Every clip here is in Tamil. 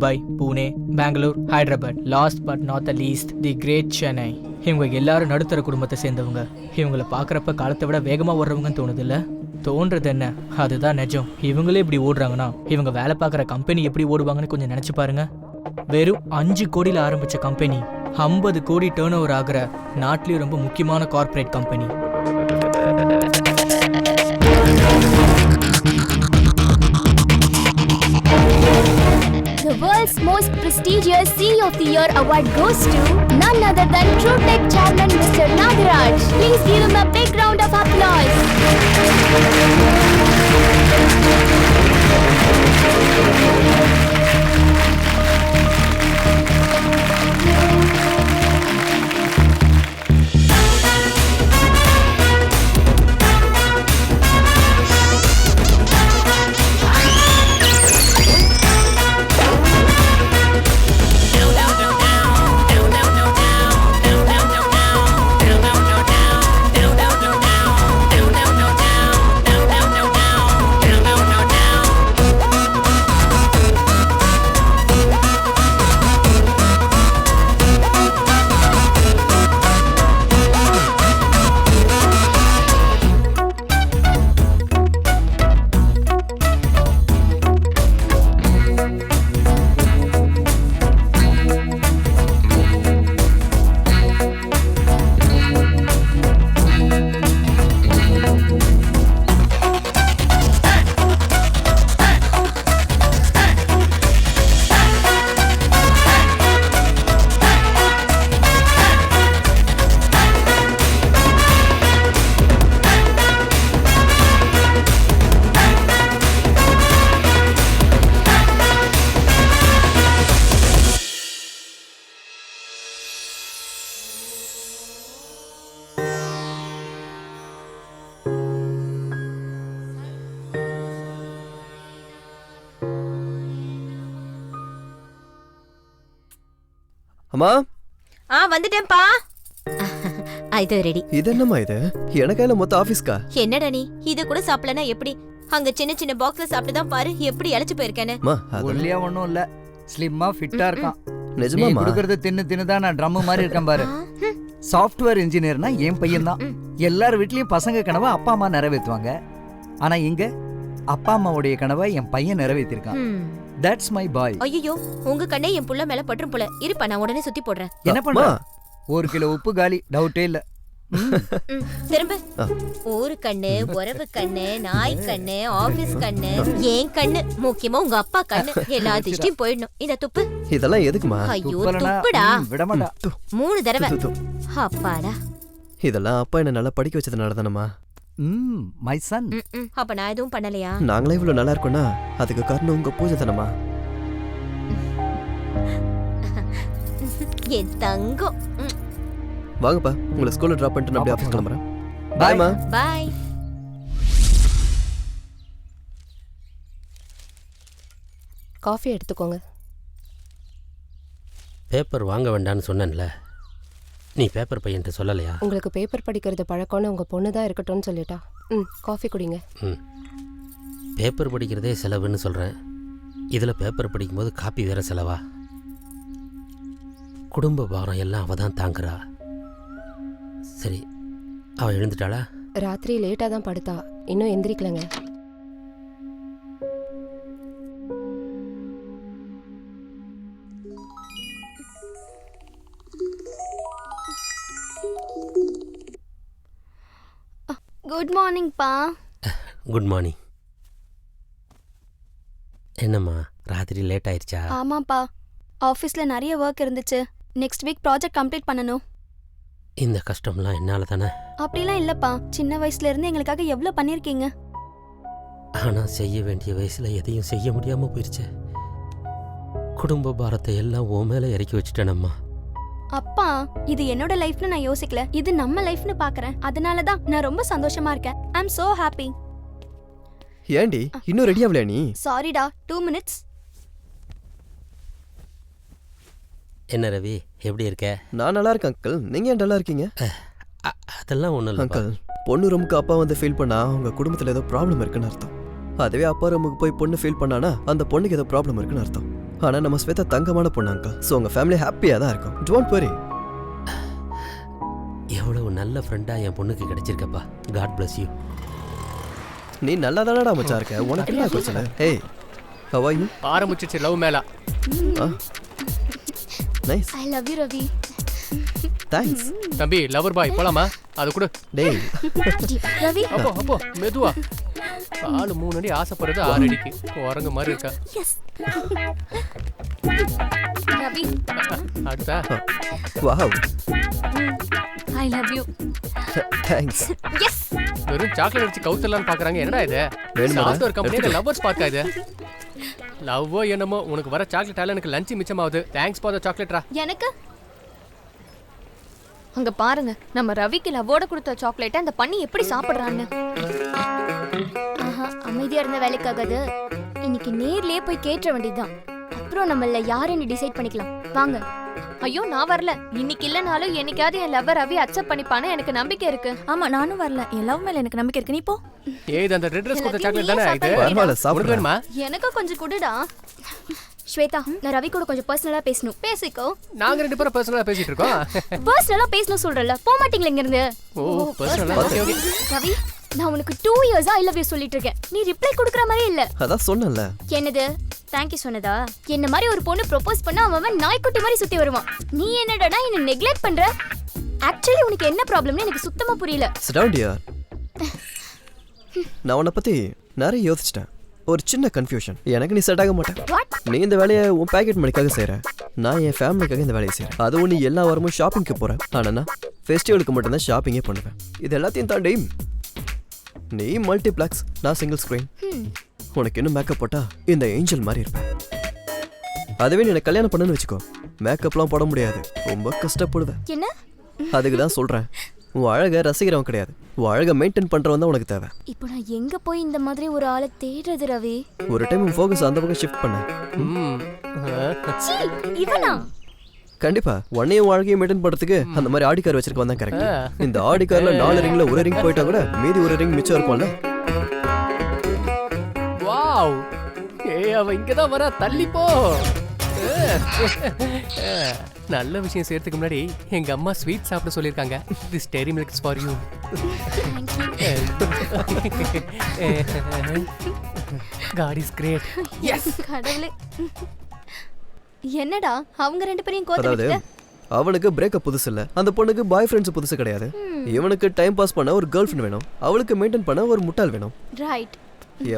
Mumbai, Pune, Bangalore, Hyderabad, last but not the least the great Chennai. இவங்க எல்லாரும் நடுத்தர குடும்பத்தை சேர்ந்தவங்க. இவங்கள பார்க்குறப்ப காலத்தை விட வேகமாக ஓடுறவங்கன்னு தோணுது இல்லை? தோன்றது என்ன, அதுதான் நிஜம். இவங்களே இப்படி ஓடுறாங்கன்னா இவங்க வேலை பார்க்குற கம்பெனி எப்படி ஓடுவாங்கன்னு கொஞ்சம் நினச்சி பாருங்க. வெறும் 5 கோடியில் ஆரம்பித்த கம்பெனி 50 கோடி டேர்ன் ஓவர் ஆகிற நாட்டிலேயும் ரொம்ப முக்கியமான corporate company. The world's most prestigious CEO of the Year award goes to none other than TrueTech Chairman Mr. Nagaraj. Please give him a big round of applause. அம்மா வந்துட்டேன்ப்பா. இது ரெடி. இது என்னம்மா இது? எனக்கால மொத்த ஆபீஸ்க்கா? என்னடா நீ இது கூட சாப்பிடலனா எப்படி? அங்க சின்ன சின்ன பாக்ஸ்ல சாப்பிட்டு தான் பாரு எப்படி அழைச்சு போயிருக்கேன்னு. ஒல்லியா ஒண்ணும் இல்ல, ஸ்லிம்மா ஃபிட்டா இருக்கான். நிஜமாமா? குடுக்குறது தின்னு தான் நான் ட்ரம் மாதிரி இருக்கேன் பாரு. சாஃப்ட்வேர் இன்ஜினியர்னா என் பையன் தான். எல்லார் வீட்லயும் பசங்க கனவை அப்பா அம்மா நிறைவேற்றுவாங்க. ஆனா இங்க அப்பா அம்மாவுடைய கனவை என் பையன் நிறைவேற்றிருக்கான். That's my boy. ஐயோ, உங்க கண்ணே என் புள்ள மேல பற்றும் போல. இருப்பா, நான் உடனே சுத்தி போடுறேன். என்ன பண்ற? 1 கிலோ உப்பு காலி, டவுட்டே இல்ல. திரும்ப. ஊரு கண்ணு, உறவு கண்ணு, நாய் கண்ணு, ஆபீஸ் கண்ணு, ஏன் கண்ணு, முக்கியமா உங்க அப்பா கண்ணு, எல்லா திஷ்டியும் போயிடணும். இந்த துப்பு. இதெல்லாம் எதுக்குமா? ஐயோ துப்புடா. விடமாட்டா. 3 தடவை. அப்பாடா. இதெல்லாம் அப்பா என்ன நல்லா படிக்க வச்சதுனால தானம்மா? My son. அப்ப நான் எதுவும் பண்ணலையா? நாங்களே இவ்வளவு நல்லா இருக்கோம்னா அதுக்கு காரணம் உங்க பூஜை தானம்மா? என் தங்கம். வாங்கப்பா, உங்களை ஸ்கூல்ல டிராப் பண்ணிட்டு நான் அப்படியே ஆபீஸ் கிளம்புறேன். பாய்மா. பாய். காஃபி எடுத்துக்கோங்க. பேப்பர் வாங்க வேண்டாம்னு சொன்னேன்ல, நீ பேப்பர் பையன்ட்டு சொல்லலையா? உங்களுக்கு பேப்பர் படிக்கிறது பழக்கம்னு உங்கள் பொண்ணு தான் இருக்கட்டும்னு சொல்லிட்டா. காஃபி குடிங்க. பேப்பர் படிக்கிறதே செலவுன்னு சொல்கிறேன், இதில் பேப்பர் படிக்கும்போது காப்பி வேற செலவா? குடும்ப பாரம் எல்லாம் அவள் தான் தாங்குறா. சரி, அவள் எழுந்துட்டாளா? ராத்திரி லேட்டாக தான் படுத்தா, இன்னும் எந்திரிக்கலங்க. குட் மார்னிங் பா. Good morning. என்னம்மா ராத்திரி லேட் ஆயிடுச்சா? ஆமாப்பா, ஆஃபீஸில் நிறைய ஒர்க் இருந்துச்சு. நெக்ஸ்ட் வீக் ப்ராஜெக்ட் கம்ப்ளீட் பண்ணணும். இந்த கஷ்டம்லாம் என்னால் தானே? அப்படிலாம் இல்லைப்பா, சின்ன வயசுல இருந்து எங்களுக்காக எவ்வளோ பண்ணியிருக்கீங்க. ஆனால் செய்ய வேண்டிய வயசில் எதையும் செய்ய முடியாமல் போயிடுச்சு. குடும்ப பாரத்தை எல்லாம் உன் மேலே இறக்கி வச்சுட்டேனம்மா. அப்பா, இது என்னோட லைஃப்னு நான் யோசிக்கல, இது நம்ம லைஃப்னு பார்க்கறேன். அதனால தான் நான் ரொம்ப சந்தோஷமா இருக்கேன். ஐ அம் so happy. ஏண்டி இன்னும் ரெடி ஆகலையா நீ? சாரிடா, 2 minutes. என்ன ரவி, எப்படி இருக்க? நான் நல்லா இருக்கேன் அங்கிள். நீங்க ஏன் நல்லா இருக்கீங்க? அதெல்லாம் ஒன்றும் இல்லை அங்கிள். பொண்ணு ரூமுக்கு அப்பா வந்து ஃபீல் பண்ணா உங்க குடும்பத்தில் ஏதோ ப்ராப்ளம் இருக்குன்னு அர்த்தம். அதுவே அப்பா ரூமுக்கு போய் பொண்ணு ஃபீல் பண்ணானா அந்த பொண்ணுக்கு ஏதோ ப்ராப்ளம் இருக்குன்னு அர்த்தம். ஆனா நம்ம ஸ்வேதா தங்கமான பொண்ணு அங்கிள். ஸோ உங்க ஃபேமிலி ஹாப்பியா தான் இருக்கும். Don't worry. எவ்வளவு நல்ல ஃப்ரெண்டா என் பொண்ணுக்கு கிடைச்சிருக்கப்பா. God bless you. நீ நல்லா தானடா மச்சான் இருக்க. உனக்கு என்ன பிரச்சனை? ஹே how are you? ஆரம்பிச்சிச்சு love mela. Nice. I love you, Ravi. Thanks. தம்பி லவர் பாய் போலாமா? அது கூட டேய் Ravi. அப்போ மெதுவா. ஆளு 3 அடி ஆசைப்படுறது 6 அடிக்கு. உறங்க மாதிரி இருக்கா. Yes. Ravi, அடுத்தா wow I love you. Thanks. Yes. வெறும் சாக்லேட் வச்சு கவுத்தலான்னு பாக்குறாங்க. என்னடா இது? வேணுமாடா? சாஃப்ட்வேர் கம்பெனில லவ்வர்ஸ் பார்க்கா இது. லவ்வோ என்னமோ உனக்கு வர சாக்லேட்டால எனக்கு லஞ்ச் மிச்சமாகுது. தேங்க்ஸ் ஃபார் தி சாக்லேட்ரா. எனக்கு அங்க பாருங்க நம்ம ரவிக்கு லவ்வோட கொடுத்த சாக்லேட்டை அந்த பண்ணி எப்படி சாப்பிடுறான்னு. ஆஹா, அமைதியா இருந்த வேலைக்காகாது. இன்னைக்கு நேர்லயே போய் கேட்ட வேண்டியதுதான். அப்புறம் நம்மள யாருன்னு டிசைட் பண்ணிக்கலாம். வாங்க. ஐயோ நான் வரல. இன்னைக்கு இல்லனாலும் என்னைக்காவது என் லவ்வர் ரவி அக்செப்ட் பண்ணிப்பானே எனக்கு நம்பிக்கை இருக்கு. ஆமா நானும் வரல. என் லவ் மேல எனக்கு நம்பிக்கை இருக்கு. நீ போ. ஏய் அந்த ரெட் ட்ரெஸ் கொடுத்த சாக்லேட் தானே இது? பரவாயில்ல உனக்கு சாப்பிடுறேன். வேணுமா? எனக்கு கொஞ்சம் குடுடா. ஸ்வேதா, நான் ரவி கூட கொஞ்சம் பர்சனலா பேசணும். பேசிக்கோ. நாங்க ரெண்டு பேரும் பர்சனலா பேசிட்டு இருக்கோம். பர்சனலா பேசணும் சொல்றல. போக மாட்டீங்களா இங்க இருந்து? ஓ பர்சனலா. Okay okay. ரவி, நான் உனக்கு 2 இயர்ஸா ஐ லவ் யூ சொல்லிட்டு இருக்கேன். நீ ரிப்ளை கொடுக்கற மாதிரி இல்ல. அதான் சொன்னேன்ல. என்னது? தேங்க் யூ சொன்னதா? என்ன மாதிரி ஒரு பொண்ணு ப்ரோபோஸ் பண்ணா அவன் நாய்க்குட்டி மாதிரி சுத்தி வருவான். நீ என்னடா என்ன நெக்லெக்ட் பண்ற? ஆக்சுவலி உனக்கு என்ன ப்ராப்ளம்னு எனக்கு சுத்தமா புரியல. Sit down dear. நான் உன்னை பத்தி நிறைய யோசிச்சிட்டேன். ஒரு சின்ன கன்ஃபியூஷன். எனக்கு நீ செட் ஆக மாட்டேன். What? நீ இந்த வேலையை உன் பேக்கெட் மணிக்காக செய்யற. நான் என் ஃபேமிலிக்காக இந்த வேலையை செய்யறேன். அதுவும் நீ எல்லா வாரமும் ஷாப்பிங்க்கு போற. ஆனா நான் ஃபெஸ்டிவலுக்கு மட்டும் தான் ஷாப்பிங்கே பண்ணுவேன். இது எல்லாத்தையும் தாண்டி நீ மல்டிப்ளெக்ஸ், நான் சிங்கிள் ஸ்க்ரீன். உனக்கு இன்னும் மேக்கப் போட்டா இந்த ஏஞ்சல் மாதிரி இருப்பேன். அதுவே நீ எனக்கு கல்யாணம் பண்ணுன்னு வச்சுக்கோ, மேக்கப்லாம் போட முடியாது. ரொம்ப கஷ்டப்படுவேன். என்ன? அதுக்கு தான் சொல்றேன், உன் அழகை ரசிக்கிறவன் கிடையாது, உன் அழகை மெயின்டைன் பண்றவன் தான் உனக்கு தேவை. இப்போ நான் எங்க போய் இந்த மாதிரி ஒரு ஆளை தேடுறது ரவி? ஒரு டைம் உன் ஃபோக்கஸ் அந்த பக்கம் ஷிஃப்ட் பண்ண. சீ, இவனா? கண்டிப்பா உன்னையும் வாழ்க்கையும் மெயின்டைன் பண்றதுக்கு அந்த மாதிரி ஆடி கார் வச்சிருக்கவன் தான் கரெக்ட். இந்த ஆடி கார்ல 4 ரிங்ல ஒரு ரிங் போயிட்டா கூட மீதி ஒரு ரிங் மிச்சம் இருக்கும்ல. வாவ், ஏய் அவ இங்க தான் வரா, தள்ளி போ. நல்ல விஷயம் செய்யறதுக்கு முன்னாடி எங்க அம்மா ஸ்வீட் சாப்பிட சொல்லிருக்காங்க. This dairy milk is for you. God is great. Yes. கடவுளே. என்னடா அவங்க ரெண்டு பேரையும் அதாவது கோத்துக்கிட்ட? அவனுக்கு பிரேக்கப் புதுசு இல்ல, அந்த பொண்ணுக்கு பாய் ஃப்ரெண்ட்ஸ் புதுசு கிடையாது. இவனுக்கு டைம் பாஸ் பண்ண ஒரு கேர்ள் ஃப்ரெண்ட் வேணும், அவளுக்கு மெயின்டைன் பண்ண ஒரு முட்டாள் வேணும். ரைட்.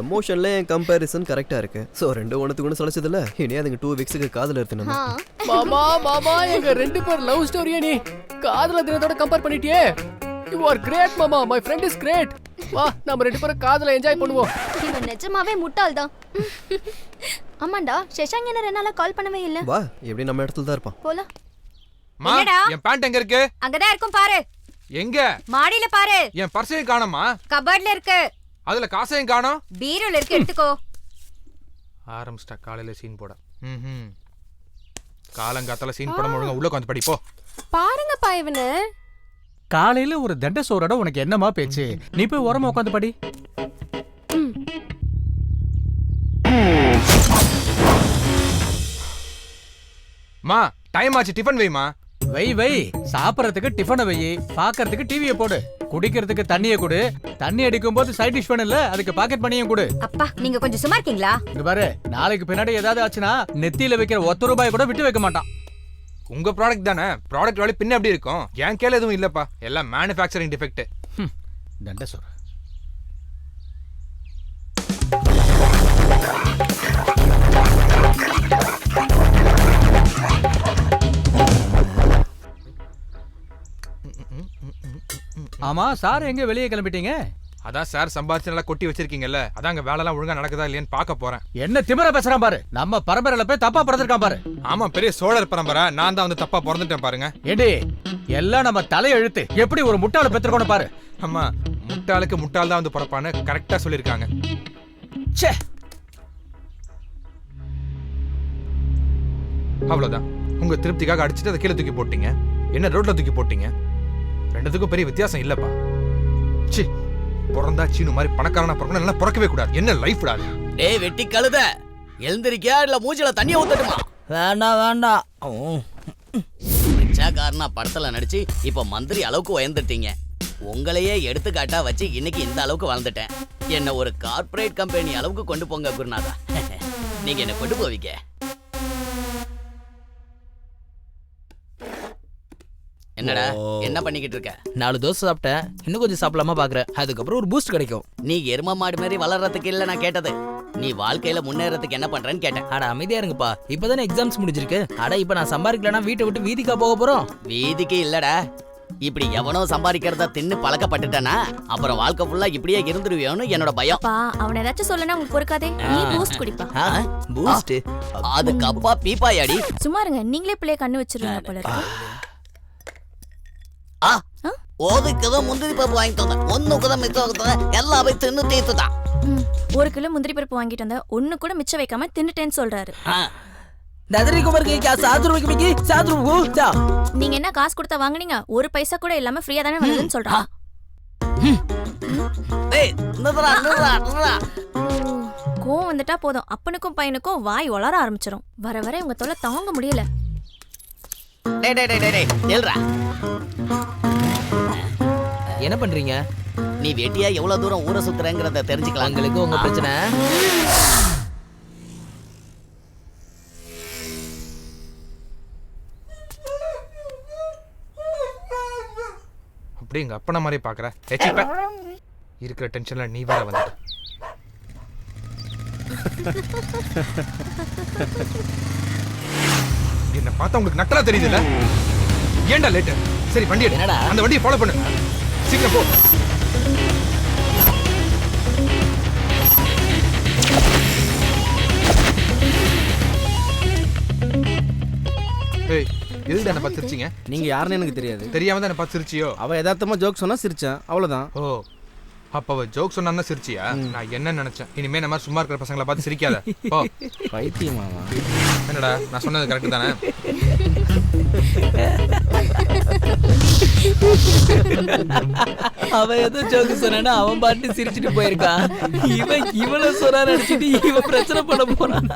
எமோஷன்ல என் கம்பேரிசன் கரெக்டா இருக்கு. சோ ரெண்டு ஒண்ணுக்கு ஒண்ணு சளைச்சது இல்ல. இனி அதுங்க 2 வீக்ஸ்க்கு காதல எடுத்துனேன். மாமா மாமா எங்க ரெண்டு பேர் லவ் ஸ்டோரியா நீ காதல தினத்தோட கம்பேர் பண்ணிட்டியே. You are great மாமா, my friend is great. வா நம்ம ரெண்டு பேரும் காதல என்ஜாய் பண்ணுவோம். இவன் நிஜமாவே முட்டாள் தான். ஆமாண்டா, சஷாங்க் என்ன 2 நாளா கால் பண்ணவே இல்ல. வா, எப்படி நம்ம இடத்துல தான் இருப்பான். போலாம். மா, என் பேண்ட் எங்க இருக்கு? அங்கதான் இருக்கும் பாரு. எங்க? மாடியில பாரு. என் பர்ஸையும் காணோமா? கபர்ட்ல இருக்கு. அதுல காசையும் காணோம். பீரோல இருக்கு, எடுத்துக்கோ. ஆரம்பிச்சிட்டா காலையில சீன் போட. காலங்காத்தால சீன் போட ஒழுங்கா உள்ள வந்து படிப்போ. பாருங்கப்பா இவனு. காலையில ஒரு தண்ட சோறோட உனக்கு என்னமா பேச்சு? நீ போய் ஓரமா உட்காந்து படி. மா, டைம் ஆச்சு, டிஃபன் வைமா. வை வை, சாப்பிடறதுக்கு டிஃபனை வை, பாக்குறதுக்கு டிவியை போடு, குடிக்கிறதுக்கு தண்ணியை கொடு, தண்ணி அடிக்கும் போது சைட் டிஷ் பண்ணல, அதுக்கு பாக்கெட் பண்ணியும் கொடு. அப்பா நீங்க கொஞ்சம் சும்மா இருக்கீங்களா? இங்க பாரு, நாளைக்கு பின்னாடி ஏதாவது ஆச்சுன்னா நெத்தியில வைக்கிற 1 ரூபாய் கூட விட்டு வைக்க மாட்டான். உங்க ப்ராடக்ட் தானே, ப்ராடக்ட் வேலை பின்ன எப்படி இருக்கும்? என் கேல எதுவும் இல்லப்பா, எல்லாம் மேனுஃபேக்சரிங் டிஃபெக்ட். தண்ட சோறு. ஆமா சார், எங்க வெளியே கிளம்பிட்டீங்க? அதான் சார் சம்பாதிச்சு நல்லா கொட்டி வச்சிருக்கீங்கல்ல, அதான் அங்க வேலைலாம் ஒழுங்கா நடக்குதா இல்லையான்னு பார்க்க போறேன். என்ன திமிர பேசுறான் பாரு, நம்ம பரம்பரையில போய் தப்பா பிறந்திருக்கான் பாரு. ஆமா, பெரிய சோழர் பரம்பரை, நான் தான் வந்து தப்பா பிறந்துட்டேன் பாருங்க. ஏண்டி, எல்லாம் நம்ம தலையெழுத்து, எப்படி ஒரு முட்டாள பெற்றிருக்கோன்னு பாரு. அம்மா, முட்டாளுக்கு முட்டாள் தான் வந்து பிறப்பான்னு கரெக்டா சொல்லியிருக்காங்க. ச்சே, அவ்வளவுதான். உங்க திருப்திக்காக அடிச்சுட்டு அதை கீழே தூக்கி போட்டீங்க, என்ன ரோட்ல தூக்கி போட்டீங்க. ரெண்டுத்துக்கும் பெரிய வித்தியாசம் இல்லப்பா. சி, பிறந்தா சீனு மாதிரி பணக்காரனா பிறக்கணும், பிறக்கவே கூடாது. என்ன லைஃப் டாது. டேய் வெட்டி கழுத, எழுந்திருக்கியா இல்ல மூஞ்சில தண்ணிய ஊத்தட்டுமா? வேண்டாம் வேண்டாம். ரிச்சாக்காரனா படத்துல நடிச்சு இப்ப மந்திரி அளவுக்கு உயர்ந்துட்டீங்க. உங்களையே எடுத்துக்காட்டா வச்சு இன்னைக்கு இந்த அளவுக்கு வளர்ந்துட்டேன். என்ன ஒரு கார்ப்பரேட் கம்பெனி அளவுக்கு கொண்டு போங்க குருநாதா. நீங்க என்ன கொண்டு போவீங்க. என்னடா என்ன பண்ணிக்கிட்டு இருக்க? 4 தோசை சாப்பிட்டேன், இன்னும் கொஞ்சம் சாப்பிடலாமா பாக்குறேன். அதுக்கப்புறம் ஒரு பூஸ்ட் கிடைக்கும். நீ எரும மாடு மாதிரி வளர்றதுக்கு இல்ல நான் கேட்டது. நீ வாழ்க்கையில முன்னேறதுக்கு என்ன பண்றேன்னு கேட்டேன். அட அமைதியா இருங்கப்பா, இப்பதானே எக்ஸாம்ஸ் முடிஞ்சிருக்கு. அட இப்ப நான் சம்பாதிக்கலனா வீட்டை விட்டு வீதிக்கா போக போறோம்? வீதிக்கு இல்லடா, இப்படி எவனோ சம்பாதிக்கிறத தின்னு பழக்கப்பட்டுட்டனா அப்புறம் வாழ்க்கை ஃபுல்லா இப்படியே இருந்துருவியோன்னு என்னோட பயம். அவனை ஏதாச்சும் சொல்லனா உங்களுக்கு பொறுக்காதே. நீ பூஸ்ட் குடிப்பா. பூஸ்ட்? அதுக்கு அப்பா பீப்பாயாடி. சும்மா இருங்க, நீங்களே பிள்ளைய கண்ணு வச்சிருவீங்க போல இருக்கு. ஓதுக்குதான் முந்திரி பருப்பு வாங்கிட்டு வந்தேன். ஒன்னுக்குதான் மிச்சம் வைத்தேன், எல்லாமே தின்னு தீர்த்துதான். 1 கிலோ முந்திரி பருப்பு வாங்கிட்டு வந்தேன், ஒண்ணு கூட மிச்சம் வைக்காம தின்னுட்டேன்னு சொல்றாரு. நீங்க என்ன காசு கொடுத்தா வாங்குனீங்க? 1 பைசா கூட இல்லாம ஃப்ரீயா தானே வருதுன்னு சொல்றான். கோவம் வந்துட்டா போதும், அப்பனுக்கும் பையனுக்கும் வாய் வளர ஆரம்பிச்சிடும். வர வர இவங்க தொல்லை தாங்க முடியல. என்ன பண்றீங்க? நீ வெட்டியா எவ்வளவு தூரம் ஊரை சுத்துறேங்கிறத தெரிஞ்சுக்கலாம். உங்களுக்கு உங்க பிரச்சனை. அப்படி எங்க அப்பன மாதிரி பாக்குற இருக்கிற டென்ஷன்ல நீ வேற வந்து. என்ன பார்த்தா உங்களுக்கு நக்கலா தெரியுதுல்ல? ஏன்டா லேட்? சரி வண்டி எடு. அந்த வண்டியை ஃபாலோ பண்ணு. சீக்கிரம் போ. ஏய், எதுக்கு என்ன பார்த்து சிரிச்சீங்க? நீங்க யாருன்னு எனக்கு தெரியாது. தெரியாம தான் என்ன பார்த்து சிரிச்சியோ? அவ யதார்த்தமா ஜோக் சொன்னா சிரிச்சேன், அவ்வளவுதான். ஓ, அப்ப அவ ஜோக் சொன்னா சிரிச்சியா? நான் என்ன நினைச்சேன், இனிமே நம்ம சும்மா இருக்கிற பசங்களை பார்த்து சிரிக்காத. ஓ பைத்தியமாவா? என்னடா நான் சொன்னது கரெக்ட் தானே? அவன் ஏதோ ஜோக்கு சொன்னா அவன் பாட்டு சிரிச்சுட்டு போயிருக்கான். இவன் இவள சொன்னா நினைச்சிட்டு இவன் பிரச்சனை பண்ண போறான்.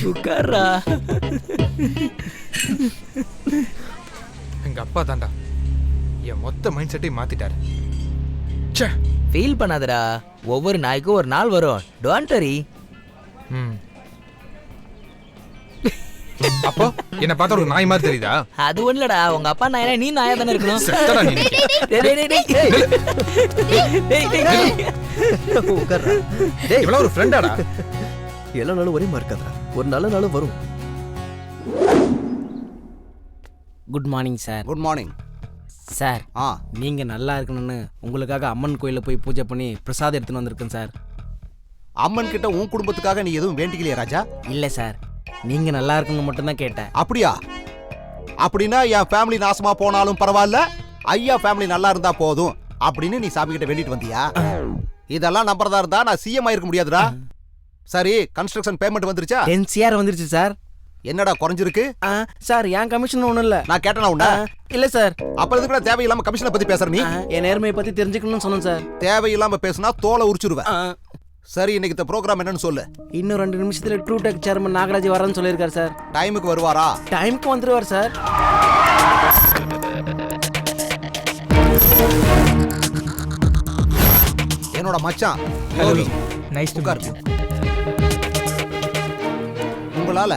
உட்கார்றா. எங்க அப்பா தாண்டா என் மொத்த மைண்ட் செட்டை மாத்திட்டாரு. ஃபீல் பண்ணாதடா, ஒவ்வொரு நாய்க்கும் ஒரு நாள் வரும். Don't worry. அப்போ என்ன பார்த்தா ஒரு நாய் மாதிரி தெரியுதா? அது ஒண்ணுலடா, உங்க அப்பா நாயனா நீ நாயா தானே இருக்கணும். செத்தடா நீ. இவ்வளவு ஒரு ஃப்ரெண்டாடா? எல்லா நாளும் ஒரே மாதிரி இருக்காதா, ஒரு நல்ல நாளும் வரும். Good morning sir. Good morning sir. நீங்க நல்லா இருக்கணும்னு உங்களுக்காக அம்மன் கோயிலில் போய் பூஜை பண்ணி பிரசாதம் எடுத்துன்னு வந்திருக்கேன் சார். அம்மன் கிட்ட உன் குடும்பத்துக்காக நீ எதுவும் வேண்டிக்கலையா ராஜா? இல்லை சார், நீங்க நல்லா இருக்கணும் மட்டும்தான் கேட்டேன். அப்படியா? அப்படின்னா என் ஃபேமிலி நாசமா போனாலும் பரவாயில்ல, ஐயா ஃபேமிலி நல்லா இருந்தா போதும் அப்படின்னு நீ சாமி கிட்ட வேண்டிட்டு வந்தியா? இதெல்லாம் நம்புறதா இருந்தா நான் சிஎம் ஆயிருக்க முடியாதுடா. சரி, கன்ஸ்ட்ரக்ஷன் பேமெண்ட் வந்துருச்சா? 10 CR வந்துருச்சு சார். என்னடா குறைஞ்சிருக்கு? சார் என் கமிஷன் ஒன்றும் இல்லை. நான் கேட்டேனா உண்டா? இல்லை சார். அப்ப எதுக்கு கூட தேவையில்லாம கமிஷனை பத்தி பேசுற நீ? என் நேர்மையை பத்தி தெரிஞ்சுக்கணும்னு சொன்னேன் சார். தேவையில்லாம பேசுனா தோலை உரிச்சிருவேன். சரி, இன்னைக்கு இந்த ப்ரோக்ராம் என்னன்னு சொல்லு. இன்னும் 2 நிமிஷத்துல ட்ரூ டெக் சேர்மன் நாகராஜ் வரேன்னு சொல்லியிருக்காரு சார். டைமுக்கு வருவாரா? டைமுக்கு வந்துருவார் சார். என்னோட மச்சான் நைஸ் டு மீட் யூ. உங்களால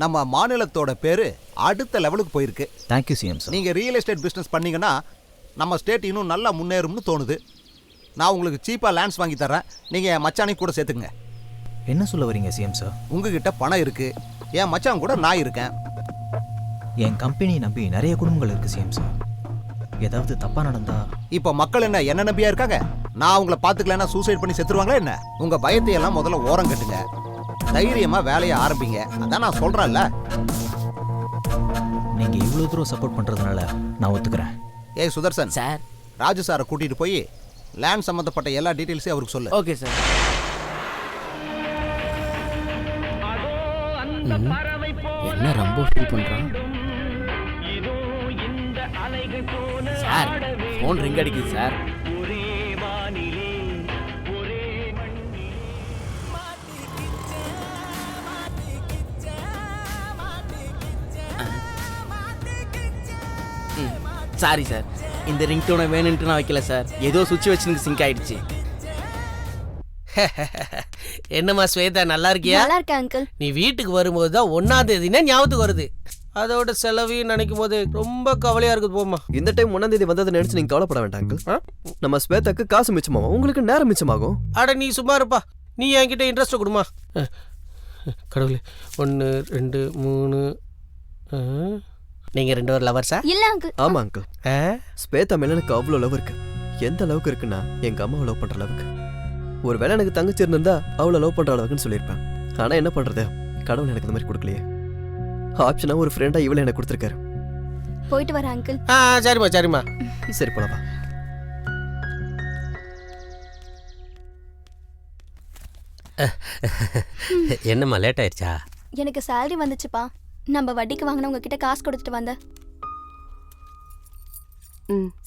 நம்ம மாநிலத்தோட பேரு அடுத்த லெவலுக்கு போயிருக்கு. Thank you CM sir. நீங்க ரியல் எஸ்டேட் பிசினஸ் பண்ணீங்கன்னா நம்ம ஸ்டேட் இன்னும் நல்லா முன்னேறும்னு தோணுது. நான் உங்களுக்கு சீப்பா லேண்ட்ஸ் வாங்கி தரேன், நீங்க என் மச்சானை கூட சேர்த்துங்க. என்ன சொல்ல வரீங்க சிஎம் சார்? உங்ககிட்ட பணம் இருக்கு, என் மச்சான் கூட நான் இருக்கேன். என் கம்பெனி நம்பி நிறைய குடும்பங்கள் இருக்கு சிஎம் சார். ஏதாவது தப்பா நடந்தா? இப்போ மக்கள் என்ன நம்பியா இருக்காங்க? நான் உங்களை பாத்துக்கலன்னா சூசைட் பண்ணி செத்துருவாங்களா என்ன? உங்க பயத்தை எல்லாம் முதல்ல ஓரம் கட்டுங்க, தைரியமா வேலையை ஆரம்பிங்க. அதான் நான் சொல்றேன்ல. நீங்க இவ்வளவு தூரம் சப்போர்ட் பண்றதுனால நான் ஒத்துக்கிறேன். ஏய் சுதர்சன் சார், ராஜு சாரை கூட்டிட்டு போய் லேண்ட் சம்மந்தப்பட்ட எல்லா டீட்டெயில்ஸையும் அவருக்கு சொல்லு. Okay sir. என்ன ரொம்ப ஃபீல் பண்றான் சார்? ஃபோன் ரிங் அடிக்குது சார். சாரி சார், இந்த ரிங் டோனை வேணுன்ட்டு நான் வைக்கல சார். ஏதோ சுச்சுவேஷனுக்கு சிங்க் ஆயிடுச்சு. என்னம்மா ஸ்வேதா, நல்லா இருக்கியா? நல்லா இருக்கேன் அங்கிள். நீ வீட்டுக்கு வரும்போது தான் 1ஆம் தேதினா ஞாபகத்துக்கு வருது. அதோட செலவையும் நினைக்கும் போது ரொம்ப கவலையா இருக்குது. போமா, இந்த டைம் 1ஆம் தேதி வந்ததை நினைச்சு நீங்க கவலைப்பட வேண்டாம் அங்கிள். நம்ம ஸ்வேதாக்கு காசு மிச்சமாகும், உங்களுக்கு நேரம் மிச்சமாகும். அட நீ சும்மா இருப்பா, நீ என்கிட்ட இன்ட்ரெஸ்ட் கொடுமா. கடவுளே, 1 2 3. நீங்க 2 பேரும் லவர்ஸா? இல்ல அங்கிள். ஆமா அங்கிள். ஸ்வேதா மேல எனக்கு அவ்வளோ லவ் இருக்கு. எந்த அளவுக்கு இருக்குன்னா எங்க அம்மாவை லவ் பண்ற அளவுக்கு. ஒருவேளை எனக்கு தங்கச்சி இருந்தா அவளை லவ் பண்ற அளவுக்குன்னு சொல்லியிருப்பேன். ஆனா என்ன பண்றது, கடவுள் எனக்கு இந்த மாதிரி கொடுக்கலையே. ஆப்ஷனா ஒரு ஃப்ரெண்டா இவளை எனக்கு கொடுத்துருக்காரு. போயிட்டு வரேன் அங்கிள். சரிம்மா சரிம்மா. சரி போலவா. என்னம்மா லேட் ஆயிடுச்சா? எனக்கு salary வந்துச்சுப்பா. நம்ம வட்டிக்கு வாங்கினவங்க கிட்ட காசு கொடுத்துட்டு வந்தேன்.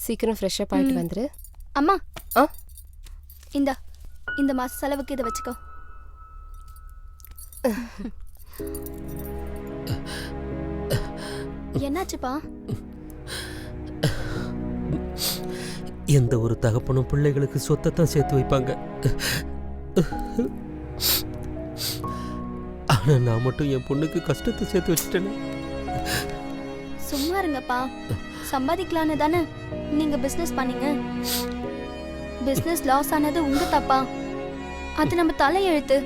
சீக்கிரம் ஃப்ரெஷ் அப் ஆயிட்டு வந்துரு. அம்மா, இந்த மாச செலவுக்கு இதை வச்சுக்கோ. என்னாச்சுப்பா? எந்த ஒரு தகப்பனும் பிள்ளைகளுக்கு சொத்தை தான் சேர்த்து வைப்பாங்க. ஆனா நான் மட்டும் என் பொண்ணுக்கு கஷ்டத்தை சேர்த்து வச்சுட்டேன்னு. சும்மா இருங்கப்பா. சம்பாதிக்கலான்னு தானே நீங்க பிசினஸ் பண்ணீங்க. பிசினஸ் லாஸ் ஆனது உங்க தப்பா? அது நம்ம தலையெழுத்து.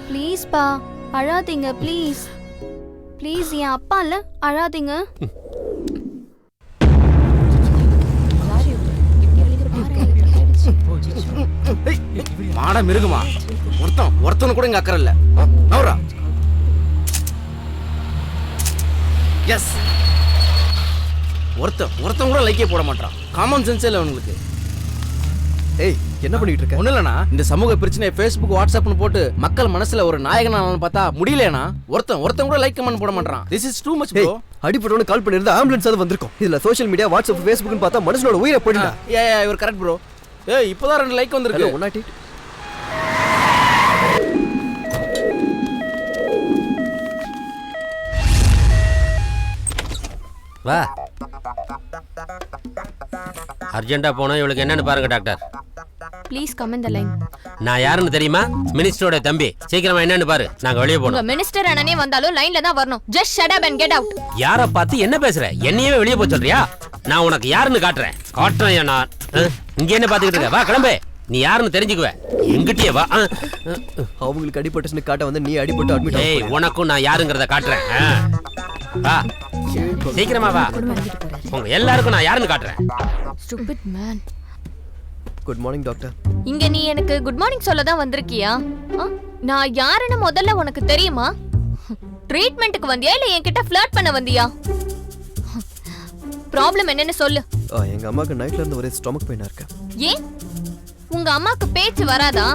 ப்ளீஸ் பா, அழாதீங்க ப்ளீஸ். ப்ளீஸ், என் அப்பா இல்ல, அழாதீங்க. மாட மிருகுமா, ஒருத்தனு கூட இங்க அக்கறை இல்ல. நவரா. எஸ், ஒருத்தன் கூட லைக்கே போட மாட்டான். காமன் சென்ஸ் இல்ல உங்களுக்கு. ஏய், என்ன பண்ணிட்டு இருக்க? ஒண்ணு இல்லண்ணா, இந்த சமூக பிரச்சனை Facebook வாட்ஸ்அப்னு போட்டு மக்கள் மனசுல ஒரு நாயகனானு பார்த்தா முடியலனா ஒருத்தன் கூட லைக் கமெண்ட் போட மாட்டான். This is too much bro. அடிபட்டவன கால் பண்ணிருந்தா ஆம்புலன்ஸ் அது வந்திருக்கும். இதுல சோஷியல் மீடியா வாட்ஸ்அப் Facebookனு பார்த்தா மனுஷனோட உயிரை போயிடுடா. இவர் கரெக்ட் ப்ரோ. ஏய், இப்போதான் 2 லைக் வந்திருக்கு. 108. வா, அர்ஜென்ட்டா போனா இவளுக்கு என்னன்னு பாருங்க doctor. Please come in the line. நான் யாருன்னு தெரியுமா? மினிஸ்டரோட தம்பி. சீக்கிரமா என்னன்னு பாரு, நாங்க வெளியே போறோம். உங்க மினிஸ்டர் அண்ணனே வந்தாலும் லைன்ல தான் வரணும். Just shut up and get out. யாரை பார்த்து என்ன பேசுற? என்னையே வெளியே போக சொல்றியா? நான் உனக்கு யாருன்னு காட்டுறேன். நான் இங்க என்ன பாத்துக்கிட்டு இருக்க? வா கிளம்பு. நீ யாருன்னு தெரிஞ்சுக்குவ. எங்கிட்டயே வா. அவங்களுக்கு அடிபட்டுன்னு காட்ட வந்து நீ அடிபட்டு அட்மிட். ஏய், உனக்கும் நான் யாருங்கறத காட்டுறேன். வா சீக்கிரமா வா. உங்க எல்லாருக்கும் நான் யாருன்னு காட்டுறேன். Stupid man. Good morning doctor. இங்க நீ எனக்கு குட் மார்னிங் சொல்ல தான் வந்திருக்கியா? நான் யாருன்னு முதல்ல உனக்கு தெரியுமா? ட்ரீட்மென்ட்க்கு வந்தியா இல்ல என்கிட்ட ஃப்ளர்ட் பண்ண வந்தியா? ப்ராப்ளம் என்னன்னு சொல்லு. எங்க அம்மாக்கு நைட்ல இருந்து ஒரே ஸ்டொமக் பெயினா இருக்கு. ஏன் உங்க அம்மாக்கு பேச்சு வராதா?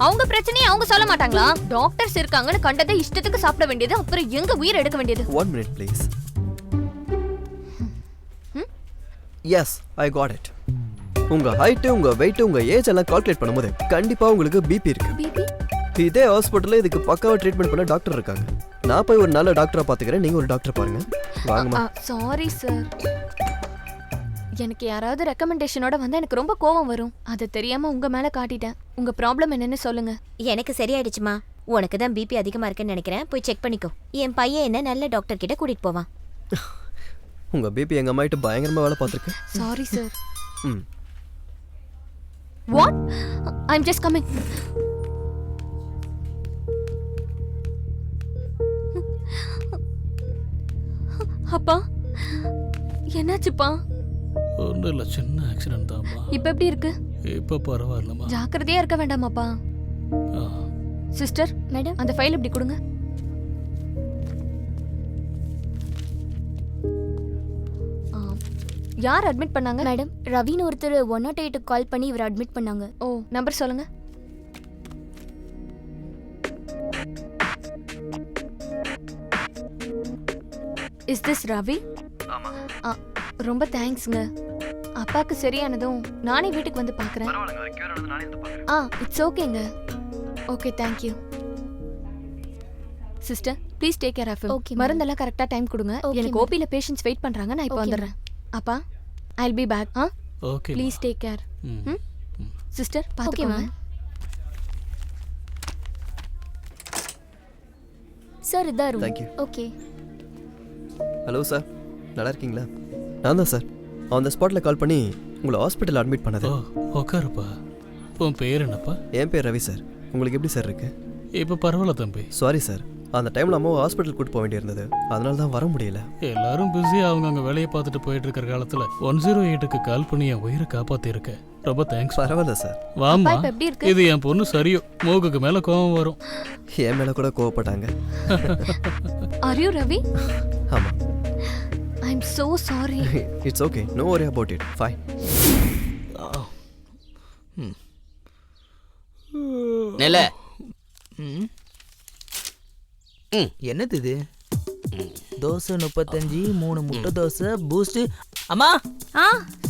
அவங்க பிரச்சனையை அவங்க சொல்ல மாட்டாங்களா? டாக்டர்ஸ் இருக்காங்கன்னு கண்டதை இஷ்டத்துக்கு சாப்பிட வேண்டியது, அப்புறம் எங்க உயிர் எடுக்க வேண்டியது? 1 minute please. Yes, I got it. உங்க ஹைட், உங்க weight, உங்க ஏஜ் எல்லாம் கால்குலேட் பண்ணும்போது கண்டிப்பா உங்களுக்கு பிபி இருக்கு. பிபி? இதே ஹாஸ்பிடல்ல இதுக்கு பக்காவா ட்ரீட்மெண்ட் பண்ண டாக்டர் இருக்காங்க. நான் போய் ஒரு நல்ல டாக்டரா பாத்துக்கிறேன், நீங்க ஒரு டாக்டர் பாருங்க. வாங்கம்மா. Sorry sir. எனக்கு யாராவது ரெக்கமெண்டேஷனோட வந்தா எனக்கு ரொம்ப கோவம் வரும். அது தெரியாம உங்க மேல காட்டிட்டேன். உங்க ப்ராப்ளம் என்னன்னு சொல்லுங்க. எனக்கு சரியாயிடுச்சுமா. உனக்கு தான் பிபி அதிகமா இருக்குன்னு நினைக்கிறேன். போய் செக் பண்ணிக்கோ. என் பையன் என்ன நல்ல டாக்டர் கிட்ட கூட்டிட்டு போவான். உங்க பிபி எங்க அம்மாயிட்ட பயங்கரமா வேலை பார்த்திருக்கு. Sorry sir. What? I'm just coming. அப்பா, என்னாச்சுப்பா? ஒன்றும் இல்லை, சின்ன ஆக்சிடென்ட் தான்ப்பா. இப்போ எப்படி இருக்கு? இப்போ பரவாயில்லம்மா. ஜாக்கிரதையா இருக்க வேண்டாமாப்பா? சிஸ்டர், மேடம், அந்த ஃபைல் இப்படி கொடுங்க. யார் அட்மிட் பண்ணாங்க? மேடம், ரவின்னு ஒருத்தர் 108 கால் பண்ணி இவர் அட்மிட் பண்ணாங்க. ஓ, நம்பர் சொல்லுங்க. Is this Ravi? ரொம்ப தேங்க்ஸ்ங்க. அப்பாக்கு சரியானதும் நானே வீட்டுக்கு வந்து பார்க்குறேன். இட்ஸ் ஓகேங்க. Okay, thank you. Sister, please take care of Okay, மருந்தெல்லாம் கரெக்டாக டைம் கொடுங்க. Okay, எனக்கு ஓபியில் பேஷண்ட்ஸ் வெயிட் பண்ணுறாங்க. நான் இப்போ Okay, வந்துடுறேன். அப்பா, I will be back. Okay please take care. Sister, okay பார்த்துக்கோங்க. மேம். சார் இதா room. Thank you. Okay. Hello sir, நல்லா இருக்கீங்களா? நான் தான் சார் ஆன் த ஸ்பாட்டில் கால் பண்ணி உங்களை ஹாஸ்பிட்டல் அட்மிட் பண்ணது. உட்காருப்பா. உன் பேர் என்னப்பா? என் பேர் ரவி சார். உங்களுக்கு எப்படி சார் இருக்கு? இப்போ பரவாயில்ல தம்பி. சாரி சார், அந்த டைமில் அம்மாவை ஹாஸ்பிட்டல் கூட்டு போக வேண்டியிருந்தது, அதனால தான் வர முடியல. எல்லாரும் பிஸி அவங்க அங்கே வேலையை பார்த்துட்டு போயிட்டு இருக்கிற காலத்தில் 108க்கு கால் பண்ணி என் உயிரை காப்பாற்றிருக்க. ரொம்ப தேங்க்ஸ். பரவாயில்ல சார். வாமா, அப்பா, இப்ப எப்படி இருக்கு? இது என் பொண்ணு சரியோ, மூக்குக்கு மேலே கோவம் வரும். என் மேலே கூட கோவப்பட்டாங்க. Are you Ravi? ஆமாம். I'm so sorry. It's okay, no worry about it. Fine. நெல்ல என்னது இது? தோசை 35, 3 முட்டை தோசை, பூஸ்ட். அம்மா,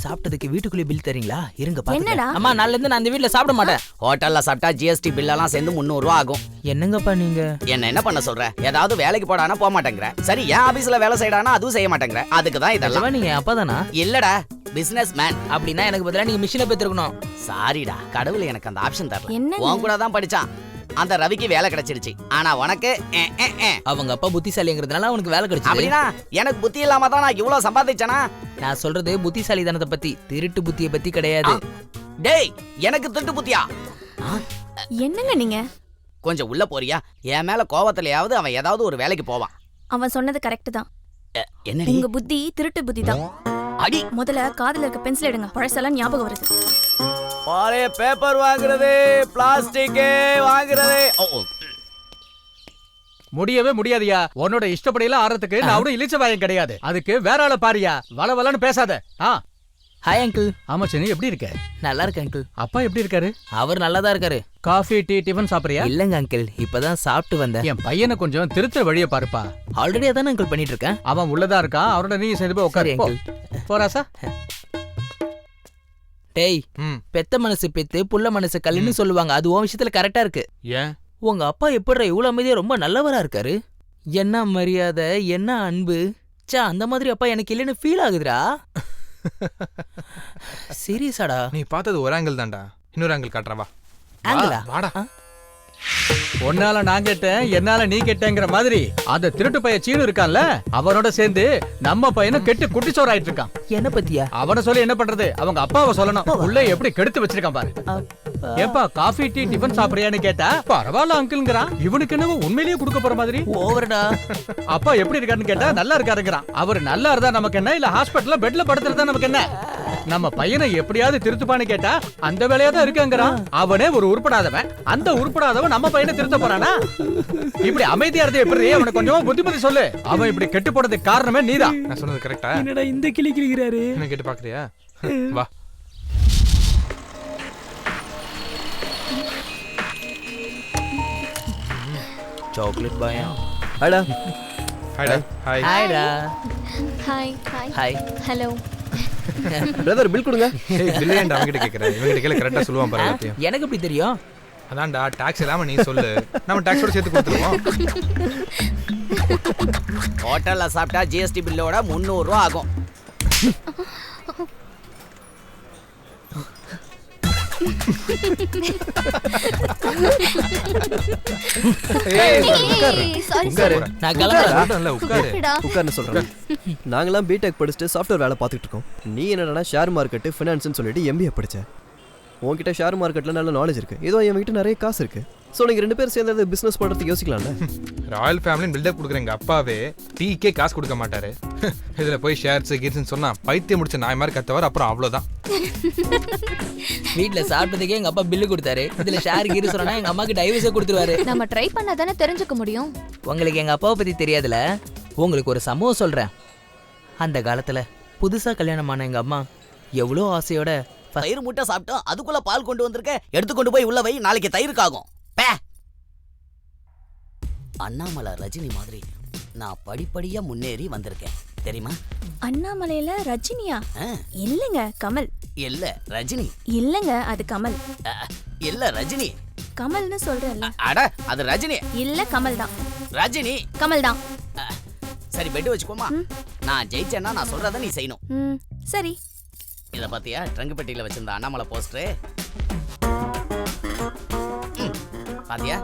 சாப்பிட்டதுக்கு வீட்டுக்குள்ளே பில் தரீங்களா? இருங்க என்னடா? அம்மா, நாளைல இருந்து நான் அந்த வீட்ல சாப்பிட மாட்டேன். ஹோட்டல்ல சாப்பிட்டா ஜிஎஸ்டி பில்லெல்லாம் சேர்ந்து 300 ரூபா ஆகும். என்னங்கப்பா நீங்க? என்ன பண்ண சொல்ற? ஏதாவது வேலைக்கு போடானா போக மாட்டேங்கிற. சரி, என் ஆபீஸ்ல வேலை செய்யறானா அதுவும் செய்ய மாட்டேங்கிற. அதுக்கு தான் இதெல்லாம். நீங்க அப்பா தானா? இல்லடா, பிசினஸ் மேன். அப்படின்னா எனக்கு பதிலா நீங்க மிஷினை பெற்றிருக்கணும். சாரிடா, கடவுள் எனக்கு அந்த ஆப்ஷன் தரல. என்னங்க? உன் கூட தான் படிச்சான். அந்த ரவிக்கு வேலை கிடைச்சிருச்சு. ஆனா உனக்கு அவங்க அப்பா புத்திசாலிங்கிறதுனால அவனுக்கு வேலை கிடைச்சு. அப்படின்னா எனக்கு புத்தி இல்லாம தான் நான் இவ்வளவு சம்பாதிச்சேனா? நான் சொல்றது புத்திசாலித்தனத்தை பத்தி, திருட்டு புத்தியை பத்தி கிடையாது. டேய், எனக்கு திருட்டு புத்தியா? என்னங்க நீங்க? கொஞ்சம் உள்ள போறியா? என் மேல கோவத்திலயாவது அவன் ஏதாவது ஒரு வேலைக்கு போவான். அவன் சொன்னது கரெக்ட் தான். என்னடி? உங்க புத்தி திருட்டு புத்தி தான். அடி, முதல்ல காதுல இருக்க பென்சில் எடுங்க. பழசெல்லாம் ஞாபகம் வருது. பாரே, பேப்பர் வாங்குறது, பிளாஸ்டிக் வாங்குறது. முடியவே முடியாதியா. உன்னோட இஷ்டப்படியெல்லாம் ஆறதுக்கு நான் அவனும் இழிச்ச வாயம் கிடையாது. அதுக்கு வேற ஆளை பாரியா. வளவலன்னு பேசாத. Hi uncle. ஆமா சனி, எப்படி இருக்க? நல்லா இருக்கு அங்கிள். அப்பா எப்படி இருக்காரு? அவர் நல்லா தான் இருக்காரு. காஃபி, டீ, டிஃபன் சாப்பிடுறியா? இல்லங்க அங்கிள், இப்பதான் சாப்பிட்டு வந்தேன். என் பையனை கொஞ்சம் திருத்த வழியை பாருப்பா. ஆல்ரெடி அதான் அங்கிள் பண்ணிட்டு இருக்கேன். அவன் உள்ளதா இருக்கான். அவரோட நீ சேர்ந்து போய் உட்காரு. போறாசா? டேய், பெத்த மனசு பெத்து புள்ள மனசு கல்லுன்னு சொல்லுவாங்க. அது உன் விஷயத்துல கரெக்டா இருக்கு. ஏன்? உங்க அப்பா எப்படிடா இவ்வளவு அமைதியா ரொம்ப நல்லவரா இருக்காரு? என்ன மரியாதை, என்ன அன்பு. அந்த மாதிரி அப்பா எனக்கு இல்லைன்னு ஃபீல் ஆகுதுடா. சீரியஸாடா? நீ பார்த்தது ஒரு ஆங்கிள் தான்டா, இன்னொரு ஆங்கிள் காட்டுறவா. ஆங்கிளா? வாடா. ஒன்னால நான் கேட்டேன், என்னால நீ கேட்டேங்கிற மாதிரி அந்த திருட்டு பையன் சீனு இருக்கான்ல, அவனோட சேர்ந்து நம்ம பையனும் கெட்டு குட்டிச்சோர் ஆயிட்டு இருக்கான். என்ன பத்தியா? அவனை சொல்லி என்ன பண்றது? அவங்க அப்பாவை சொல்லணும். உள்ள எப்படி கெடுத்து வச்சிருக்கான் பாரு. ஏப்பா, காஃபி, டீ, டிஃபன் சாப்பிடுறியான்னு கேட்டா பரவாயில்ல அங்கிள்ங்கிறான். இவனுக்கு என்னவோ உண்மையிலேயே கொடுக்க போற மாதிரி. ஓவர்டா. அப்பா எப்படி இருக்காருன்னு கேட்டா நல்லா இருக்காருங்கிறான். அவர் நல்லா இருந்தா நமக்கு என்ன, இல்ல ஹாஸ்பிட்டல்ல பெட்ல படுத்துறதா நமக்கு என்ன? நம்ம பையனை எப்படியாவது திருத்துப்பான்னு கேட்டா அந்த வேலையா தான் இருக்காங்கிறான். அவனே ஒரு உருப்படாதவன். அந்த உருப்படாதவன் நம்ம பையனை திருத்த போறானா? இப்படி அமைதியா இருந்தே எப்படி? அவனுக்கு கொஞ்சம் புத்திமதி சொல்லு. அவன் இப்படி கெட்டு போறதுக்கு காரணமே நீதான். நான் சொன்னது கரெக்டா? என்னடா இந்த கிளி கிளிக்கிறாரு? என்ன கேட்டு பாக்குறியா? வா. சாக்லேட் பாயா. ஹாய்டா. ஹாய்டா. ஹாய். ஹாய்டா. ஹாய். ஹாய். ஹாய். ஹலோ. பிரதர், பில் கொடுங்க. ஏய், பில் ஏன்டா அவங்கிட்ட கேக்குற? இவங்கிட்ட கேளு, கரெக்டா சொல்லுவான் பாரு எல்லாத்தையும். எனக்கு எப்படி தெரியும்? அதான்டா, டாக்ஸ் இல்லாம நீ சொல்லு, நம்ம டாக்ஸோட சேர்த்து கொடுத்துருவோம். ஹோட்டல்ல சாப்பிட்டா ஜிஎஸ்டி பில்லோட 300 ரூபா ஆகும். நாங்களாம் பிடெக் படிச்சுட்டு சாஃப்ட்வேர் வேலை பார்த்துட்டு இருக்கோம். நீ என்னடா ஷேர் மார்க்கெட், ஃபினான்ஸ்னு சொல்லிட்டு எம்பிஏ படிச்ச. உன்கிட்ட ஷேர் மார்க்கெட்ல நல்ல நாலேஜ் இருக்கு. ஏதோ என்கிட்ட நிறைய காசு இருக்கு. ஸோ நீங்கள் 2 பேரும் சேர்ந்து பிஸ்னஸ் பண்ணுறதுக்கு யோசிக்கலாம்ல. ராயல் ஃபேமிலின்னு பில்டப் கொடுக்குற எங்கள் அப்பாவே டீக்கே காசு கொடுக்க மாட்டாரு. இதில் போய் ஷேர்ஸ் கீர்ஸ்ன்னு சொன்னால் பைத்தியம் முடிச்ச நாய் மாதிரி கத்தவர். அப்புறம் அவ்வளோதான். வீட்டில் சாப்பிட்டதுக்கே எங்கள் அப்பா பில்லு கொடுத்தாரு. இதில் ஷேர் கீர் சொன்னா எங்கள் அம்மாவுக்கு டைவர்ஸே கொடுத்துருவாரு. நம்ம ட்ரை பண்ணா தானே தெரிஞ்சுக்க முடியும். உங்களுக்கு எங்கள் அப்பாவை பற்றி தெரியாதுல. உங்களுக்கு ஒரு சம்பவம் சொல்கிறேன். அந்த காலத்தில் புதுசா கல்யாணமான எங்க அம்மா எவ்வளோ ஆசையோட தயிர் முட்டை சாப்பிட்டோம், அதுக்குள்ள பால் கொண்டு வந்திருக்க, எடுத்து கொண்டு போய் உள்ள வை, நாளைக்கு தயிருக்காகும். பே. அண்ணாமலை ரஜினி மாதிரி நான் படிப்படியா முன்னேறி வந்திருக்கேன் தெரியுமா? அண்ணாமலையில ரஜினியா? இல்லங்க கமல். இல்ல ரஜினி. இல்லங்க அது கமல். இல்ல ரஜினி. கமல்னு சொல்றேன்ல. அட அது ரஜினி. இல்ல கமல் தான். ரஜினி. கமல் தான். சரி பெட் வச்சுக்கோமா. நான் ஜெயிச்சேன்னா நான் சொல்றத நீ செய்யணும். சரி. இத பாத்தியா ட்ரங்க் பெட்டியில வச்சிருந்த அண்ணாமலை போஸ்டர் பாத்தியா?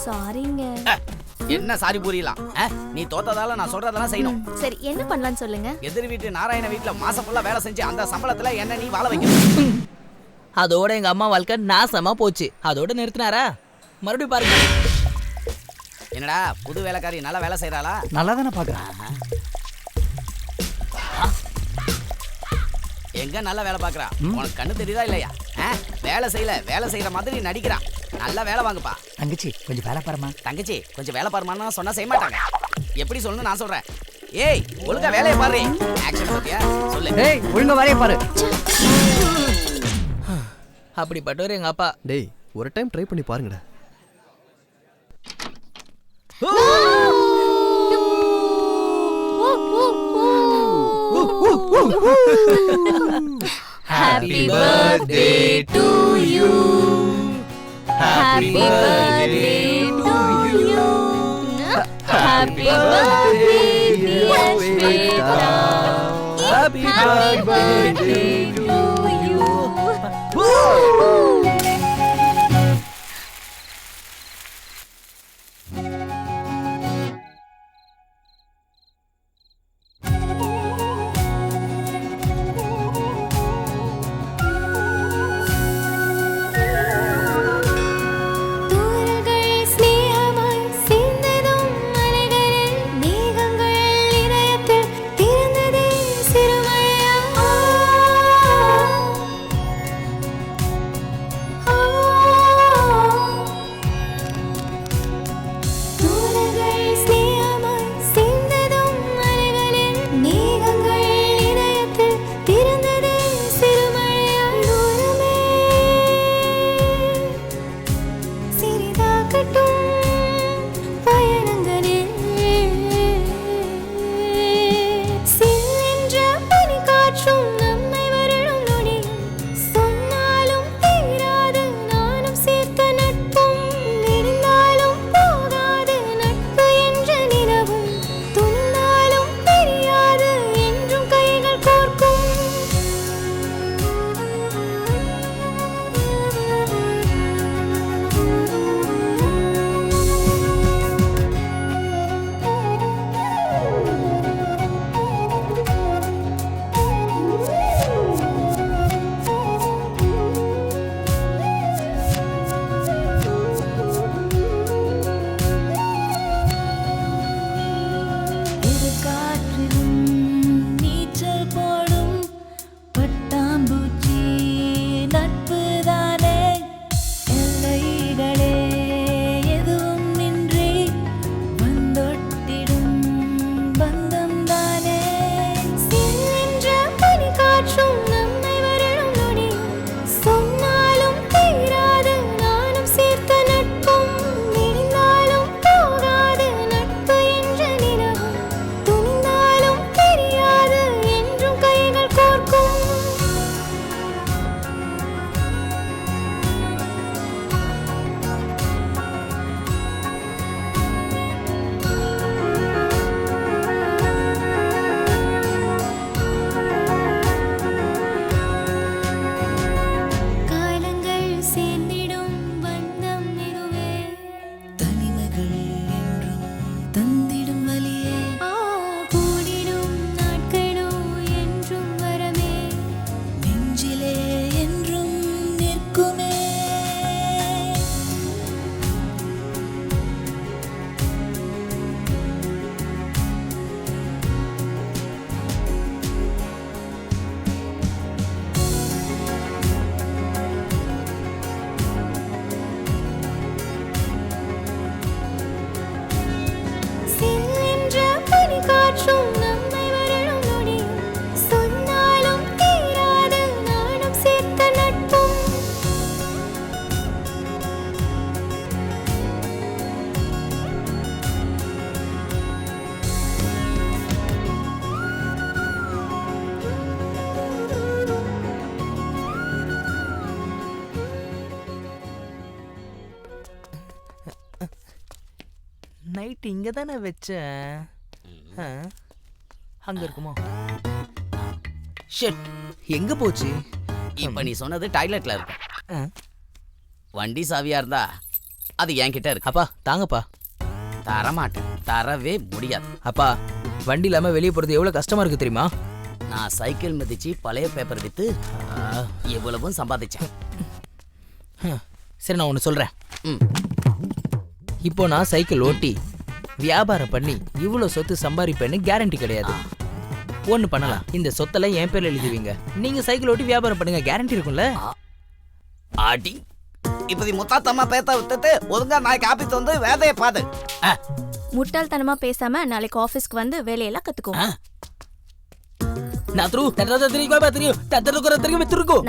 சாரிங்க. என்ன சாரி புரியலாம்? நீ தோத்ததால நான் சொல்றதெல்லாம் செய்யணும். சரி என்ன பண்ணலாம்னு சொல்லுங்க. எதிர் வீட்டு நாராயண வீட்டுல மாசம் ஃபுல்லா வேலை செஞ்சு அந்த சம்பளத்துல என்ன நீ வாழ வைக்கணும். அதோட எங்க அம்மா வாழ்க்கை நாசமா போச்சு. அதோட நிறுத்தினாரா? மறுபடியும் பாருங்க. என்னடா புது வேலைக்காரி நல்லா வேலை செய்யறாளா? நல்லா தானே பாக்குறேன். எங்க நல்லா வேலை பாக்குறா? உனக்கு கண்ணு தெரியுதா இல்லையா? வேலை செய்யற மாதிரி நடிக்கிறான். நல்லா வேலை வாங்குப்பா. தங்கச்சி கொஞ்சம் வேலை பாருமா. தங்கச்சி கொஞ்சம் வேலை பாருமான்னு சொன்னா செய்ய மாட்டாங்க. எப்படி சொல்லணும் நான் சொல்றேன். ஏய் ஒழுங்கா வேலையை பாரு. ஆக்ஷன் பாத்தியா? சொல்லு. ஏய் ஒழுங்கா வேலையை பாரு. அப்படிப்பட்டவர் எங்க அப்பா. டேய் ஒரு டைம் ட்ரை பண்ணி பாருங்கடா. Happy birthday to you. Happy birthday to you. Happy birthday dear Shweta. Happy birthday to you. Night இங்க தானே வச்சேன். அங்க இருக்குமோ? ஷிட், எங்க போச்சு? இப்ப நீ சொன்னது டாய்லெட்ல இருக்கு. வண்டி சாவியா இருந்தா அது என்கிட்ட இருக்கு. அப்பா தாங்கப்பா. தரமாட்டேன், தரவே முடியாது. அப்பா வண்டி இல்லாம வெளியே போறது எவ்வளவு கஷ்டமா இருக்கு தெரியுமா? நான் சைக்கிள் மிதிச்சு பழைய பேப்பர் வித்து எவ்வளவும் சம்பாதிச்சேன். சரி நான் ஒன்று சொல்றேன். இப்போ நான் சைக்கிள் ஓட்டி வியாபாரம் பண்ணி இவ்வளோ சொத்து சம்பாதிப்பேன்னு கேரண்டி கிடையாது. ஒன்று பண்ணலாம், இந்த சொத்தெல்லாம் என் பேர்ல எழுதுவீங்க, நீங்க சைக்கிள் ஓட்டி வியாபாரம் பண்ணுங்க, கேரண்டி இருக்கும்ல. ஆடி இப்படி முத்தாத்தம்மா பேத்த விட்டுட்டு ஒழுங்கா நாளைக்கு ஆபீஸ் வந்து வேலையை பாது. முட்டாள்தனமா பேசாம நாளைக்கு ஆபீஸ்க்கு வந்து வேலையெல்லாம் கத்துக்கோ.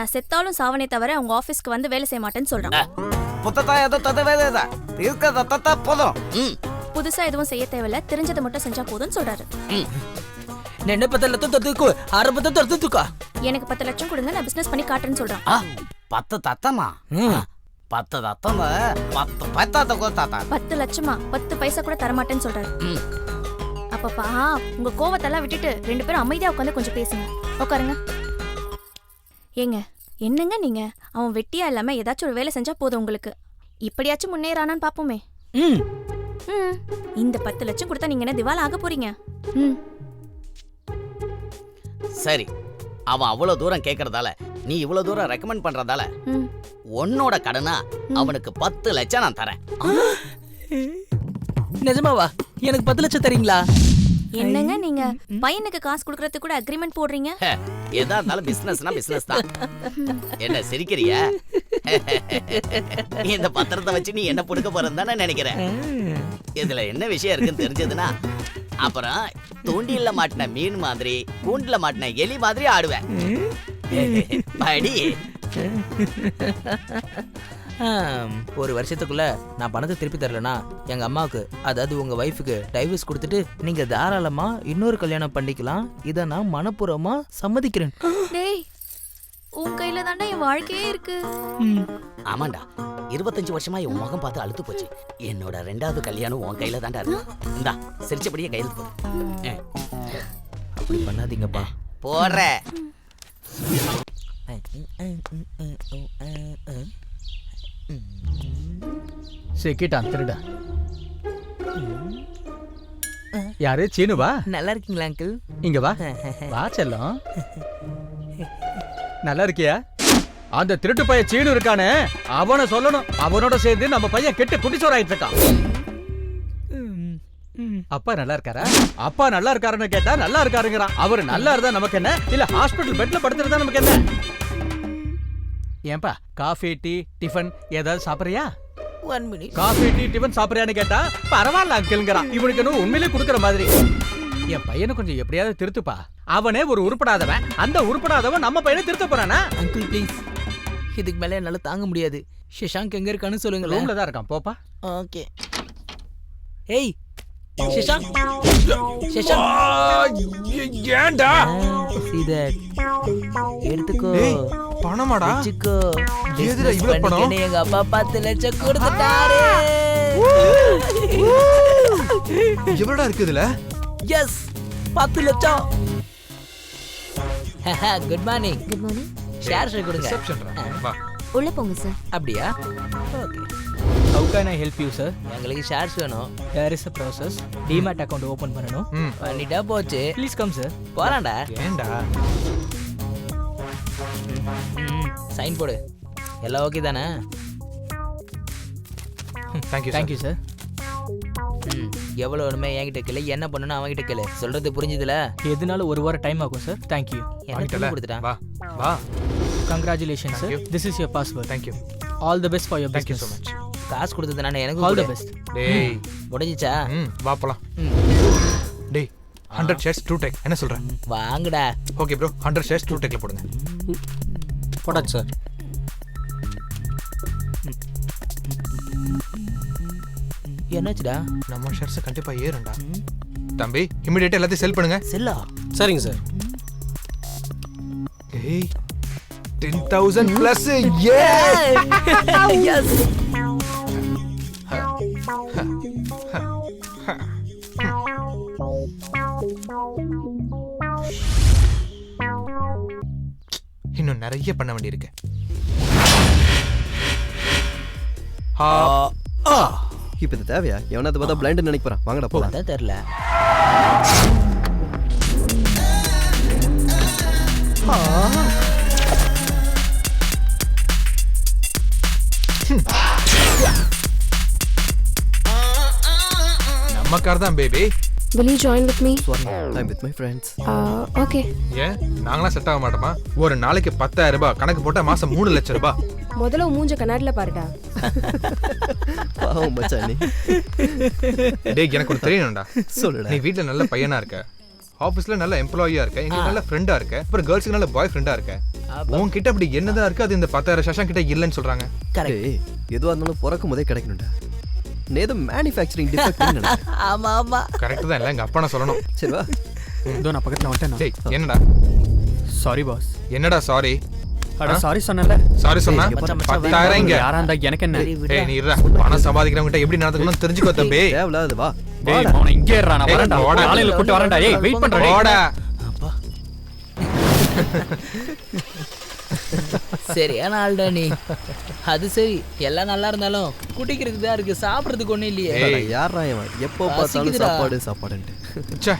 நான் செத்தாலும் சாவனே தவிர உங்க ஆபீஸ்க்கு வந்து வேலை செய்ய மாட்டேன்னு சொல்றேன். புதுசா எதுவும் செய்ய தேவையில்ல, தெரிஞ்சதை மட்டும் செஞ்சா போதும்னு சொல்றாரு. எனக்கு 10 லட்சம் கொடுங்க, நான் பிசினஸ் பண்ணி காட்டுறேன்னு சொல்றேன். 10 தத்தமா? 10 தத்தமா? 10 பைசாத்த கூட தாத்தா. 10 லட்சமா? 10 பைசா கூட தர மாட்டேன்னு சொல்றாரு. அப்பப்பா உங்க கோவத்தெல்லாம் விட்டுட்டு 2 பேரும் அமைதியா உட்காந்து கொஞ்சம் பேசுங்க. உட்காருங்க. ஏங்க என்னங்க நீங்க? அவன் வெட்டியா இல்லாம ஏதாச்சும் ஒரு வேலை செஞ்சா போதும் உங்களுக்கு. இப்படியாச்சும் முன்னேறானான்னு பாப்போமே. இந்த 10 லட்சம் கொடுத்தா நீங்க என்ன திவால் ஆக போறீங்க? சரி, அவன் அவ்வளவு தூரம் கேக்குறதால, நீ இவ்வளவு தூரம் ரெக்கமெண்ட் பண்றதால உன்னோட கடனா அவனுக்கு 10 லட்சம் நான் தரேன். நிஜமாவா? எனக்கு 10 லட்சம் தரீங்களா? என்னங்க நீங்க பையனுக்கு காசு கொடுக்கறதுக்கு கூட அக்ரிமெண்ட் போடுறீங்க? எதா இருந்தாலும் பிசினஸ்னா பிசினஸ் தான். என்ன சிரிக்கிறிய? இந்த பத்திரத்தை வச்சு நீ என்ன புடுக்க போறன்னு நினைக்கிறேன். இதுல என்ன விஷயம் இருக்குன்னு தெரிஞ்சதுன்னா அப்புறம் தூண்டில மாட்டின மீன் மாதிரி கூண்டுல மாட்டின எலி மாதிரி ஆடுவேன். படி. ஒரு வருஷத்துக்குள்ள நான் பணத்தை திருப்பி தரலனா எங்க அம்மாவுக்கு, அதாவது உங்க வைஃபுக்கு டைவர்ஸ் கொடுத்துட்டு நீங்க தாராளமா இன்னொரு கல்யாணம் பண்ணிக்கலாம். இத நான் மனப்பூர்வமா சம்மதிக்கிறேன். டேய், உன் கையில தாண்டா என் வாழ்க்கையே இருக்கு. ஆமாண்டா, 25 வருஷமா என் முகம் பார்த்து அழுத்து போச்சு. என்னோட 2வது கல்யாணம் உன் கையில தாண்டா இருக்கு. இந்தா சிரிச்சபடியே கையில் போடு. அப்படி பண்ணாதீங்கப்பா. போடுற சிக்கிட்டான் திருட. யாரு? சீனுவா? நல்லா இருக்கீங்களா அங்கிள்? இங்க வா. வா செல்லம். நல்லா இருக்கியா? அந்த திருட்டு பையன் சீனு இருக்கானே, அவனை சொல்லணும். அவனோட சேர்ந்து நம்ம பையன் கெட்டு குட்டிச்சோராயிட்டு இருக்கான். அப்பா நல்லா இருக்காரா? அப்பா நல்லா இருக்காருன்னு கேட்டா நல்லா இருக்காருங்கிறான். அவரு நல்லா இருந்தா நமக்கு என்ன, இல்ல ஹாஸ்பிடல் பெட்ல படுத்துறதா நமக்கு என்ன? ஏன்பா காஃபி டீ டிஃபன் ஏதாவது சாப்பிடுறியா? 1 minute. காஃபி டீ டிஃபன் சாப்பிடுறியான்னு கேட்டா பரவாயில்ல அங்கிள்ங்கிறான். இவனுக்கு இன்னும் உண்மையிலே கொடுக்குற மாதிரி. என் பையனை கொஞ்சம் எப்படியாவது திருத்துப்பா. அவனே ஒரு உருப்படாதவன், அந்த உருப்படாதவன் நம்ம பையனை திருத்த போறானா? அங்கிள் ப்ளீஸ், இதுக்கு மேல என்னால தாங்க முடியாது. ஷஷாங்க் எங்க இருக்கான்னு சொல்லுங்க. ரூம்ல தான் இருக்கான், போப்பா. ஓகே. ஏய் ஷஷாங்க், ஷஷாங்க் ஏன்டா? see that, எடுத்துக்கோ. பணமாடா? வெச்சுக்கோ. ஏதுடா இவ்வளவு பணம்? எங்க அப்பா 10 லட்சம் கொடுத்துட்டாரு. எவ்வளவுடா இருக்கு இதுல? எஸ் 10 லட்சம். Good morning. Good morning. Share கொடுங்க. ரிசப்ஷன்டா. வா. உள்ள போங்க சார். அப்படியா? Okay. How can I help you, sir? எங்களுக்கு ஷேர்ஸ் வேணும். There is a process. Demat account open பண்ணனும். பண்ணிட்டா போச்சு. Please come, sir. போறான்டா. ஏன்டா? சைன் போடு. எல்லாம் ஓகே தானே? Thank you sir. எவ்வளவு வேணுமே என்கிட்ட கேளு, என்ன பண்ணணும் அவன்கிட்ட கேளு. சொல்றது புரிஞ்சுதுல? எதுனால ஒரு வாரம் டைம் ஆகும் சார். Thank you. என்ன கொடுத்துட்டான்? வா வா. Congratulations, sir. This is your password. Thank you. All the best for your Thank you business. so much. காசு கொடுத்தது நானே, எனக்கு All the best. டேய் முடிஞ்சிச்சா? வா போலாம். டேய் 100 shares 2 take என்ன சொல்ற? வாங்கடா. ஓகே bro, 100 shares 2 takeல போடுங்க. போடாச்சு சார். என்னாச்சுடா? நம்ம ஷேர்ஸ் கண்டிப்பா ஏறும்டா. தம்பி இமிடியேட்டா எல்லாத்தையும் செல் பண்ணுங்க. செல்லா? சரிங்க சார். ஏய் 10,000 plus ஏ. எஸ். இன்னும் நிறைய பண்ண வேண்டியிருக்கு. இப்போ இது தேவையா? எவனாவது பார்த்தா பிளைண்ட் நினைக்கிறேன். வாங்கடா போலாம். அதான் தெரியல. நம்ம கார் தான் baby. Will you join with me? I'm with my friends. Okay. ஏன் நாங்களாம் செட் ஆக மாட்டோமா? ஒரு நாளைக்கு 10,000 ரூபாய் கணக்கு போட்டா மாசம் 3 லட்சம் ரூபாய். முதல்ல மூஞ்ச கண்ணாடில பாருடா. பாவம் மச்சான் நீ. டேய் எனக்கு ஒரு தெரியணும்டா. சொல்லுடா. நீ வீட்ல நல்ல பையனா இருக்க, ஆபீஸ்ல நல்ல எம்ப்ளாயியா இருக்க, எங்க நல்ல ஃப்ரெண்டா இருக்க, அப்புறம் கேர்ள்ஸ்க்கு நல்ல பாய் ஃப்ரெண்டா இருக்க. உன்கிட்ட அப்படி என்னதான் இருக்கு அது இந்த 10,000 சஷாங் கிட்ட இல்லன்னு சொல்றாங்க. டேய் எதுவா இருந்தாலும் பிறக்கும் போதே கிடைக்கணும்டா. நேது மேனுஃபேக்சரிங் டிஃபெக்ட் நினைக்கிறேன். ஆமா ஆமா கரெக்ட் தான். இல்ல எங்க அப்பா நான் சொல்லணும். சரி வா. இதோ நான் பக்கத்துல வந்துட்டேன். டேய் என்னடா? Sorry boss. என்னடா சாரி? அட சாரி சொன்னல. சாரி சொன்னா 10,000 இங்க. யாரா இருந்தா எனக்கு என்ன? டேய் நீ இருடா. பணம் சம்பாதிக்கிறவங்க கிட்ட எப்படி நடந்துக்கணும் தெரிஞ்சுக்கோ தம்பி. தேவலாது வா. டேய் அவன் இங்கே இருடா. நான் வரேன்டா. காலையில கூட்டி வரேன்டா. ஏய் வெயிட் பண்றா. டேய் போடா. அப்பா. சரியான ஆள்டா நீ. அது சரி எல்லாம் நல்லா இருந்தாலும் குடிக்கிறதுக்கு தான் இருக்கு, சாப்பிடுறதுக்கு ஒண்ணும் இல்லையே. யாரா இவன்? எப்போ பார்த்தாலும் சாப்பாடு சாப்பாடுன்ட்டு. ச்சே.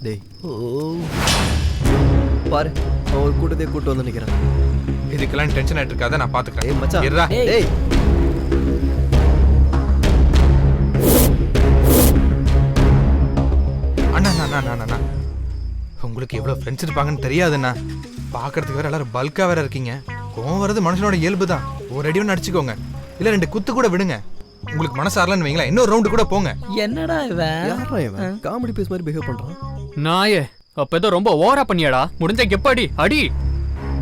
டேய் பாரு அவன் ஒரு கூட்டத்தை கூட்டு வந்து நிக்கிறான். இதுக்கெல்லாம் டென்ஷன் ஆயிட்டு இருக்காத, நான் பாத்துக்கிறேன். ஏய் மச்சான் இருடா. டேய் அண்ணா அண்ணா உங்களுக்கு எவ்வளவு ஃப்ரெண்ட்ஸ் இருப்பாங்கன்னு தெரியாதுண்ணா. பாக்குறதுக்கு வேற எல்லாரும் பல்கா வேற இருக்கீங்க. கோவம் வர்றது மனுஷனோட இயல்பு தான். ஒரு அடி ஒன்று அடிச்சுக்கோங்க, இல்ல 2 குத்து கூட விடுங்க. உங்களுக்கு மனசு ஆறலன்னு வைங்களேன், இன்னொரு ரவுண்டு கூட போங்க. என்னடா இவன்? யாரா இவன்? காமெடி பீஸ் மாதிரி பிஹேவ் பண்றான். நாயே அப்ப ஏதோ ரொம்ப ஓவரா பண்ணியாடா. முடிஞ்ச கெப்படி அடி.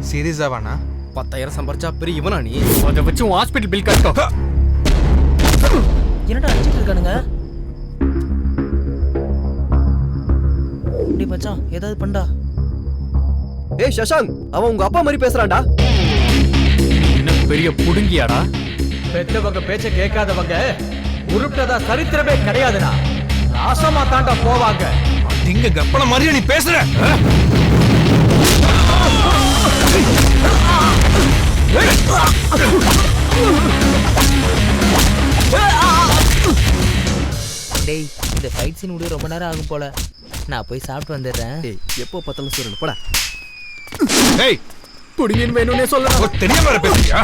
சீரியஸா வாண்ணா? 10,000 சம்பாரிச்சா பெரிய இவனா நீ? அத வச்சு ஹாஸ்பிடல் பில் கட்டோ. என்னடா அடிச்சிட்டு இருக்கானுங்க? டேய் மச்சான் ஏதாவது பண்ணடா. ஏய் சஷாங்க் அவன் உங்க அப்பா மாதிரி பேசுறான்டா. என்ன பெரிய புடுங்கியாடா. பெத்தவங்க பேச்ச கேட்காதவங்க உருப்டதா சரித்திரமே கிடையாதுடா. நாசமா தாண்டா போவாங்க. இங்க கப்பல மாதிரியா நீ பேசுற? டேய் இந்த ஃபைட் சீன் முடிய ரொம்ப நேரம் ஆகும் போல. நான் போய் சாப்பிட்டு வந்துடுறேன். டேய் எப்போ பார்த்தாலும் சொல்றேன் போடா. டேய் புடிங்கன்னு வேணும்னே சொல்லலாம். ஒரு தெரியாம வர பேசுறியா?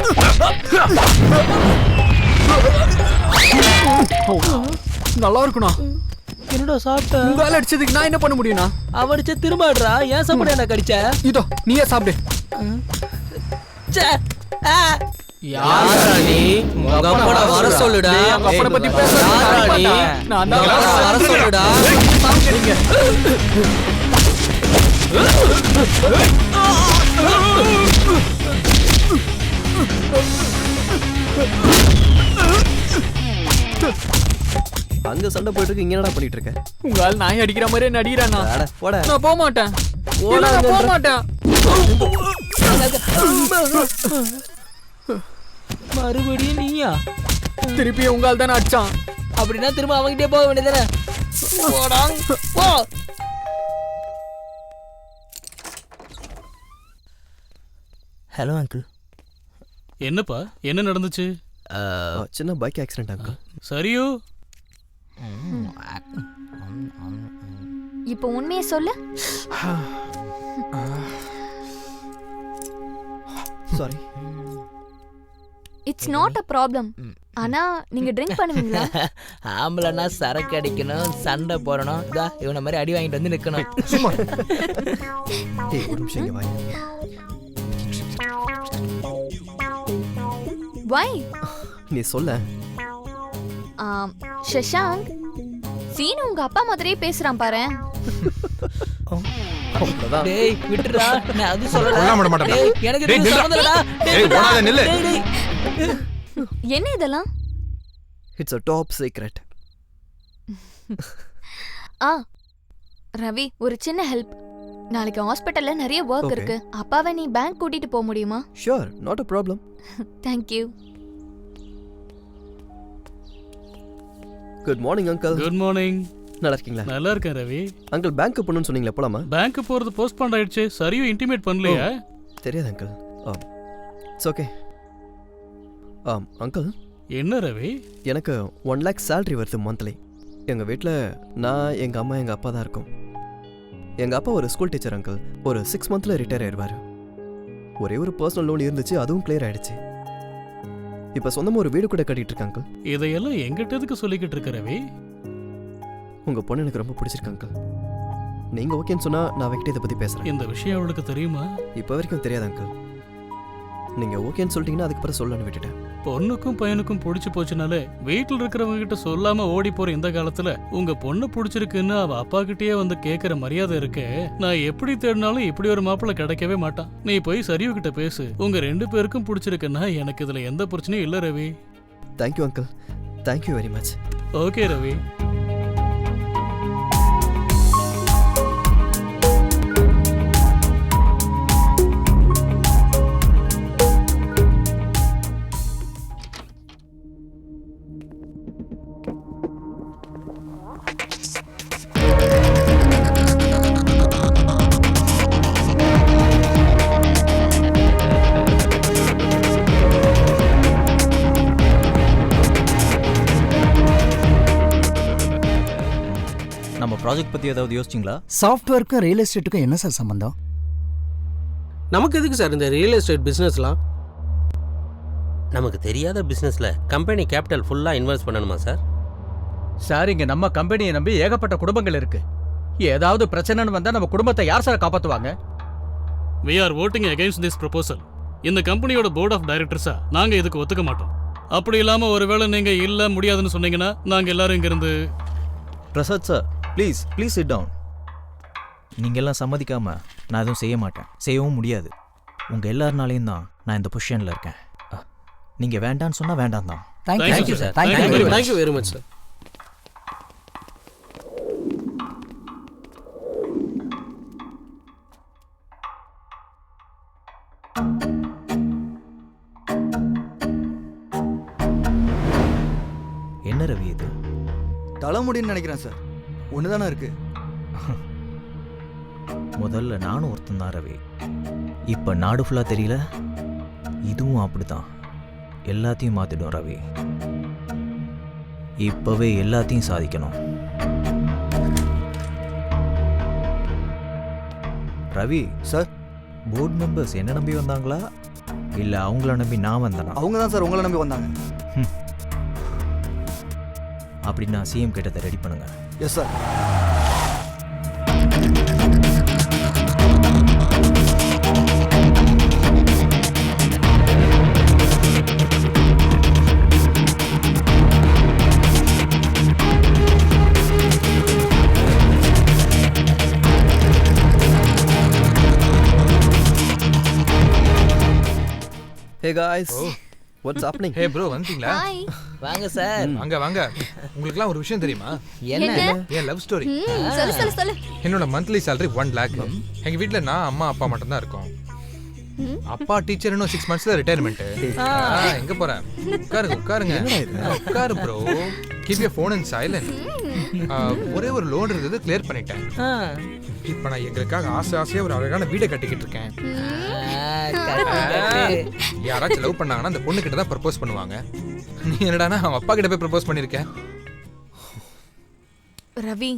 நல்லா இருக்குண்ணா. என்னடா சாப்பிட்ட? உங்களால அடிச்சதுக்கு நான் என்ன பண்ண முடியும்னா? அவன் அடிச்ச திரும்ப ஆடுறா. ஏன் சாப்பிட என்ன கடிச்ச? இதோ நீயே சாப்பிடு. ச்சே. யாரா நீ? உங்க அப்பா வர சொல்லுடா. உங்க அப்பா பத்தி பேசுறா நீ. நான் தான் வர சொல்லுடா. சாப்பிடுங்க. அங்க சண்டை போயிட்டு இருக்கு, இங்க என்னடா பண்ணிட்டு இருக்க? உங்களால நாய் அடிக்கிற மாதிரியே நடிக்கிறானா? போடா. நான் போக மாட்டேன். நான் போக மாட்டேன். மறுபடியும் நீயா? திருப்பி உங்களால தானே அடிச்சான். அப்படின்னா திரும்ப அவங்கிட்டே போக வேண்டியதானே? போடா போ. Hello uncle. என்னப்பா என்ன நடந்துச்சு? சின்ன பைக் ஆக்சிடென்ட் அங்கிள். சரியோ? இப்போ உண்மையை சொல்லு. Sorry. It's not a problem. ஆனா நீங்க ட்ரிங்க் பண்ணுவீங்களா? ஆம்பளைனா சரக்கு அடிக்கணும், சண்டை போடணும். இதா இவனை மாதிரி அடி வாங்கிட்டு வந்து நிக்கணும். சும்மா. டேய் ஒரு நிமிஷம் இங்க வா. Why? நீ சொல்ல. சஷாங்க் சீனு உங்க அப்பா மாதிரியே பேசுறான் பாரு. டேய் விட்டுடா. நான் அது சொல்லல. கொல்ல விட மாட்டேன். டேய் எனக்கு டேய், இது நில்லுடா. சம்பந்தம்டா. டேய், ஓடாத, நில்லு. என்ன இதெல்லாம்? It's a top secret. Ravi ஒரு சின்ன ஹெல்ப். நாளைக்கு ஹாஸ்பிடல்ல நிறைய வர்க் Okay. இருக்கு. அப்பாவை நீ பேங்க் கூட்டிட்டு போக முடியுமா? Sure, not a problem. Thank you. Good morning uncle. Good morning. நல்லா இருக்கீங்களா? நல்லா இருக்கேன் ரவி. அங்கிள் பேங்க் போகணும்னு சொன்னீங்களா, போலாமா? பேங்க் போறது போஸ்ட்போன் ஆயிடுச்சு. சரியும் இன்டிமேட் பண்ணலையா? தெரியாது அங்கிள். It's okay. அங்கிள். என்ன ரவி? எனக்கு 1 lakh salary வருது மந்த்லி. எங்கள் வீட்டில் நான், எங்கள் அம்மா, எங்கள் அப்பா தான் இருக்கோம். எங்கள் அப்பா ஒரு ஸ்கூல் டீச்சர் அங்கிள். ஒரு 6 months ரிட்டையர் ஆயிடுவார். ஒரே ஒரு பர்சனல் லோன் இருந்துச்சு, அதுவும் கிளியர் ஆயிடுச்சு. இப்போ சொந்தமாக ஒரு வீடு கூட கட்டிட்டு இருக்காங்க. இதையெல்லாம் எங்கிட்ட எதுக்கு சொல்லிக்கிட்டு இருக்க ரவி? உங்கள் பொண்ணு எனக்கு ரொம்ப பிடிச்சிருக்கு அங்கிள். நீங்கள் ஓகேன்னு சொன்னால் நான் அவகிட்ட இதை பற்றி பேசுகிறேன். இந்த விஷயம் அவளுக்கு தெரியுமா? இப்போ வரைக்கும் தெரியாது அங்கிள். நீங்கள் ஓகேன்னு சொல்லிட்டீங்கன்னா அதுக்கப்புறம் சொல்லணும்னு விட்டுட்டேன். பொண்ணுக்கும் பையனுக்கும் பிடிச்சி போச்சுனாலே வீட்டில் இருக்கிறவங்க கிட்ட சொல்லாம ஓடி போற இந்த காலத்துல உங்க பொண்ணு பிடிச்சிருக்குன்னு அவ அப்பா கிட்டயே வந்து கேட்கிற மரியாதை இருக்கே. நான் எப்படி தேடினாலும் இப்படி ஒரு மாப்பிள்ளை கிடைக்கவே மாட்டான். நீ போய் சரியு கிட்ட பேசு. உங்க 2 பேருக்கும் பிடிச்சிருக்குன்னா எனக்கு இதுல எந்த பிரச்சனையும் இல்ல Ravi. Thank you uncle. Thank you very much. Okay Ravi. நம்ம ப்ராஜெக்ட் பற்றி ஏதாவது யோசிச்சிங்களா? சாஃப்ட்வேருக்கும் ரியல் எஸ்டேட்டுக்கும் என்ன சார் சம்பந்தம்? நமக்கு எதுக்கு சார் இந்த ரியல் எஸ்டேட் பிஸ்னஸ்லாம்? நமக்கு தெரியாத பிஸ்னஸில் கம்பெனி கேபிட்டல் ஃபுல்லாக இன்வெஸ்ட் பண்ணணுமா சார்? சார், இங்க நம்ம கம்பெனியை நம்பி ஏகப்பட்ட குடும்பங்கள் இருக்கு. ஏதாவது பிரச்சனைன்னு வந்தா நம்ம குடும்பத்தை யார் sir காப்பாத்துவாங்க? We are voting against this proposal. இந்த கம்பெனியோட போர்ட் ஆஃப் டைரக்டர்ஸா நாங்க இதுக்கு ஒத்துக்க மாட்டோம். அப்படி இல்லாம ஒருவேளை நீங்க இல்ல முடியாதுன்னு சொன்னீங்கன்னா நாங்க எல்லாரும் இங்க இருந்து. Prasad sir, please sit down. நீங்கள் எல்லாம் சம்மதிக்காம நான் எதுவும் செய்ய மாட்டேன், செய்யவும் முடியாது. உங்கள் எல்லாருனாலையும் தான் நான் இந்த பொசிஷனில் இருக்கேன். நீங்கள் வேண்டான்னு சொன்னால் வேண்டாம் தான். Thank you sir. Thank you very much sir. என்ன ரவி இது? தலைமுடின்னு நினைக்கிறேன் சார். ஒன்று தானே இருக்கு. முதல்ல நானும் ஒருத்தன் தான் ரவி. இப்போ நாடு ஃபுல்லாக தெரியல, இதுவும் அப்படிதான். எல்லாத்தையும் மாற்றிடும் ரவி. இப்போவே எல்லாத்தையும் சாதிக்கணும். ரவி சார், போர்டு மெம்பர்ஸ் என்ன நம்பி வந்தாங்களா இல்லை அவங்கள நம்பி நான் வந்தேனா? அவங்க தான் சார் உங்களை நம்பி வந்தாங்க. அப்படின்னா சிஎம் கிட்டத்தை ரெடி பண்ணுங்க. Yes sir. Hey guys. What's happening? Hey bro, வந்துட்டீங்களா? வாங்க சார். வாங்க. உங்களுக்குலாம் ஒரு விஷயம் தெரியுமா? என்ன? என் லவ் ஸ்டோரி. சொல்லு. என்னோட மந்த்லி salary 1 lakh. எங்க வீட்ல நான், அம்மா, அப்பா மட்டும் தான் இருக்கோம். அப்பா டீச்சர், இன்னும் 6 monthsல ரிட்டையர்மெண்ட். எங்க போற? உட்காருங்க. உட்காரு bro. Keep your phone in silent. ஒரே ஒரு லோன் இருந்தது, கிளியர் பண்ணிட்டேன். இப்போ நான் எங்களுக்காக ஆசையா ஒரு அழகான வீடை கட்டிக்கிட்டு இருக்கேன். யாராச்சும் லவ் பண்ணாங்கன்னா அந்த பொண்ணு கிட்ட தான் ப்ரப்போஸ் பண்ணுவாங்க. நீ என்னடானா அவன் அப்பா கிட்ட போய் ப்ரப்போஸ் பண்ணிருக்க? ரவி,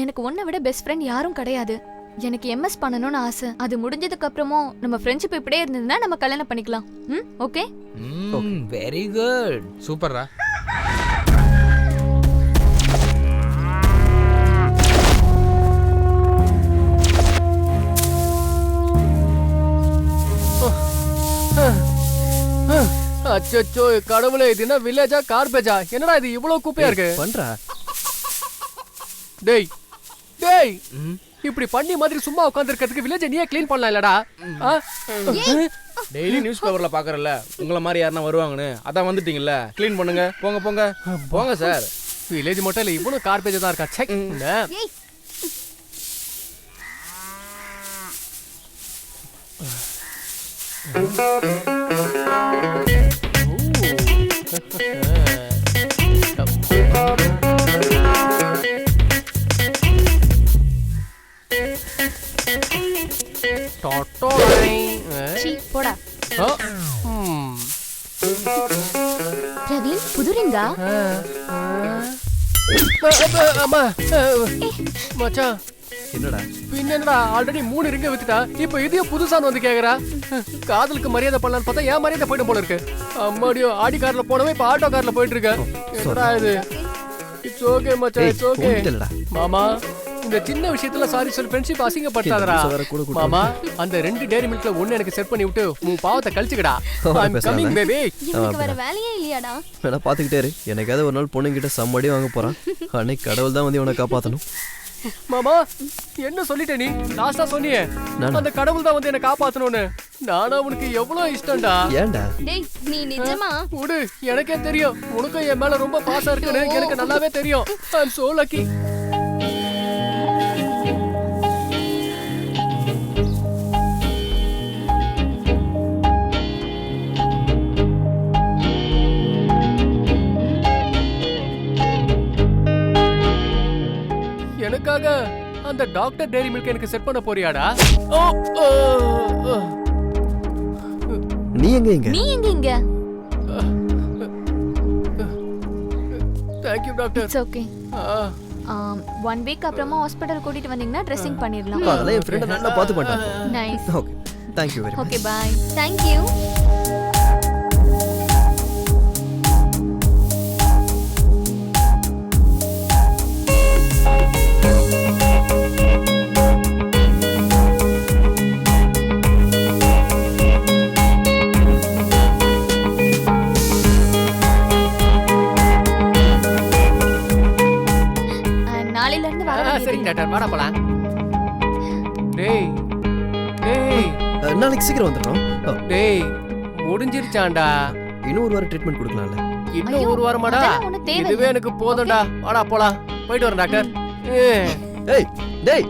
எனக்கு உன்னை விட பெஸ்ட் ஃப்ரெண்ட் யாரும் கிடையாது. எனக்கு எம்எஸ் பண்ணணும்னு ஆசை. அது முடிஞ்சதுக்கு அப்புறமும் நம்ம ஃப்ரெண்ட்ஷிப் இப்படியே இருந்ததுன்னா நம்ம கல்யாணம் பண்ணிக்கலாம். ஓகே? Very good. சூப்பர்ரா. அச்சோ கடவுளே, இது என்ன வில்லேஜா கார்பேஜா? என்னடா இது இவ்வளவு குப்பையா இருக்கு? பண்றா. டேய் இப்படி பண்ணி மாதிரி சும்மா உட்கார்ந்திருக்கிறதுக்கு வில்லேஜ் நீயே க்ளீன் பண்ணலாம் இல்லடா? டெய்லி நியூஸ் பேப்பர்ல பாக்குறல உங்கள மாதிரி யாரனா வருவாங்கன்னு, அதான் வந்துட்டீங்கல்ல. க்ளீன் பண்ணுங்க. போங்க சார். வில்லேஜ் மட்டும் இல்ல, இவ்வளவு கார்பேஜா தான் இருக்கா? செக். பிரவீன் புதுரிங்கா அம்மா மச்சான் என்னடா என்னடா ஆல்ரெடி 3 ரிங்க வித்துட்டா இப்போ இதையும் புதுசான்னு வந்து கேக்குறா. காதலுக்கு மரியாதை பண்ணலான்னு பார்த்தா ஏன் மரியாதை போயிடும் போல இருக்கு. அம்மாடியோ ஆடி கார்ல போனவே இப்ப ஆட்டோ கார்ல போயிட்டு இருக்க. என்னடா இது? இட்ஸ் ஓகே மச்சான், இட்ஸ் ஓகே. மாமா இந்த சின்ன விஷயத்துல சாரி சொல்லி ஃப்ரெண்ட்ஷிப் அசிங்கப்படுத்தாதடா. மாமா அந்த 2 டேரி மில்க்ல ஒன்னு எனக்கு செட் பண்ணி விட்டு உன் பாவத்தை கழிச்சுக்கடா. ஐ அம் கமிங் பேபி. எனக்கு வேற வேலையே இல்லையாடா? வேணா பாத்துக்கிட்டே இரு. எனக்காவது ஒரு நாள் பொண்ணுங்கிட்ட சம்மடி வாங்க போறான். அன்னைக்கு கடவுள் தான் வந்து இவனை காப்பாத்தணும். மாமா என்ன சொல்லிட்ட நீ? லாஸ்டா சொன்னியே அந்த கடவுள் தான் வந்து என்ன காப்பாத்தணும்னு. நானா உனக்கு எவ்வளவு இஷ்டம்டா. ஏன்டா? டேய் நீ நிஜமா? உடு, எனக்கே தெரியும் உனக்கு என் மேல ரொம்ப பாசம் இருக்குன்னு எனக்கு நல்லாவே தெரியும். ஐ அம் சோ லக்கி. எனக்காக அந்த டாக்டர் டேரி மில்க் எனக்கு செட் பண்ண போறியாடா? நீ எங்க இங்க? நீ எங்க இங்க? Thank you doctor. It's okay. 1 week அப்புறமா ஹாஸ்பிடல் கூட்டிட்டு வந்தீங்கன்னா ட்ரெஸ்ஸிங் பண்ணிரலாம். அதெல்லாம் என் ஃப்ரெண்ட் நல்லா பாத்து மாட்டான். Nice. Okay. Thank you very much. Okay bye. Thank you. நாளையில இருந்து வர சரிங்க டாக்டர், வாடா போலாம். டேய் டேய் நாளைக்கு சீக்கிரம் வந்துறோம். டேய் முடிஞ்சிருச்சாண்டா. இன்னும் ஒரு வாரம் ட்ரீட்மென்ட் கொடுக்கலாம்ல? இன்னும் ஒரு வாரமாடா? இதுவே எனக்கு போதும்டா. வாடா போலாம். போயிட்டு வரேன் டாக்டர். ஏய் டேய்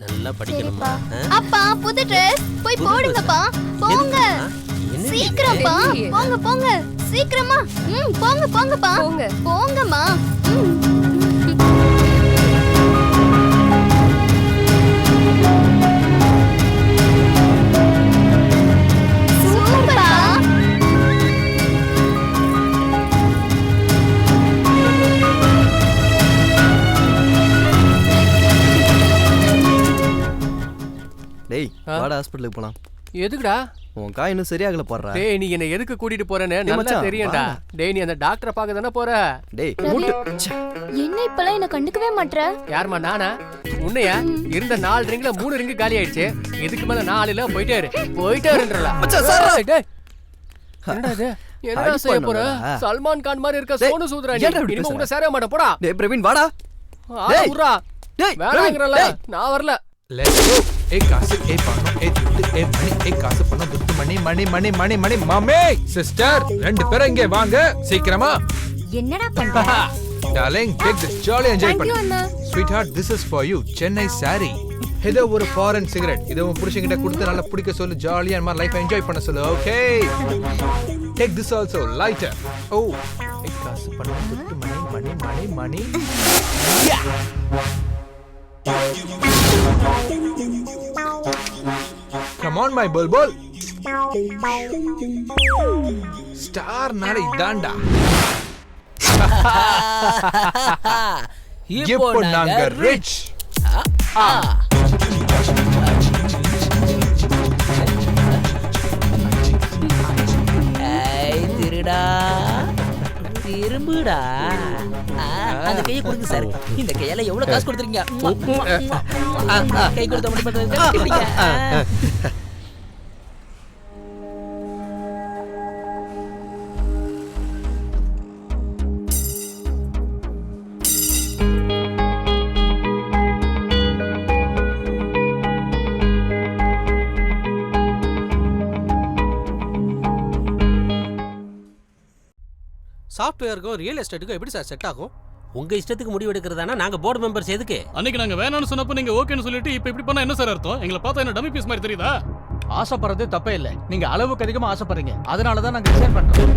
நல்லா படிக்கணுமா? அப்பா புது Dress போய் போடுங்கப்பா. போங்க சீக்கிரம்ப்பா. போங்க போங்க சீக்கிரமா. போங்க போங்கப்பா. போங்கம்மா. சூப்பரா. டேய் வாடா ஹாஸ்பிடலுக்கு போலாம். எதுக்குடா? உன் காய் இன்னும் சரியாகல போறா. டேய் நீ என்ன எதுக்கு கூட்டிட்டு போறேன்னு நல்லா தெரியும்டா. டேய் நீ அந்த டாக்டரை பார்க்க தானே போற? டேய் என்ன இப்பலாம் என்ன கண்டுக்கவே மாட்ற? யாருமா நானா? உன்னையா? இருந்த 4 ரிங்ல 3 ரிங் காலி ஆயிடுச்சு. இதுக்கு மேல 4 இல்ல போயிட்டாருன்றல. டேய் என்னடா இது? என்னடா செய்ய போற? சல்மான் கான் மாதிரி இருக்க சோனு சூத்ரா நீ. இனிமே உன்னை சேர மாட்டே போடா. டேய் பிரவீன் வாடா. டேய் உர்ரா. டேய் வேணாங்கறல. நான் வரல. Let's go. एक कासे एक पानो एक दुट्टू एक मणि एक कासे पानो दुट्टू मणि मणि मणि मणि मणि मामे सिस्टर ரெண்டு பேரும் இங்கே வாங்க சீக்கிரமா. என்னடா பண்ற? Darling, take this jolly enjoy பண்ணு. Sweetheart, this is for you. Chennai saree. இது ஒரு foreign cigarette. இத உன் புருஷன்கிட்ட கொடுத்து நல்லா பிடிக்க சொல்லு. ஜாலியா நம்ம லைஃப் என்ஜாய் பண்ண சொல்லு. Okay. Take this also lighter. Oh, एक कासे पानो दुट्टू मणि मणि मणि मणि. Come on my bulbul. Star nare idanda. இப்போ நாங்க rich. ஏய் திருடா திரும்புடா. அந்த கையை கொடுங்க சார். இந்த கையால எவ்வளவு காசு கொடுத்துருக்கீங்க? கை கொடுத்த மட்டும் பண்றது. சாஃப்ட்வேருக்கும் ரியல் எஸ்டேட்டுக்கும் எப்படி சார் செட் ஆகும்? உங்க இஷ்டத்துக்கு முடிவு எடுக்கிறதானா நாங்க போர்டு மெம்பர்ஸ் எதுக்கு? அன்னைக்கு நாங்க வேணாம்னு சொன்னப்ப நீங்க ஓகேன்னு சொல்லிட்டு இப்ப இப்படி பண்ணா என்ன சார் அர்த்தம்? எங்களை பார்த்தா என்ன டம்மி பீஸ் மாதிரி தெரியுதா? ஆசைப்படுறது தப்பே இல்லை. நீங்க அளவுக்கு அதிகமா ஆசைப்படுறீங்க. அதனால தான் நாங்க ரிசைன் பண்றோம்.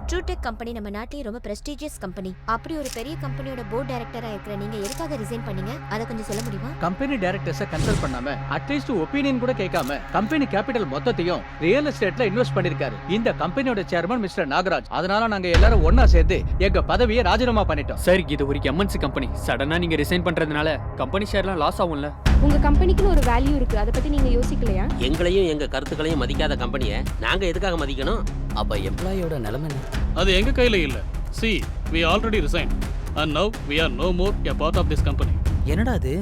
ட்ரூடெக் கம்பெனி நம்ம நாட்டிலேயே ரொம்ப பிரஸ்டீஜியஸ் கம்பெனி. அப்படி ஒரு பெரிய கம்பெனியோட போர்ட் டைரக்டரா இருக்கிற நீங்க எதுக்காக ரிசைன் பண்ணீங்க? அதை கொஞ்சம் சொல்ல முடியுமா? கம்பெனி டைரக்டர்ஸை கன்சல்ட் பண்ணாம அட்லீஸ்ட் ஒப்பீனியன் கூட கேட்காம கம்பெனி கேபிட்டல் மொத்தத்தையும் ரியல் எஸ்டேட்ல இன்வெஸ்ட் பண்ணிருக்காரு இந்த கம்பெனியோட சேர்மன் மிஸ்டர் நாகராஜ். அதனால நாங்க எல்லாரும் ஒண்ணா சேர்ந்து எங்க பதவியை ராஜினாமா பண்ணிட்டோம். சார் இது ஒரு எம்என்சி கம்பெனி. சடனா நீங்க ரிசைன் பண்றதுனால கம்பெனி ஷேர்லாம் லாஸ் ஆகும்ல. உங்க கம்பெனிக்குன்னு ஒரு வேல்யூ இருக்கு, அதை பத்தி நீங்க யோசிக்கலையா? எங்களையும் எங்க கருத்துக்களையும் மதிக்காத கம்பெனியை நாங்க எதுக்காக மதிக்கணும்? அப்ப எம்ப்ளாயோட நிலைமை என்ன? அது எங்க கையில இல்ல. See, we already resigned and now we are no more a part of this company. என்னடா அது?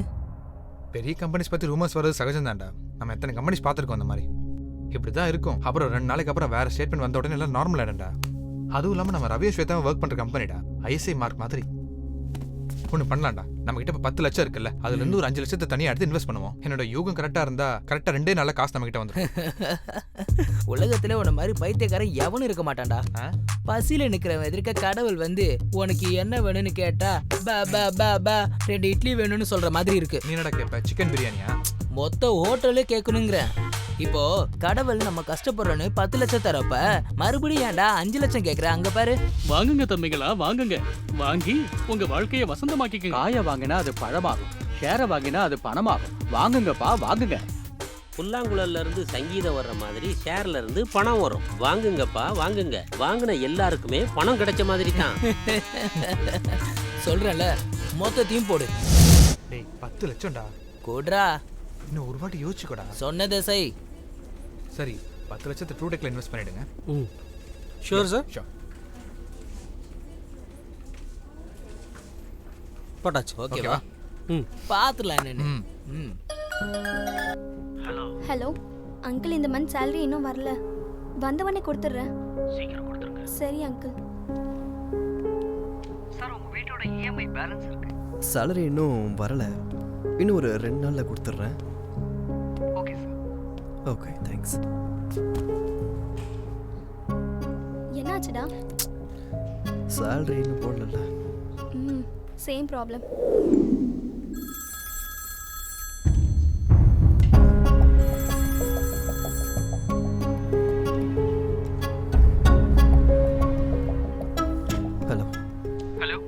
பெரிய கம்பெனிஸ் பத்தி ரூமர்ஸ் வரது சகஜம் தான்டா. நம்ம எத்தனை கம்பெனிஸ் பார்த்துருக்கோம் அந்த மாதிரி. இப்படிதான் இருக்கும். அப்புறம் 2 நாளைக்கு அப்புறம் வேற ஸ்டேட்மெண்ட் வந்த உடனே எல்லாம் நார்மல் ஆயிடும்டா. அதுவும் இல்லாம நம்ம ரவி ஸ்வேதா ஒர்க் பண்ற கம்பெனிடா, ஐஎஸ்ஐ மார்க் மாதிரி. ஒன்று பண்ணலாம்டா. நம்ம கிட்ட இப்போ 10 லட்சம் இருக்குல்ல, அதுல இருந்து ஒரு 5 லட்சத்தை தனியாக எடுத்து இன்வெஸ்ட் பண்ணுவோம். என்னோட யூகம் கரெக்டா இருந்தா கரெக்டா 2 நாள்ல காசு நம்ம கிட்ட வந்துடும். உலகத்துல உன்ன மாதிரி பைத்தியக்காரன் எவனும் இருக்க மாட்டான்டா. பசியில நிக்கிறவன் எதிர்க்க கடவுள் வந்து உனக்கு என்ன வேணும்னு கேட்டா பா பா பா பா 2 இட்லி வேணும்னு சொல்ற மாதிரி இருக்கு. நீ என்னடா கேட்ப? சிக்கன் பிரியாணியா? மொத்த ஹோட்டலே கேட்கணுங்கிற. இப்போ கடவுள் நம்ம கஷ்டப்படுறோன்னு 10 லட்சம் தரப்ப மறுபடியும் ஏன்டா 5 லட்சம் கேக்குற? அங்க பாரு. வாங்குங்க தம்பிகளா, வாங்குங்க. வாங்கி உங்க வாழ்க்கையை வசந்தமாக்கிக்கங்க. காய வாங்கினா அது பழமாகும், ஷேரை வாங்கினா அது பணமாகும். வாங்குங்கப்பா வாங்குங்க. புல்லாங்குழல்ல இருந்து சங்கீதம் வர்ற மாதிரி ஷேர்ல இருந்து பணம் வரும். வாங்குங்கப்பா வாங்குங்க. வாங்கின எல்லாருக்குமே பணம் கிடைச்ச மாதிரி தான். சொல்றேன்ல, மொத்தத்தையும் போடு. டேய் 10 லட்சம்டா. கூடுறா. இன்னும் ஒரு வாட்டி யோசிச்சுக்கோடா. சொன்னதே செய். சரி 10 லட்சத்தை ட்ரூடெக்ல இன்வெஸ்ட் பண்ணிடுங்க. Sure sir. ஷூர். போட்டாச்சு. ஓகேவா? பாத்துலாம் என்னன்னு. ஹலோ அங்கிள், இந்த மந்த் salary இன்னும் வரல. வந்தவனே கொடுத்துட்றேன். சீக்கிரம் கொடுத்துருங்க. சரி அங்கிள். சார் உங்க வீட்டோட இஎம்ஐ பேலன்ஸ் இருக்கு. சேலரி இன்னும் வரல, இன்னும் ஒரு 2 நாள்ல கொடுத்துட்றேன். Okay sir. Okay thanks. என்னாச்சுடா? சேலரி இன்னும் போடல. Same problem. Hello hello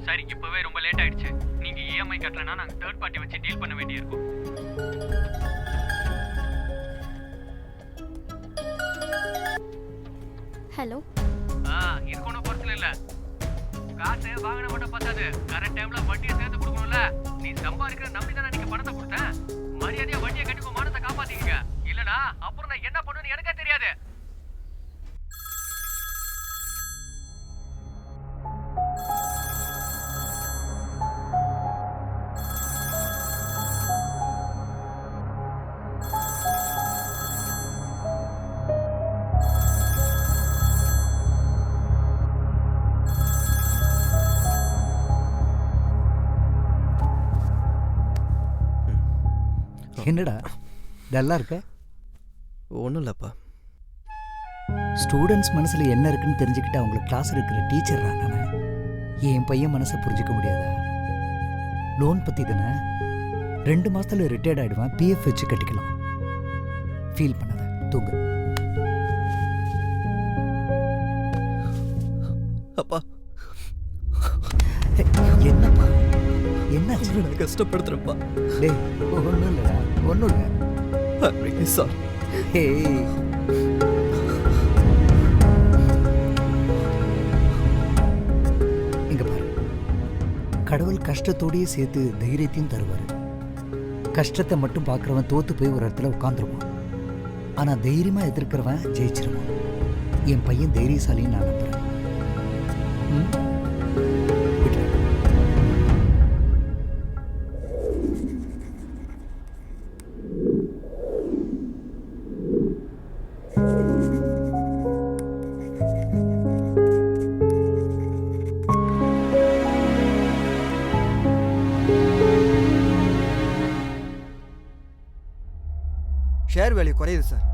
sir, இப்பவே ரொம்ப லேட் ஆயிடுச்சு. நீங்க இஎம்ஐ கட்டலனா நாங்க தேர்ட் பார்ட்டி வச்சு டீல் பண்ண வேண்டியிருக்கும். ஹலோ. இதுக்கு ஒன்றும் பிரச்சனை இல்லை. காசு வாங்கின மட்டும் பார்த்தாது, கரெக்ட் டைம்ல வட்டியை சேர்த்து கொடுக்கணும்ல. நீ சம்பாதிக்கிற நம்பி தானே நீங்க பணத்தை கொடுத்தேன். மரியாதையா வட்டியை கட்டி உங்க மானத்தை காப்பாத்திக்கங்க. இல்லனா அப்புறம் நான் என்ன பண்ணுவேன்னு எனக்கே தெரியாது. என்னடா நல்லா இருக்க? ஒன்றும் இல்லைப்பா. ஸ்டூடெண்ட்ஸ் மனசுல என்ன இருக்குன்னு தெரிஞ்சுக்கிட்டு அவங்களுக்கு கிளாஸ் எடுக்கிற டீச்சர் நான். என் பையன் மனசை புரிஞ்சிக்க முடியாதா? லோன் பத்தி தானே, 2 மாசத்துல ரிட்டையர்ட் ஆயிடுவான். பிஎஃப் வச்சு கட்டிக்கலாம். ஃபீல் பண்ணாத, தூங்கு. அப்பா என்னப்பா என்ன நான் கஷ்டப்படுத்துறேன்ப்பா. டேய் ஒன்றும் இல்லைடா, ஒன்றும் இல்லை. சார் இங்க பாரு, கடவுள் கஷ்டத்தோடயே சேர்த்து தைரியத்தையும் தருவார். கஷ்டத்தை மட்டும் பார்க்குறவன் தோத்து போய் ஒரு இடத்துல உட்காந்துருவான். ஆனால் தைரியமாக எதிர்க்கிறவன் ஜெயிச்சிருவான். என் பையன் தைரியசாலின்னு நான் நம்புகிறேன். ஷேர் வேல்யூ குறையுது சார்.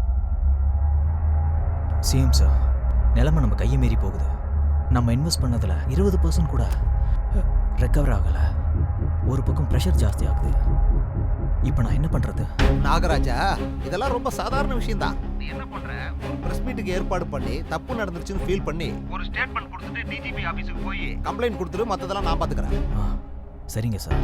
சேம் சார், நிலைமை நம்ம கையை மீறி போகுது. நம்ம இன்வெஸ்ட் பண்ணதில் 20% கூட ரெக்கவர் ஆகலை. ஒரு பக்கம் ப்ரெஷர் ஜாஸ்தி ஆகுது. இப்போ நான் என்ன பண்ணுறது? நாகராஜா, இதெல்லாம் ரொம்ப சாதாரண விஷயம்தான். நீ என்ன பண்ற ஒரு பிரஸ் மீட்டுக்கு ஏற்பாடு பண்ணி தப்பு நடந்துருச்சுன்னு ஃபீல் பண்ணி ஒரு ஸ்டேட்மெண்ட் கொடுத்துட்டு டிஜிபி ஆபீஸுக்கு போய் கம்ப்ளைண்ட் கொடுத்துட்டு மத்ததெல்லாம் நான் பாத்துக்கறேன். சரிங்க சார்.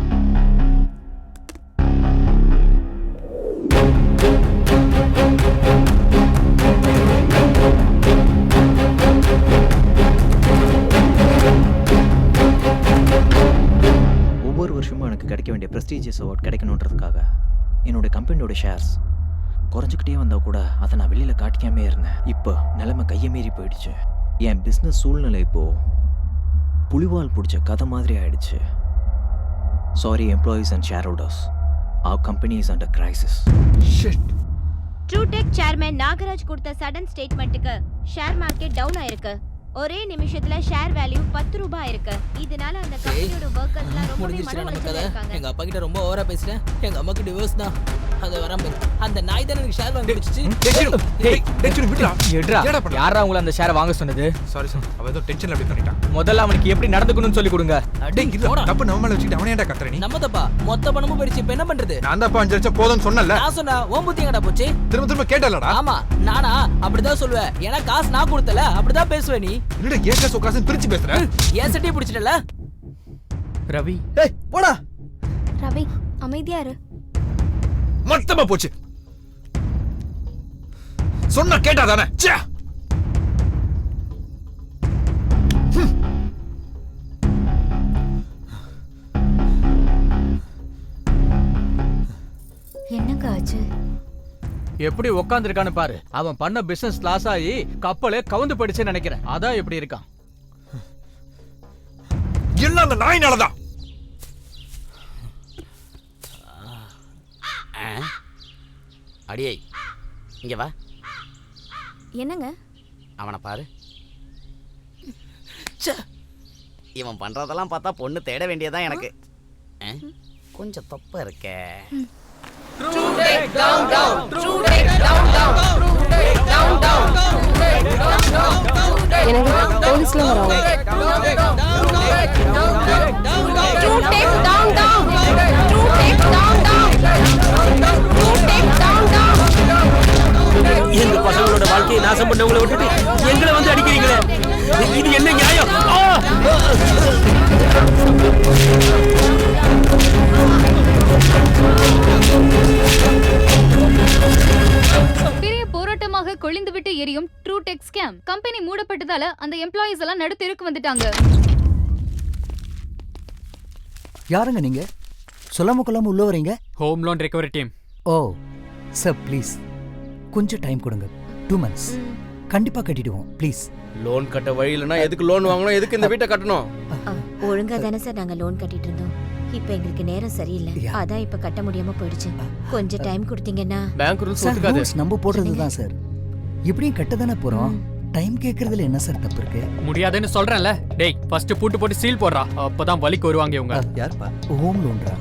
ஒவ்வொரு வருஷமும் எனக்கு கிடைக்க வேண்டிய ப்ரெஸ்டீஜியஸ் அவார்ட் கிடைக்கணுன்றதுக்காக என்னோட கம்பெனியோட ஷேர்ஸ் குறைஞ்சிக்கிட்டே வந்தால் கூட அதை நான் வெளியில் காட்டிக்காமே இருந்தேன். இப்போ நிலைமை கையை மீறி போயிடுச்சு. என் பிஸ்னஸ் சூழ்நிலை இப்போது புலிவால் பிடிச்ச கதை மாதிரி ஆயிடுச்சு. Sorry employees and shareholders, our company is under crisis. Shit. Truetech chairman Nagaraj கொடுத்த சடன் ஸ்டேட்மெண்ட்டுக்கு ஷேர் மார்க்கெட் டவுன் ஆயிருக்கு. ஒரே நிமிஷத்துல ஷேர் வேல்யூ 10 ரூபாய் இருக்கு. இதனால அந்த கம்பெனியோட வர்க்கர்ஸ்லாம் ரொம்ப மனஉளைச்சல்ல இருக்காங்க. எங்க அப்பா கிட்ட ரொம்ப ஓவரா பேசிட்டேன். எங்க அம்மாக்கு டிவோர்ஸ் தான். அது வராம அந்த நாய் தான் எனக்கு ஷேர் வாங்கி கொடுத்துச்சு. யாரா உங்களை அந்த ஷேரை வாங்க சொன்னது? சாரி சார், அவ ஏதோ டென்ஷன்ல அப்படி பண்ணிட்டான். முதல்ல அவனுக்கு எப்படி நடந்துக்கணும்னு சொல்லி கொடுங்க. தப்பு நம்ம மேல வச்சுக்கிட்டு அவனே ஏன்டா கத்துற நீ? நம்ம தப்பா? மொத்த பணமும் போயிடுச்சு. இப்ப என்ன பண்றது? நான் தான் 5 லட்சம் போதும்னு சொன்னல. நான் சொன்னா உன் புத்தி எங்கடா போச்சு? திரும்ப திரும்ப கேட்டலடா. ஆமா, நானா அப்படிதான் சொல்லுவேன். ஏன்னா காசு நான் கொடுத்தல, அப்படிதான் பேசுவே நீ. என்னடா ஏக்க சோகாசன் பிரிச்சு பேசுற? ஏன் சட்டியை பிடிச்சிட்டல? ரவி, ஏய் போடா. ரவி அமைதியா இரு. மொத்தமா போச்சு. சொன்னா கேட்டாதானே? ச்சே. என்னங்க ஆச்சு? எப்படி உட்காந்துருக்கான்னு பாரு. அவன் பண்ண பிசினஸ் லாஸ் ஆகி கப்பலே கவுந்து போயிடுச்சுன்னு நினைக்கிறேன். அதான் எப்படி இருக்கான். எல்லாம் அந்த நாயினாலதான். அடியே இங்க வா. என்னங்க? அவனை பாரு. இவன் பண்றதெல்லாம் பார்த்தா பொண்ணு தேட வேண்டியதான் எனக்கு. கொஞ்சம் தப்பா இருக்க. எனக்கு போலீஸ்ல வராங்க. எங்க பசங்களோட வாழ்க்கையை நாசம் பண்ணவங்களை விட்டுட்டு எங்களை வந்து அடிக்கிறீங்களே, இது என்ன நியாயம்? பெரிய போராட்டமாக கொழிந்துவிட்டு எரியும் ட்ரூடெக் ஸ்கேம். கம்பெனி மூடப்பட்டதால அந்த எம்ப்ளாயீஸ் எல்லாம் நடுத்தெருக்கு வந்துட்டாங்க. யாருங்க நீங்க? சொல்லாம கொள்ளாம உள்ள வரீங்க? Home loan recovery team. Oh sir, please கொஞ்சம் டைம் கொடுங்க. 2 months கண்டிப்பா கட்டிடுவோம். ப்ளீஸ். லோன் கட்ட வழி இல்லைன்னா எதுக்கு லோன் வாங்கணும்? எதுக்கு இந்த வீட்டை கட்டணும்? ஒழுங்கா தானே சார் நாங்க லோன் கட்டிட்டு இருந்தோம். இப்ப எங்களுக்கு நேரம் சரியில்லை. அதான் இப்ப கட்ட முடியாம போயிடுச்சு. கொஞ்சம் டைம் கொடுத்தீங்கன்னா. பேங்க் ரூல்ஸ் சார், ஒத்துக்காது. rules நம்ம போடுறதுதான் சார். இப்படியும் கட்ட தானே போறோம். டைம் கேக்குறதுல என்ன சார் தப்பு இருக்கு? முடியாதுன்னு சொல்றேன்ல. டேய் ஃபர்ஸ்ட் பூட்டு போட்டு சீல் போடுறா. அப்பதான் வலிக்கு வருவாங்க இவங்க. யார்ப்பா? ஹோம் லோன்ரா.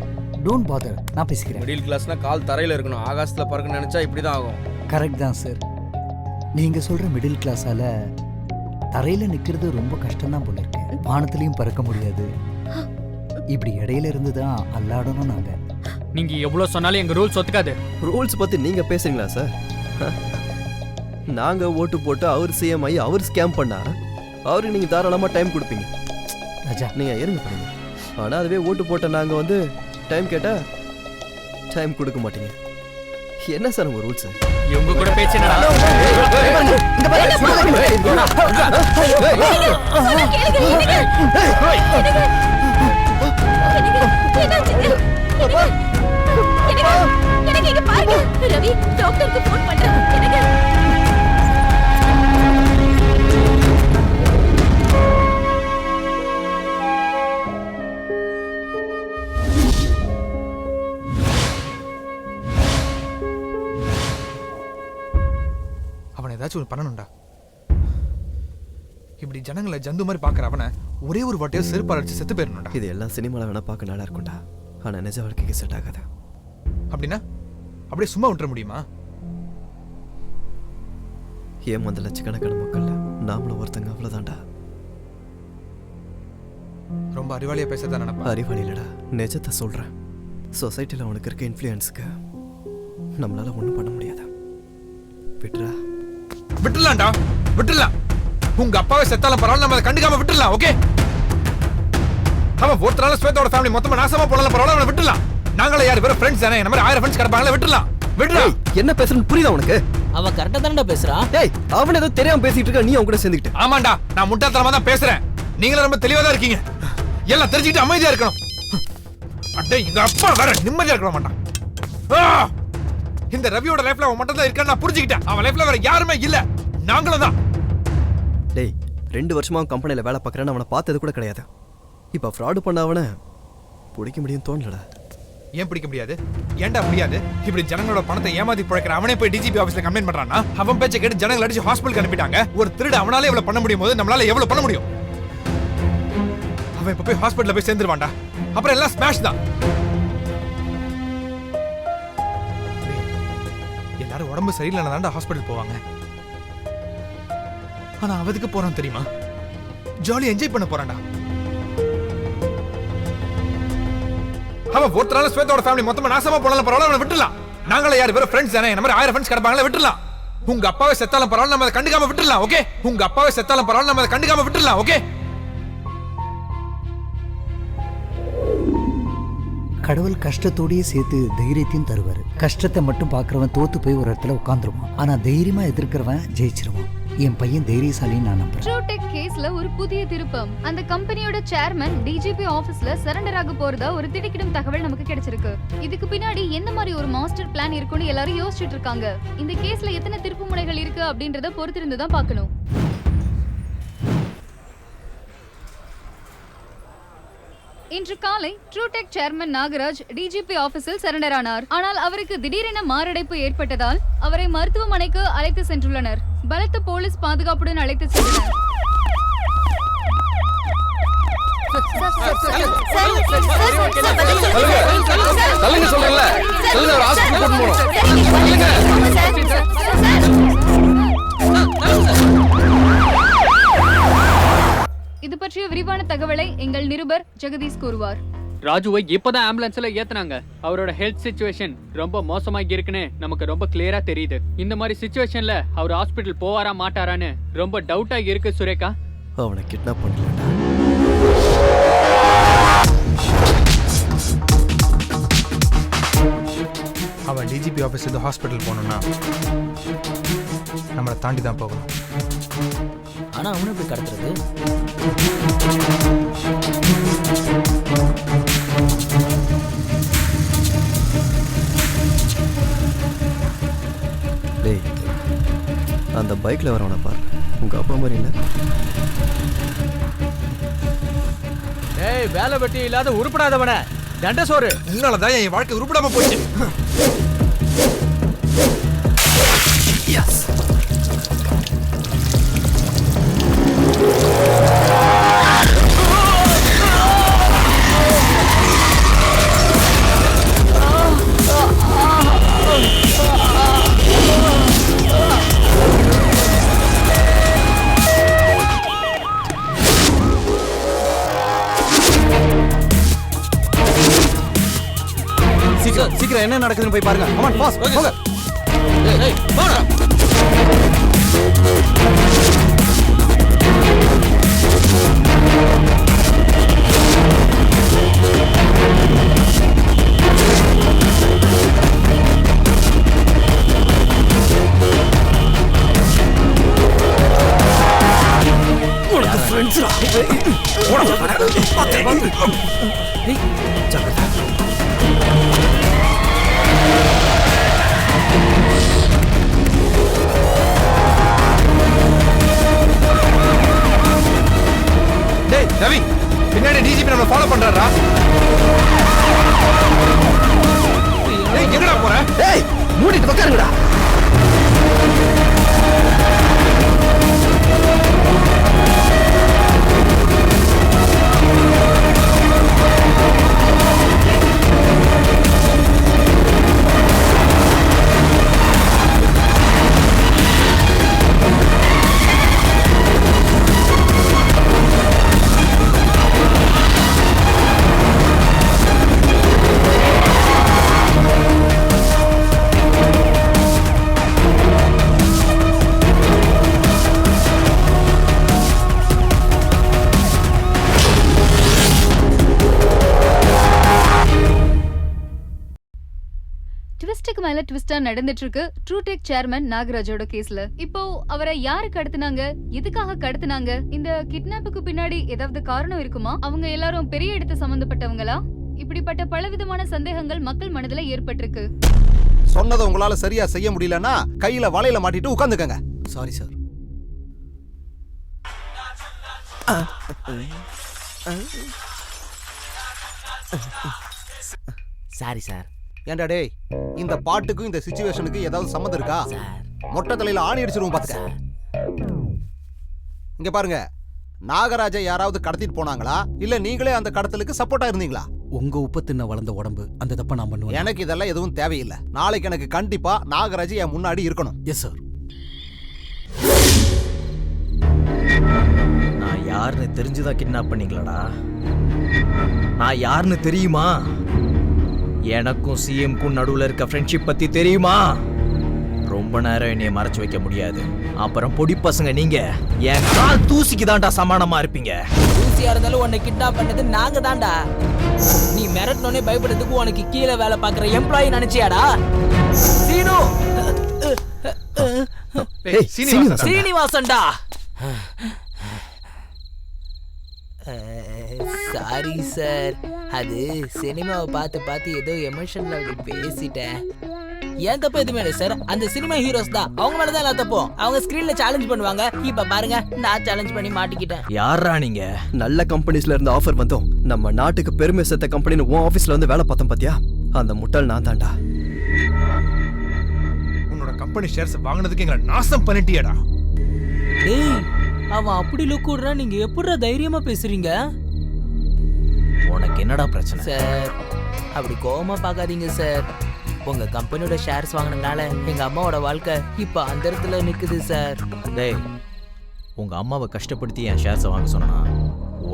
டோன்ட் பாதர், நான் பேசிக்கிறேன். மிடில் கிளாஸ்னா கால் தரையில இருக்கணும். ஆகாசத்துல பறக்க நினைச்சா இப்படிதான் ஆகும். கரெக்ட் தான் சார். நீங்க சொல்ற மிடில் கிளாஸால தரையில நிக்கிறது ரொம்ப கஷ்டம் தான் போல இருக்கு. வானத்திலையும் பறக்க முடியாது. இப்படி இடையில இருந்து தான் அல்லாடணும் நாங்க. நீங்க எவ்வளவு சொன்னாலும் எங்க ரூல்ஸ் ஒத்துக்காது. ரூல்ஸ் பத்தி நீங்க பேசுறீங்களா சார்? நாங்க ஓட்டு போட்டு அவர் சிஎம் ஆகி அவர் ஸ்கேம் பண்ணா அவருக்கு நீங்க தாராளமா டைம் கொடுப்பீங்க. ராஜா நீங்க இருங்க பண்ணுங்க. ஆனா அதுவே ஓட்டு போட்ட நாங்க வந்து டைம் கேட்டா டைம் கொடுக்க மாட்டீங்க. என்ன சார் உங்க ரூல்ஸ்? இவங்க கூட பேச்சு என்னடா? ரவி டாக்டருக்கு போன் பண்றேன். ஏதாச்சும் ஒரு பண்ணணும்டா. இப்படி ஜனங்களை ஜந்து மாதிரி பாக்குற அவனை ஒரே ஒரு வாட்டியா செருப்பால் அடிச்சு செத்து போயிடணும்டா. இது எல்லாம் சினிமாவில் வேணா பார்க்க நல்லா இருக்கும்டா. ஆனா நிஜ வாழ்க்கைக்கு செட் ஆகாது. அப்படின்னா அப்படியே சும்மா விட்டுற முடியுமா? ஏன் அந்த லட்சக்கணக்கான மக்கள் நாமளும் ஒருத்தங்க அவ்வளவுதான்டா. ரொம்ப அறிவாளியா பேசதான் நினைப்பா. அறிவாளி இல்லடா, நிஜத்தை சொல்றேன். சொசைட்டில அவனுக்கு இருக்க இன்ஃப்ளூயன்ஸுக்கு நம்மளால ஒன்றும் பண்ண முடியாது. விட்டுறா. விட்டுலாம்டா, விட்டுலாம். உங்க அப்பாவே செத்தாலும் பரவாயில்ல, நம்ம அதை கண்டுக்காம விட்டுலாம். ஓகே, அவன் ஒருத்தரால ஸ்வேதாவோட ஃபேமிலி மொத்தமா நாசமா போனாலும் பரவாயில்ல, அவனை விட்டுலாம். நாங்களே யார் வேற ஃப்ரெண்ட்ஸ் தானே, நம்ம 1000 ஃப்ரெண்ட்ஸ் கிடப்பாங்களே, விட்டுலாம். விட்டுடா. என்ன பேசுறன்னு புரியுதா உனக்கு? அவன் கரெக்டா தானடா பேசுறான். டேய், அவன் ஏதோ தெரியாம பேசிட்டு இருக்க, நீ அவன் கூட சேர்ந்துக்கிட்ட. ஆமாண்டா, நான் முட்டாள்தனமா தான் பேசுறேன். நீங்களும் ரொம்ப தெளிவா தான் இருக்கீங்க. எல்லாம் தெரிஞ்சுக்கிட்டு அமைதியா இருக்கணும். அடே, எங்க அப்பா வேற நிம்மதியா இருக்க மாட்டான். இந்த ரவியோட லைஃப்ல அவன் மட்டும் தான் இருக்கான்னு நான் புரிஞ்சுக்கிட்டேன். அவன் லைஃப்ல வேற யாருமே இல்ல, நாங்களும் தான். டேய், 2 வருஷமா அவன் கம்பெனில வேலை பார்க்கறேன்னு அவனை பார்த்தது கூட கிடையாது. இப்ப ஃப்ராடு பண்ண அவனை பிடிக்க முடியும் தோணலடா. ஏன் பிடிக்க முடியாது? ஏன்டா முடியாது? இப்படி ஜனங்களோட பணத்தை ஏமாத்தி பிழைக்கிற அவனே போய் டிஜிபி ஆபீஸ்ல கம்ப்ளைண்ட் பண்றானா? அவன் பேச்சை கேட்டு ஜனங்களை அடிச்சு ஹாஸ்பிட்டலுக்கு அனுப்பிட்டாங்க. ஒரு திருட அவனால எவ்வளவு பண்ண முடியும் போது நம்மளால எவ்வளவு பண்ண முடியும்? அவன் இப்ப போய் ஹாஸ்பிட்டல்ல போய் சேர்ந்துருவான்டா. அப்புறம் எல்லாம் ஸ்மாஷ் தான். எல்லாரும் உடம்பு சரியில்லைன்னா தான்டா ஹாஸ்பிட்டல் போவாங்க. ஆனா அவதுக்கு போறான் தெரியுமா? ஜாலி என்ஜாய் பண்ண போறான்டா. அவன் ஒருத்தரால ஸ்வேதாவோட ஃபேமிலி மொத்தமா நாசமா போனாலும் பரவாயில்ல, அவனை விட்டுலாம். நாங்களே யார் வேற ஃப்ரெண்ட்ஸ் தானே, நம்ம 1000 ஃப்ரெண்ட்ஸ் கிடப்பாங்களே, விட்டுலாம். உங்க அப்பாவே செத்தாலும் பரவாயில்ல, நம்ம அதை கண்டுக்காம விட்டுலாம். ஓகே, உங்க அப்பாவே செத்தாலும் பரவாயில்ல, நம்ம அதை கண்டுக்காம விட்டுலாம். ஓகே. கடவுள் கஷ்டத்தோடயே சேர்த்து தைரியத்தையும் தருவாரு. கஷ்டத்தை மட்டும் பாக்குறவன் தோத்து போய் ஒரு இடத்துல உட்காந்துருவான். ஆனா தைரியமா எதிர்க்கிறவன் ஜெயிச்சிருவான். என் பையன் தைரியசாலின்னு நான் நம்புறேன். ட்ரூடெக் கேஸ்ல ஒரு புதிய திருப்பம். அந்த கம்பெனியோட சேர்மன் டிஜிபி ஆபீஸ்ல சரண்டர் ஆக போறதா ஒரு திடுக்கிடும் தகவல் நமக்கு கிடைச்சிருக்கு. இதுக்கு பின்னாடி என்ன மாதிரி ஒரு மாஸ்டர் பிளான் இருக்குன்னு எல்லாரும் யோசிச்சுட்டு இருக்காங்க. இந்த கேஸ்ல எத்தனை திருப்பு முனைகள் இருக்கு அப்படின்றத பொறுத்திருந்து தான் பார்க்கணும். இன்று காலை ட்ரூடெக் சேர்மன் நாகராஜ் டிஜிபி ஆபீஸில் சரண்டர் ஆனார். ஆனால் அவருக்கு திடீரென மாரடைப்பு ஏற்பட்டதால் அவரை மருத்துவமனைக்கு அழைத்து சென்றுள்ளனர். பலத்த போலீஸ் பாதுகாப்புடன் அழைத்து சென்றனர். இது பற்றிய விரிவான தகவலை எங்கள் நிருபர் ஜெகதீஷ் கூறுவார். ராஜுவை இப்பதான் ஆம்புலன்ஸ்ல ஏத்துனாங்க. அவரோட ஹெல்த் சிச்சுவேஷன் ரொம்ப மோசமாகி இருக்குன்னு நமக்கு ரொம்ப கிளியரா தெரியுது. இந்த மாதிரி சிச்சுவேஷன்ல அவர் ஹாஸ்பிடல் போவாரா மாட்டாரான்னு ரொம்ப டவுட்டா இருக்கு சுரேகா. அவனை கிட்னாப் பண்ணலடா. அவன் டிஜிபி ஆபீஸ் இருந்து ஹாஸ்பிட்டல் போகணும்னா நம்மளை தாண்டி தான் போகணும். ஆனா அவனை போய் கடத்துறது டேய், அந்த பைக்ல வரவனை பாரு. உங்க அப்பா மாதிரி இல்ல. ஏய், வேலை வெட்டி இல்லாத உருப்படாதவன தண்ட சோறு. உன்னாலதான் என் வாழ்க்கை உருப்படாம போச்சு. சீக்கிரம் என்ன நடக்குதுன்னு போய் பாருங்க. கமான் பாஸ் போங்க. ஏய் போடா. உனக்கு ஃப்ரெண்ட்ஸ்ரா. ஓட பாத்து. ஏய் ஜாக்கிரதை. டேய் ரவி, பின்னாடி டிஜிபி நம்மளை ஃபாலோ பண்றாரா? டேய் எங்கடா போற? டேய் மூடிட்டு உட்காருங்கடா. மேல ட்விஸ்டா நடந்துட்டு இருக்கு ட்ரூடெக் சேர்மன் நாகராஜோட கேஸ்ல. இப்போ அவரை யாரு கடத்துனாங்க, எதுக்காக கடத்துனாங்க, இந்த கிட்னாப்புக்கு பின்னாடி ஏதாவது காரணம் இருக்குமா, அவங்க எல்லாரும் பெரிய இடத்து சம்பந்தப்பட்டவங்களா, இப்படிப்பட்ட பலவிதமான சந்தேகங்கள் மக்கள் மனதுல ஏற்பட்டிருக்கு. சொன்னதை உங்களால சரியா செய்ய முடியலன்னா கையில வலையில மாட்டிட்டு உட்காந்துக்கங்க. Sorry sir. Sorry sir. ஏண்டா டேய், இந்த பாட்டுக்கும் இந்த சிச்சுவேஷனுக்கு ஏதாவது சம்மந்தம் இருக்கா? மொட்டை தலையில ஆணி அடிச்சிருவோம் பாத்துக்க. இங்க பாருங்க, நாகராஜை யாராவது கடத்திட்டு போனாங்களா இல்ல நீங்களே அந்த கடத்தலுக்கு சப்போர்ட்டா இருந்தீங்களா? உங்க உப்பு தின்ன வளர்ந்த உடம்பு அந்த தப்ப நான் பண்ணுவேன். எனக்கு இதெல்லாம் எதுவும் தேவையில்லை. நாளைக்கு எனக்கு கண்டிப்பா நாகராஜ் என் முன்னாடி இருக்கணும். Yes sir. நான் யாருன்னு தெரிஞ்சுதான் கிட்னாப் பண்ணீங்களாடா? நான் யாருன்னு தெரியுமா? எனக்கும் சிஎம்க்கும் நடுவுல இருக்க ஃப்ரெண்ட்ஷிப் பத்தி தெரியுமா? ரொம்ப நேரம் என்னைய மறைச்சு வைக்க முடியாது. அப்புறம் பொடி பசங்க நீங்க என் கால் தூசிக்கு தான்டா சமானமா இருப்பீங்க. தூசியா இருந்தாலும் உன்னை கிட்னாப் பண்ணது நாங்க தான்டா. நீ மிரட்டனே பயப்படுறதுக்கு உனக்கு கீழே வேலை பார்க்குற எம்ப்ளாயி நினைச்சியாடா? சீனு, சீனிவாசன்டா. சாரி சார், அது சினிமாவை பார்த்து பார்த்து ஏதோ எமோஷன்ல அப்படி பேசிட்டேன். ஏன் தப்பு எதுவுமே இல்லை சார். அந்த சினிமா ஹீரோஸ் தான், அவங்க மேலதான் எல்லாம் தப்போம். அவங்க ஸ்கிரீன்ல சேலஞ்ச் பண்ணுவாங்க. இப்ப பாருங்க, நான் சேலஞ்ச் பண்ணி மாட்டிக்கிட்டேன். யாரா நீங்க? நல்ல கம்பெனிஸ்ல இருந்து ஆஃபர் வந்தோம். நம்ம நாட்டுக்கு பெருமை சேர்த்த கம்பெனின்னு உன் ஆபீஸ்ல வந்து வேலை பார்த்தோம் பாத்தியா? அந்த முட்டாள் நான் தான்டா. உன்னோட கம்பெனி ஷேர்ஸ் வாங்குனதுக்கு எங்களை நாசம் பண்ணிட்டியடா. டேய், அவன் அப்படி லுக் விடுறா, நீங்க எப்படிடா தைரியமா பேசுறீங்க? உனக்கு என்னடா பிரச்சனை? சார், அப்படி கோவமா பார்க்காதீங்க சார். உங்க கம்பெனியோட ஷேர்ஸ் வாங்கினதுனால எங்க அம்மாவோட வாழ்க்கை இப்ப அந்த இடத்துல நிக்குது சார். டேய், உங்க அம்மாவை கஷ்டப்படுத்தி என் ஷேர்ஸை வாங்க சொன்னா,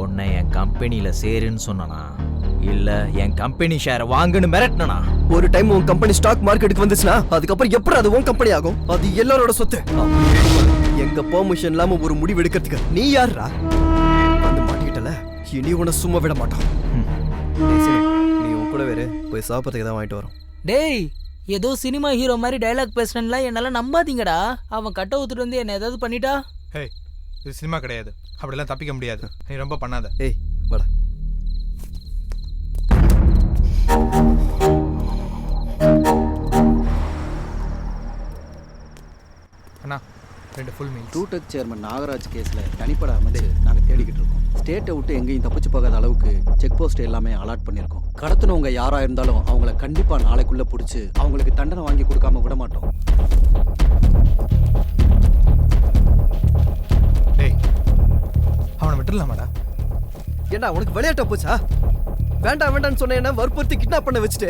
உன்னை என் கம்பெனியில சேருன்னு சொன்னா, இல்ல என் கம்பெனி ஷேரை வாங்குன்னு மிரட்டினா? ஒரு டைம் உன் கம்பெனி ஸ்டாக் மார்க்கெட்டுக்கு வந்துச்சுன்னா அதுக்கப்புறம் எப்படி அது உன் கம்பெனி ஆகும்? அது எல்லாரோட சொத்து. எங்க பெர்மிஷன் இல்லாம ஒரு முடிவு எடுக்கிறதுக்கு நீ யாருடா? வந்து மாட்டிக்கிட்டல, இனி உன்னை சும்மா விட மாட்டோம். நீ உன் கூட வேறு போய் சாப்பிட்றதுக்கு தான் வாங்கிட்டு வரோம். டேய், ஏதோ சினிமா ஹீரோ மாதிரி டயலாக் பேசுறேன்ல, என்னால நம்பாதீங்கடா. அவன் கட்ட ஊத்துட்டு வந்து என்ன ஏதாவது பண்ணிட்டா? ஏய், இது சினிமா கிடையாது. அப்படிலாம் தப்பிக்க முடியாது. நீ ரொம்ப பண்ணாத. ஏய், வாடா. அண்ணா, 2 ஃபுல் மீல்ஸ். ட்ரூடெக் சேர்மன் நாகராஜ் கேஸ்ல தனிப்பட அமைச்சு நாங்க தேடிக்கிட்டு இருக்கோம். ஸ்டேட்டை விட்டு எங்கேயும் தப்பிச்சு போகாத அளவுக்கு செக் போஸ்ட் எல்லாமே அலாட் பண்ணியிருக்கோம். கடத்தினவங்க யாரா இருந்தாலும் அவங்கள கண்டிப்பா நாளைக்குள்ள பிடிச்சி அவங்களுக்கு தண்டனை வாங்கி கொடுக்காம விட மாட்டோம். டேய், அவனை விட்டுடலாமாடா? ஏண்டா உனக்கு விளையாட்ட போச்சா? வேண்டாம் வேண்டாம்னு சொன்ன என்ன வற்புறுத்தி கிட்னாப் பண்ண வச்சுட்டு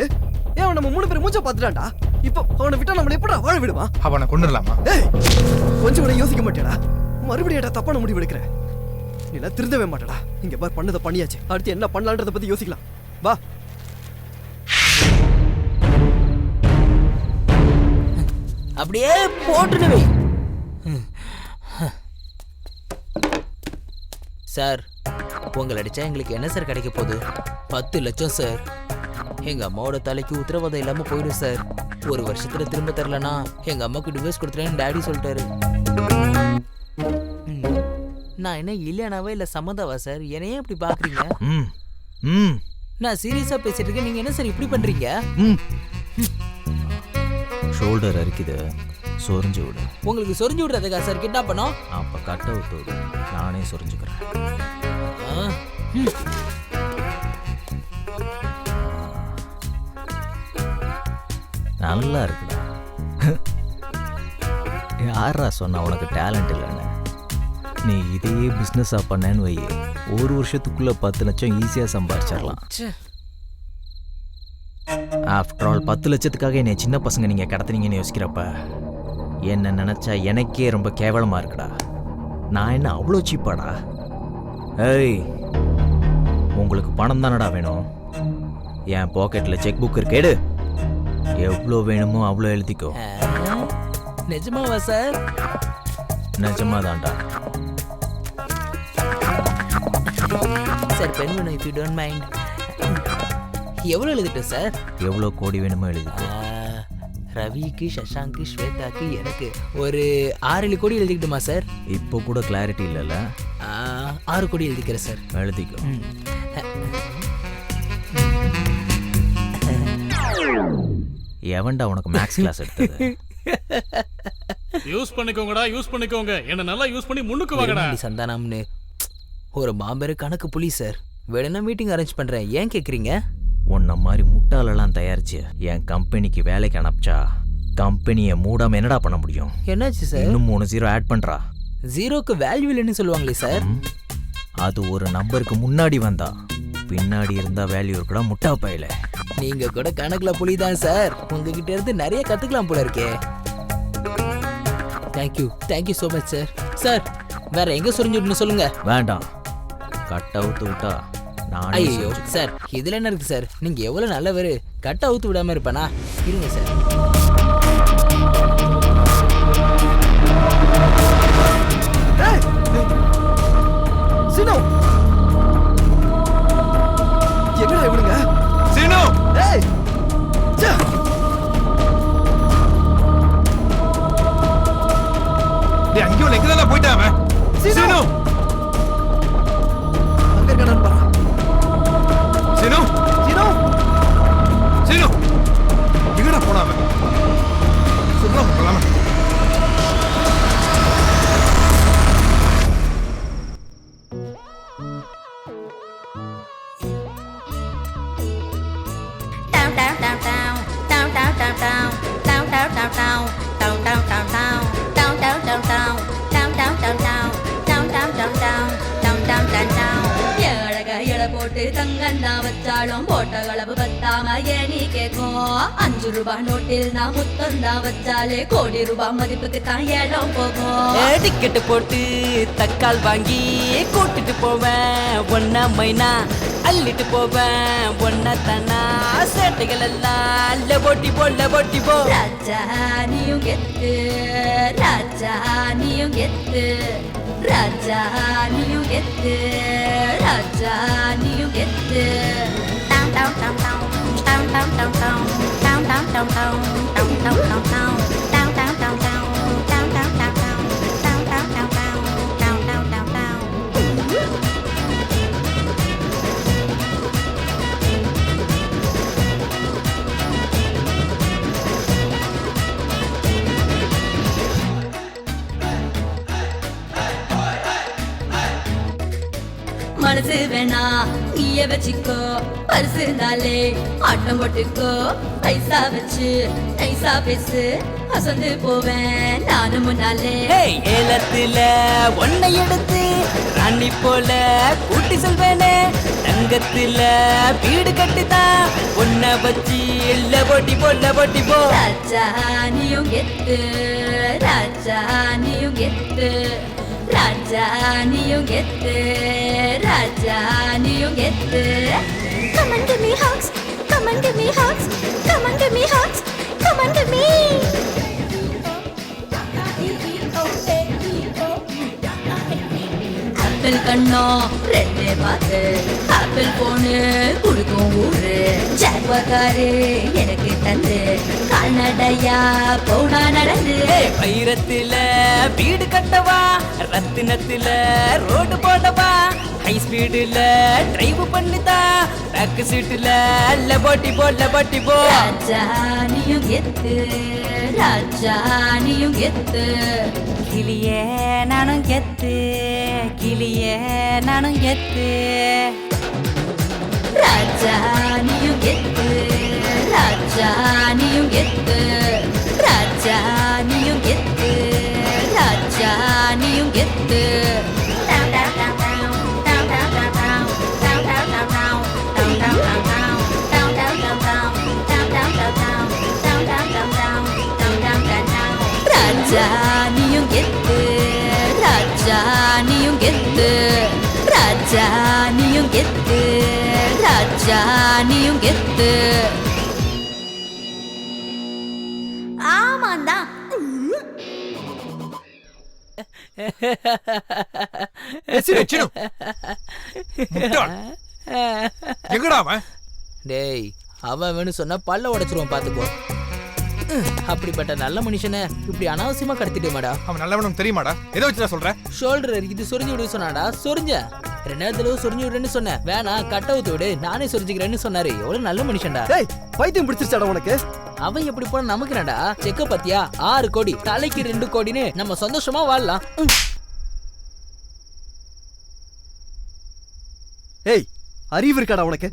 ஏன் நம்ம 3 பேர் மூஞ்ச பார்த்துட்டான்டா. இப்போ அவனை விட்டா நம்மள எப்படா வாழ விடுவான்? அவனை கொண்டுடலாமா? ஏய், கொஞ்சம் கூட யோசிக்க மாட்டேடா. மறுபடியும் தப்பான முடிவு எடுக்கிறேன். நீ எல்லாம் திருந்தவே மாட்டடா. இங்க பார், பண்ணதை பண்ணியாச்சு. அடுத்து என்ன பண்ணலான்றத பத்தி யோசிக்கலாம். வா. அப்படியே போட்டுடுவே. சார், உங்களை அடிச்சா எங்களுக்கு என்ன சார் கிடைக்க போகுது? 10 லட்சம் சார். எங்க அம்மாவோட தலைக்கு உத்தரவாதம் இல்லாம போயிடும் சார். 1 வருஷத்துல திரும்ப தரலனா எங்க அம்மாக்கு டிவோர்ஸ் கொடுத்துறேன்னு டாடி சொல்லிட்டாரு. நான் என்ன இல்லையானாவா இல்ல சம்மந்தாவா சார்? என்னையே இப்படி பாக்குறீங்க? நான் சீரியஸா பேசிட்டு இருக்கேன், நீங்க என்ன சார் இப்படி பண்றீங்க? ஷோல்டர் அரிக்குது, சொரிஞ்சு விடு. உங்களுக்கு சொரிஞ்சு விடுறதுக்கா சார் கிட்னாப் பண்ணோம்? அப்ப கட்ட விட்டு விடு, நானே சொரிஞ்சுக்கிறேன். நல்லா இருக்குடா. யாரா சொன்னா உனக்கு டேலண்ட் இல்லைன்னு? நீ இதையே பிஸ்னஸா பண்ணேன்னு வை, 1 வருஷத்துக்குள்ள 10 லட்சம் ஈஸியா சம்பாதிச்சிடலாம். ஆஃப்டர் ஆல் 10 லட்சத்துக்காக என்னை சின்ன பசங்க நீங்க கடத்துனீங்கன்னு யோசிக்கிறப்ப என்ன நினைச்சா எனக்கே ரொம்ப கேவலமா இருக்குடா. நான் என்ன அவ்வளோ சீப்பாடா? ஏய், உங்களுக்கு பணம் தானடா வேணும்? என் பாக்கெட்ல செக் புக் இருக்கு, எடு. எவ்வளோ வேணுமோ அவ்வளோ எழுதிக்கோ. நிஜமாவா சார்? நிஜமாதான்டா. சார், பென் வேணும் இஃப் யூ டோன்ட் மைண்ட். எவ்வளோ எழுதிட்டேன் சார்? எவ்வளோ கோடி வேணுமோ எழுதிக்கோ. ரவிக்கு, சஷாங்கு, ஸ்வேதாக்கு, எனக்கு ஒரு 6-7 கோடி எழுதிக்கிட்டுமா சார்? இப்போ கூட கிளாரிட்டி இல்லைல்ல? 6 கோடி எழுதிக்கிறேன் சார். எழுதிக்கோ. எவன்டா உனக்கு மேக்ஸ் கிளாஸ் எடுத்தது? யூஸ் பண்ணிக்கோங்கடா, யூஸ் பண்ணிக்கோங்க. என்ன நல்லா யூஸ் பண்ணி முன்னுக்கு வாங்கடா. சந்தானம்னு ஒரு மாபெரும் கணக்கு புலி சார். வேணும்னா மீட்டிங் அரேஞ்ச் பண்றேன். ஏன் கேக்குறீங்க? உன்ன மாதிரி முட்டாளெல்லாம் தயாரிச்சு என் கம்பெனிக்கு வேலைக்கு அனுப்பிச்சா கம்பெனியை மூடாம என்னடா பண்ண முடியும்? என்னாச்சு சார்? இன்னும் 3 0 ஆட் பண்றா. ஜீரோக்கு வேல்யூ இல்லைன்னு சொல்லுவாங்களே சார். அது ஒரு நம்பருக்கு முன்னாடி வந்தா பின்னாடி இருந்தா வேல்யூ இருக்குடா முட்டா பையில. நீங்க கூட கணக்குல புலிதான் சார். உங்ககிட்ட இருந்து நிறைய கத்துக்கலாம் போல இருக்கே. Thank you so much sir. Sir வேற எங்க சொரிஞ்சுட்டு சொல்லுங்க. வேண்டாம், கட் அவுத்து விட்டா நானே. ஐயோ சார், இதுல என்ன இருக்கு சார்? நீங்க எவ்வளவு நல்லவரு. கட் அவுத்து விடாம இருப்பேனா? இருங்க சார். சீனு, எங்கடா இவனுங்க? சீனு, ஏய் சே, டேய் அங்கேயோ எங்கடா போயிட்டான் அவன்? சீனு, அங்க இருக்கானு பாரு. சீனு, சீனு, சீனு, எங்கடா போனான் அவன்? சொல்லாம போலாமா? போட்டு தங்கந்தா வச்சாலும் போட்ட களவு பத்தாம ஏனி கேக்கும். 5 ரூபாய் நோட்டில் நான் முத்தந்தா வச்சாலே கோடி ரூபாய் மதிப்புக்கு தான் ஏலம் போகும். டிக்கெட்டு போட்டு தக்கால் வாங்கி கூட்டிட்டு போவேன் ஒன்ன மைனா, அள்ளிட்டு போவேன் ஒன்ன தானா. சேட்டைகள் எல்லாம் லெபோட்டி போ. ராஜா நீயும் கெத்து, ராஜா நீயும் கெத்து, ராஜா நீயும் கெத்து, ராஜா நீயும் கெத்து. மனசு வேணா நீய வச்சுக்கோ, பரிசு இருந்தாலே ஆட்டம் போட்டுக்கோ. பைசா வச்சு நைசா பேசு, அசந்து போவேன் நானும் முன்னாலே. ஏலத்துல ஒன்னை எடுத்து ராணி போல கூட்டி செல்வேனே. தங்கத்துல வீடு கட்டிதான் ஒன்ன வச்சு லெபோட்டி போ. ராஜா நீயும் கெத்து, ராஜா நீயும் கெத்து, ராஜா நீயும் கெத்து, ராஜா நீயும் கெத்து. Come and give me hugs, come and give me hugs, come and give me hugs, come and give me. Apple கண்ணோ ரெண்டே பார்த்து, ஆப்பிள் போனு குடுக்கும் ஊரு. ஜாக்வாக்காரு எனக்கு தந்து, கால்நடையா போனா நடந்து. வைரத்துல வீடு கட்டவா, ரத்தினத்துல ரோடு போடவா. ஹை ஸ்பீடுல டிரைவ் பண்ணிதா, பேக் சீட்டுல லெபோட்டி போ. ராஜா நீயும் கெத்து, ராஜா நீயும் கெத்து. கிளியே நானும் கெத்து, கிளியே நானும் கெத்து. ராஜா நீயும் கெத்து, ராஜா நீயும் கெத்து, ராஜா நீயும் கெத்து, ராஜா நீயும் கெத்து. ராஜா நீயும் கெத்து, ராஜா நீயும் கெத்து, ராஜா நீயும் கெத்து, ராஜா நீயும் கெத்து. ஆமாந்தான். டேய் அவன் வேணும் சொன்னா பல்ல உடைச்சிருவான் பாத்துக்கோ. அப்படிப்பட்ட நல்ல மனுஷனை இப்படி அனாவசியமா கடத்திட்டேமாடா. அவன் நல்லவனும் தெரியுமாடா? எதை வச்சு நான் சொல்றேன்? ஷோல்டர் இது சொரிஞ்சு விடு சொன்னாடா. சொரிஞ்ச 2 தடவை சொரிஞ்சு விடுன்னு சொன்னேன். வேணா கட்டவுத்து விடு, நானே சொரிஞ்சுக்கிறேன்னு சொன்னாரு. எவ்வளவு நல்ல மனுஷன்டா. டேய் பைத்தியம் பிடிச்சிருச்சாடா உனக்கு? அவன் எப்படி போன நமக்கு என்னடா? செக்க பத்தியா 6 கோடி தலைக்கு 2 கோடின்னு நம்ம சந்தோஷமா வாழலாம். ஏய் அறிவு இருக்காடா உனக்கு?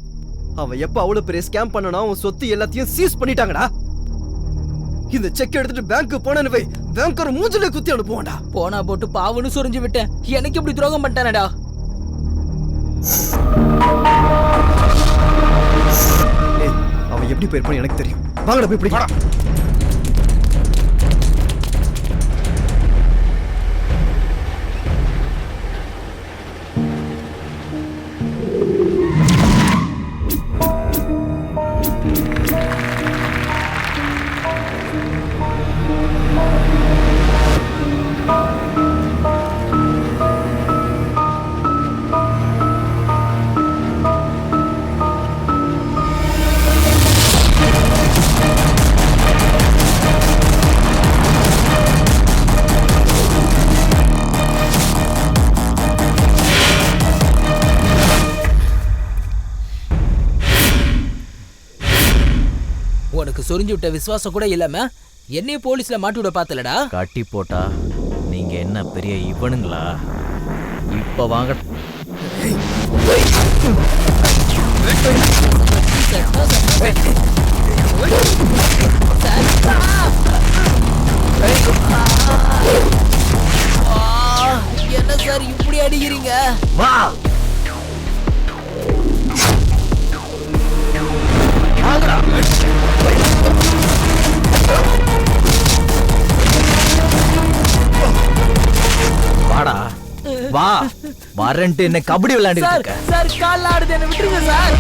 அவன் எப்ப அவ்வளவு பெரிய ஸ்கேம் பண்ணனா அவன் சொத்து எல்லாத்தையும் சீஸ் பண்ணிட்டாங்கடா. இந்த செக் எடுத்துட்டு பேங்க்கு போனேன்னு வை, பேங்கர் மூஞ்சில குத்தி அனுப்புவான்டா. போனா போட்டு பாவன்னு சொரிஞ்சு விட்டேன். எனக்கு இப்படி துரோகம் பண்ணிட்டானடா. ஏய் அவன் எப்படி போயிருப்பான்னு எனக்கு தெரியும். வாங்கடா போய் பிடிக்கலாம். உனக்கு சொரிஞ்சு விட்ட விசுவாசம் கூட இல்லாம என்னைய போலீஸ்ல மாட்டி விட பாத்தலடா. காட்டி போட்டா நீங்க என்ன பெரிய இவனுங்களா? இப்ப வாங்க. என்ன சார் இப்படி அடிக்கிறீங்க? வா வாடா வா வரேன்ட்டு என்ன கபடி விளையாண்டுட்டு இருக்க? சார் கால் ஆடுது, என்ன விட்டுருங்க சார்.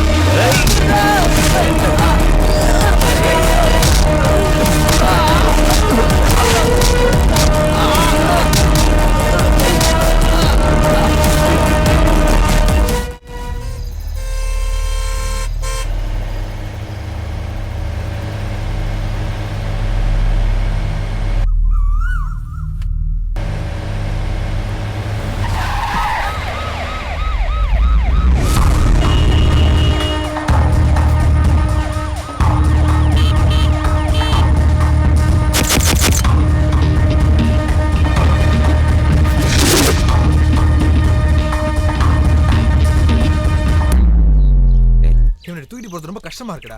தூக்கிட்டு போறது ரொம்ப கஷ்டமா இருக்குடா.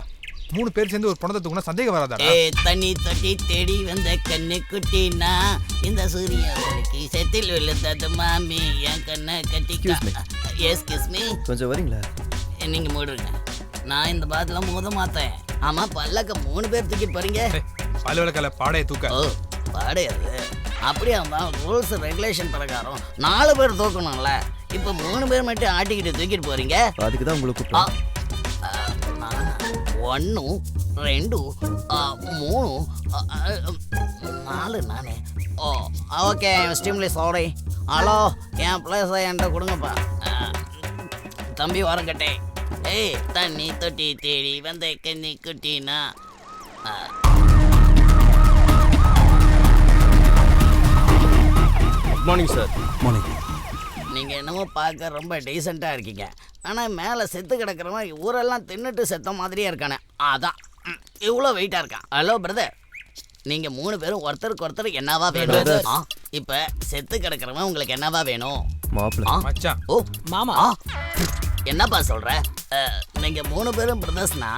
3 பேர் சேர்ந்து ஒரு பணத்தை தூக்குனா சந்தேகம் வராதாடா? தண்ணி தொட்டி தேடி வந்த கண்ணு குட்டினா இந்த சூரியனுக்கு செத்தில் விழுந்தது மாமி என் கண்ணை கட்டிக்கா. எஸ்கியூஸ் மீ, கொஞ்சம் வரீங்களா? நீங்க மூடுங்க. நான் இந்த பாத்துல மோத மாட்டேன். ஆமா பல்லக்க 3 பேர் தூக்கிட்டு போறீங்க. பல்ல விளக்கல பாடைய தூக்க. ஓ பாடையாது. அப்படியே இருந்தாலும் ரூல்ஸ் ரெகுலேஷன் பிரகாரம் 4 பேர் தூக்கணும்ல. இப்போ 3 பேர் மட்டும் ஆட்டிக்கிட்டு தூக்கிட்டு போறீங்க. அதுக்கு தான் உங்களுக்கு கூப்பிட்டேன். 1 2 3 4 நானே. ஓ ஓகே எக்ஸ்ட்ரீம்லி சாரி. ஹலோ என் பிளேஸை என்கிட்ட கொடுங்கப்பா. தம்பி வரங்கட்டே. ஏய் தண்ணி தொட்டி தேடி வந்த கண்ணி குட்டினா. Good morning sir. மார்னிங். நீங்கள் என்னமோ பார்க்க ரொம்ப டீசெண்டாக இருக்கீங்க. ஆனால் மேலே செத்து கிடக்கிறவன் ஊரெல்லாம் தின்னுட்டு செத்த மாதிரியே இருக்கானே, அதான் இவ்வளோ வெயிட்டாக இருக்கான். ஹலோ பிரதர், நீங்கள் 3 பேரும் ஒருத்தருக்கு ஒருத்தர் என்னவா வேணும்? இப்போ செத்து கிடக்கிறவன் உங்களுக்கு என்னவா வேணும்? மச்சான். ஓ மாமா, என்னப்பா சொல்ற? நீங்கள் 3 பேரும் பிரதர்ஸ்னா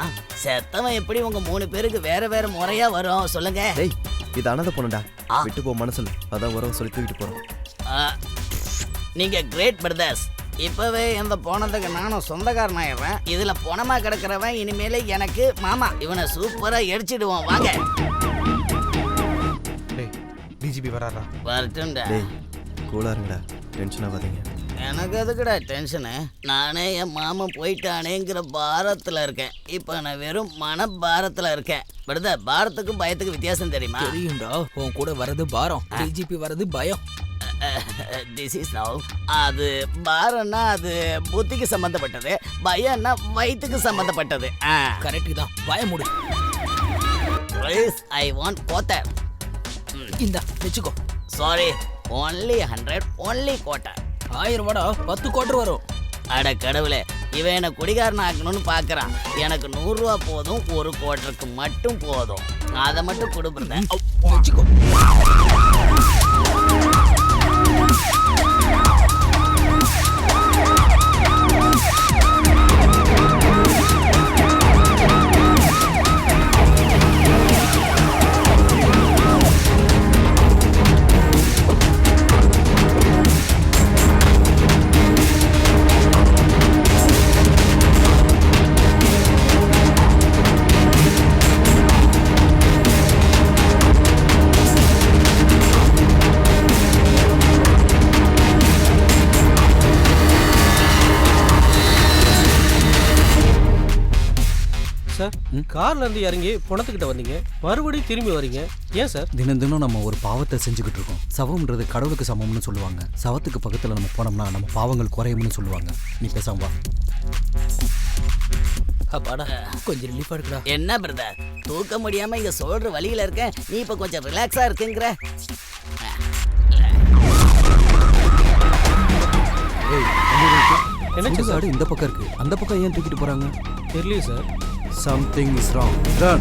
செத்தவன் எப்படி உங்கள் 3 பேருக்கு வேற வேற முறையா வரும் சொல்லுங்க. டேய் இது அனத பொண்ணுடா, விட்டு போ மனசுல. அதான் உறவு சொல்லி தூக்கிட்டு போறோம். நீங்க கிரேட் பிரதர்ஸ். இப்பவே இந்த போனதுக்கு நானும் சொந்தக்காரன் ஆயிடுறேன். இதுல போனமா கிடக்கிறவன் இனிமேல எனக்கு மாமா. இவனை சூப்பரா எரிச்சிடுவோம். வாங்க. டிஜிபி வராரா? வரட்டும்டா. டேய் கூலா இருங்கடா, டென்ஷன் ஆகாதீங்க. எனக்கு எதுக்குடா டென்ஷனு? நானே என் மாமன் போயிட்டானேங்கிற பாரத்துல இருக்கேன். இப்போ நான் வெறும் மன பாரத்துல இருக்கேன். பிரதர், பாரத்துக்கும் பயத்துக்கும் வித்தியாசம் தெரியுமா? தெரியும்டா. உன் கூட வரது பாரம், டிஜிபி வரது பயம். This is now. அது பாரம்னா அது புத்திக்கு சம்பந்தப்பட்டது, பயம்னா வயிற்றுக்கு சம்பந்தப்பட்டது. கரெக்ட் தான். பயம் முடி. ப்ளீஸ் ஐ வாண்ட் கோட்டை. இந்த வச்சுக்கோ. சாரி, only 100, only கோட்டை. 1000 ரூபாடா, 10 கோட்டர் வரும். அட கடவுளே, இவன் என்ன குடிகாரன் ஆக்கணும்னு பாக்குறான். எனக்கு 100 ரூபா போதும், ஒரு கோட்டருக்கு மட்டும் போதும். அதை மட்டும் கொடுப்பேன். வச்சுக்கோ. சார், கார்ல இருந்து இறங்கி பணத்துக்கிட்ட வந்தீங்க, மறுபடியும் திரும்பி வரீங்க, ஏன் சார்? தினம் தினம் நம்ம ஒரு பாவத்தை செஞ்சுக்கிட்டு இருக்கோம். சவம்ன்றது கடவுளுக்கு சமம்னு சொல்லுவாங்க. சவத்துக்கு பக்கத்தில் நம்ம போனோம்னா நம்ம பாவங்கள் குறையும்னு சொல்லுவாங்க. நீ பேசாம வா. அப்பாடா, கொஞ்சம் ரிலீஃபா இருக்குடா. என்ன பிரதர், தூக்க முடியாம இங்க சொல்ற வழியில இருக்கேன், நீ இப்ப கொஞ்சம் ரிலாக்ஸா இருக்குங்கிற. என்ன சுடுகாடு இந்த பக்கம் இருக்கு, அந்த பக்கம் ஏன் தூக்கிட்டு போறாங்க தெரியல sir. Something is wrong. Run.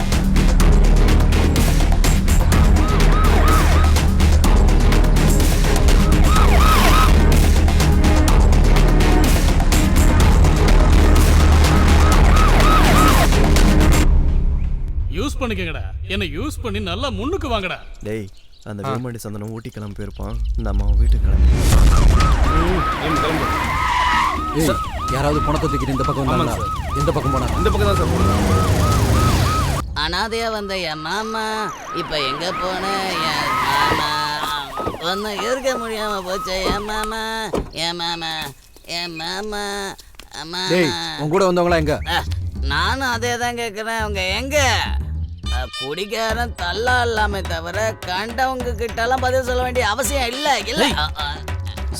Use பண்ணிக்கங்கடா. என்ன யூஸ் பண்ணி நல்லா முன்னுக்கு வாங்கடா. டேய், அந்த வேமண்டி சந்தனம் ஊட்டி கிளம்பி போயிருப்பான். நம்ம வீட்டுக்கு கிளம்பி. யாராவது பணத்தை தூக்கிட்டு இந்த பக்கம் வந்தாங்களா? எந்த பக்கம் போனாங்க? இந்த பக்கம் தான் சார் போனாங்க. அனாதையா வந்த என் மாமா இப்ப எங்க போன என் மாமா, ஒன்னும் இருக்க முடியாம போச்சு என் மாமா, என் மாமா, என் மாமா. டேய், உன் கூட வந்தவங்களா எங்க? நானும் அதே தான் கேட்குறேன், அவங்க எங்க? குடிக்காரன் தள்ளா இல்லாம தவிர கண்டவங்க கிட்டலாம் பதில் சொல்ல வேண்டிய அவசியம் இல்லை. இல்லை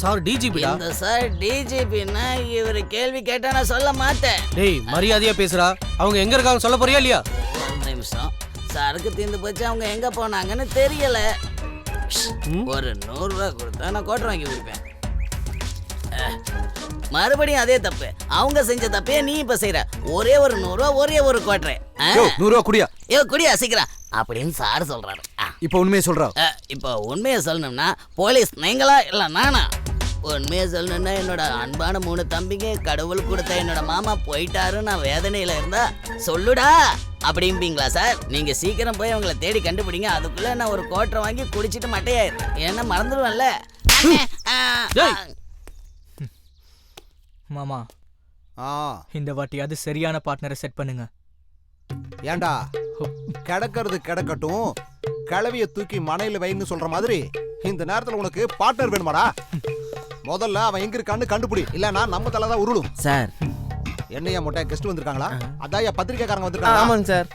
சார், டிஜிபி. இந்த சார் டிஜிபின்னா இவர் கேள்வி கேட்டா நான் சொல்ல மாட்டேன். டேய், மரியாதையா பேசுறா. அவங்க எங்க இருக்காங்க சொல்ல போறியா இல்லையா? ஒரு நிமிஷம், சரக்கு தீர்ந்து போச்சு, அவங்க எங்க போனாங்கன்னு தெரியல. ஒரு 100 ரூபா கொடுத்தா நான் கோட்டை வாங்கி கொடுப்பேன். மறுபடியும் அதே தப்பு, அவங்க செஞ்ச தப்பே நீ இப்ப செய்யற. ஒரே ஒரு 100 ரூபா, ஒரே ஒரு கோட்டை. 100 ரூபா குடியா? குடியா சீக்கிரம் அப்படின்னு சார் சொல்றாரு. இப்போ உண்மையை சொல்றா. இப்போ உண்மையை சொல்லணும்னா போலீஸ் நீங்களா இல்ல நானா? உண்மையை சொல்லணும்னா என்னோட அன்பான 3 தம்பிங்க, கடவுள் கொடுத்த என்னோட மாமா போயிட்டாரு, நான் வேதனையில இருந்தா சொல்லுடா அப்படிம்பீங்களா சார்? நீங்க சீக்கிரம் போய் அவங்கள தேடி கண்டுபிடிங்க. அதுக்குள்ள நான் ஒரு கோட்டை வாங்கி குடிச்சிட்டு மட்டையாயிரு, என்ன மறந்துடுவேன்ல. மாமா, இந்த வாட்டியாவது சரியான பார்ட்னரை செட் பண்ணுங்க. ஏண்டா, கிடக்கிறது கிடக்கட்டும், கிளவிய தூக்கி மனையில வைன்னு சொல்ற மாதிரி இந்த நேரத்துல உனக்கு பார்ட்னர் வேணுமாடா? முதல்ல அவன் எங்க இருக்கான்னு கண்டுபிடி, இல்லனா நம்ம தலை தான் உருளும். சார், என்னையா மொட்டை கெஸ்ட் வந்திருக்காங்களா? அதான் பத்திரிக்கைக்காரங்க வந்திருக்காங்க. ஆமாங்க சார்.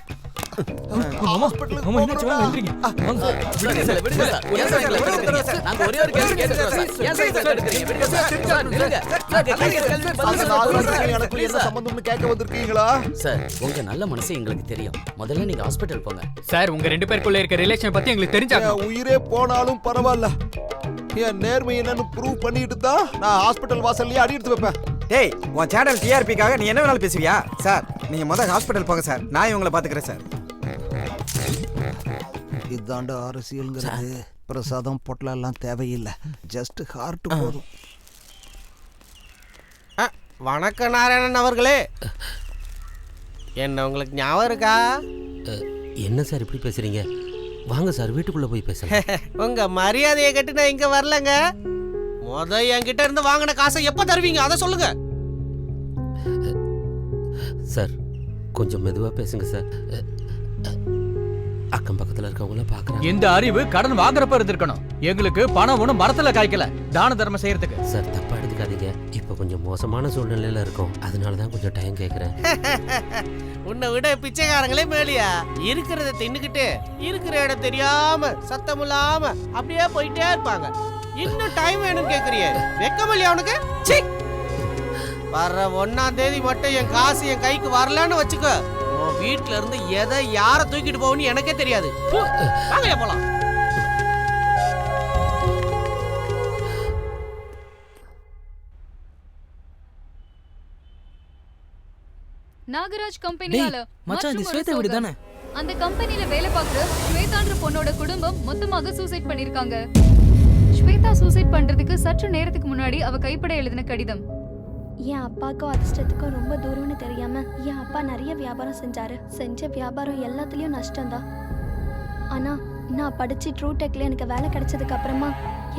சார், உங்க நல்ல மனசு எங்களுக்கு தெரியும். முதல்ல நீங்க ஹாஸ்பிடல் போங்க. சார், உங்க 2 பேருக்குள்ள இருக்க ரிலேஷன் பத்தி எங்களுக்கு தெரிஞ்சாங்க. உயிரே போனாலும் பரவாயில்ல, என் நேர்மை என்னன்னு ப்ரூவ் பண்ணிட்டு தான் நான் ஹாஸ்பிடல் வாசல்லயே அடி எடுத்து வைப்பேன். டேய், உன் சேனல் டிஆர்பிக்காக நீ என்ன வேணாலும் பேசுவியா? சார், நீங்க முதல்ல ஹாஸ்பிட்டல் போங்க சார், நான் இவங்களை பாத்துக்கிறேன் சார். இதாண்ட அரசியல்ங்கிறது பிரசாதம் பொட்டலம் எல்லாம் தேவையில்லை, ஜஸ்ட் ஹார்ட் போதும். வணக்கம் நாராயணன் அவர்களே, என்ன உங்களுக்கு ஞாபகம் இருக்கா? என்ன சார் இப்படி பேசுறீங்க? வாங்க சார், வீட்டுக்குள்ள போய் பேசலாம். உங்க மரியாதையை கட்டு நான் இங்க வரலங்க. என்கிட்ட இருந்து வாங்கின காசை எப்ப தருவீங்க அதை சொல்லுங்க. சார், கொஞ்சம் மெதுவா பேசுங்க சார். அக்கம் பக்கத்துல இருக்கவங்கள பாக்குறாங்க. எந்த அறிவு கடன் வாங்குறப்ப இருந்திருக்கணும். எங்களுக்கு பணம் ஒண்ணும் மரத்துல காய்க்கல தான தர்மம் செய்யறதுக்கு. சார், தப்பா எடுத்துக்காதீங்க. இப்ப கொஞ்சம் மோசமான சூழ்நிலையில இருக்கோம், அதனாலதான் கொஞ்சம் டைம் கேக்குறேன். உன்னை விட பிச்சைக்காரங்களே மேலியா? இருக்கிறத தின்னுக்கிட்டு இருக்கிற இடம் தெரியாம சத்தம் இல்லாம அப்படியே போயிட்டே இருப்பாங்க. இன்னும் டைம் வேணும்னு கேக்குறியே, வெக்கமில்லையா உனக்கு? வர்ற 1ஆம் தேதி மட்டும் என் காசு என் கைக்கு வரலன்னு வச்சுக்கோ, உன் வீட்ல இருந்து எதை யாரை தூக்கிட்டு போகணும்னு எனக்கே தெரியாது. வாங்க போலாம். நாகராஜ் கம்பெனியால மச்சான் இது ஸ்வேதா வீடு தானே? அந்த கம்பெனில வேலை பார்க்குற ஸ்வேதான்ற பொண்ணோட குடும்பம் மொத்தமாக சூசைட் பண்ணிருக்காங்க. ஸ்வேதா சூசைட் பண்றதுக்கு சற்று நேரத்துக்கு முன்னாடி அவ கைப்பட எழுதின கடிதம். என் அப்பாவுக்கும் அதிர்ஷ்டத்துக்கும் ரொம்ப தூரம்னு தெரியாம என் அப்பா நிறைய வியாபாரம் செஞ்சாரு. செஞ்ச வியாபாரம் எல்லாத்துலயும் நஷ்டம்தான். ஆனா நான் படிச்சு ட்ரூடெக்ல எனக்கு வேலை கிடைச்சதுக்கு அப்புறமா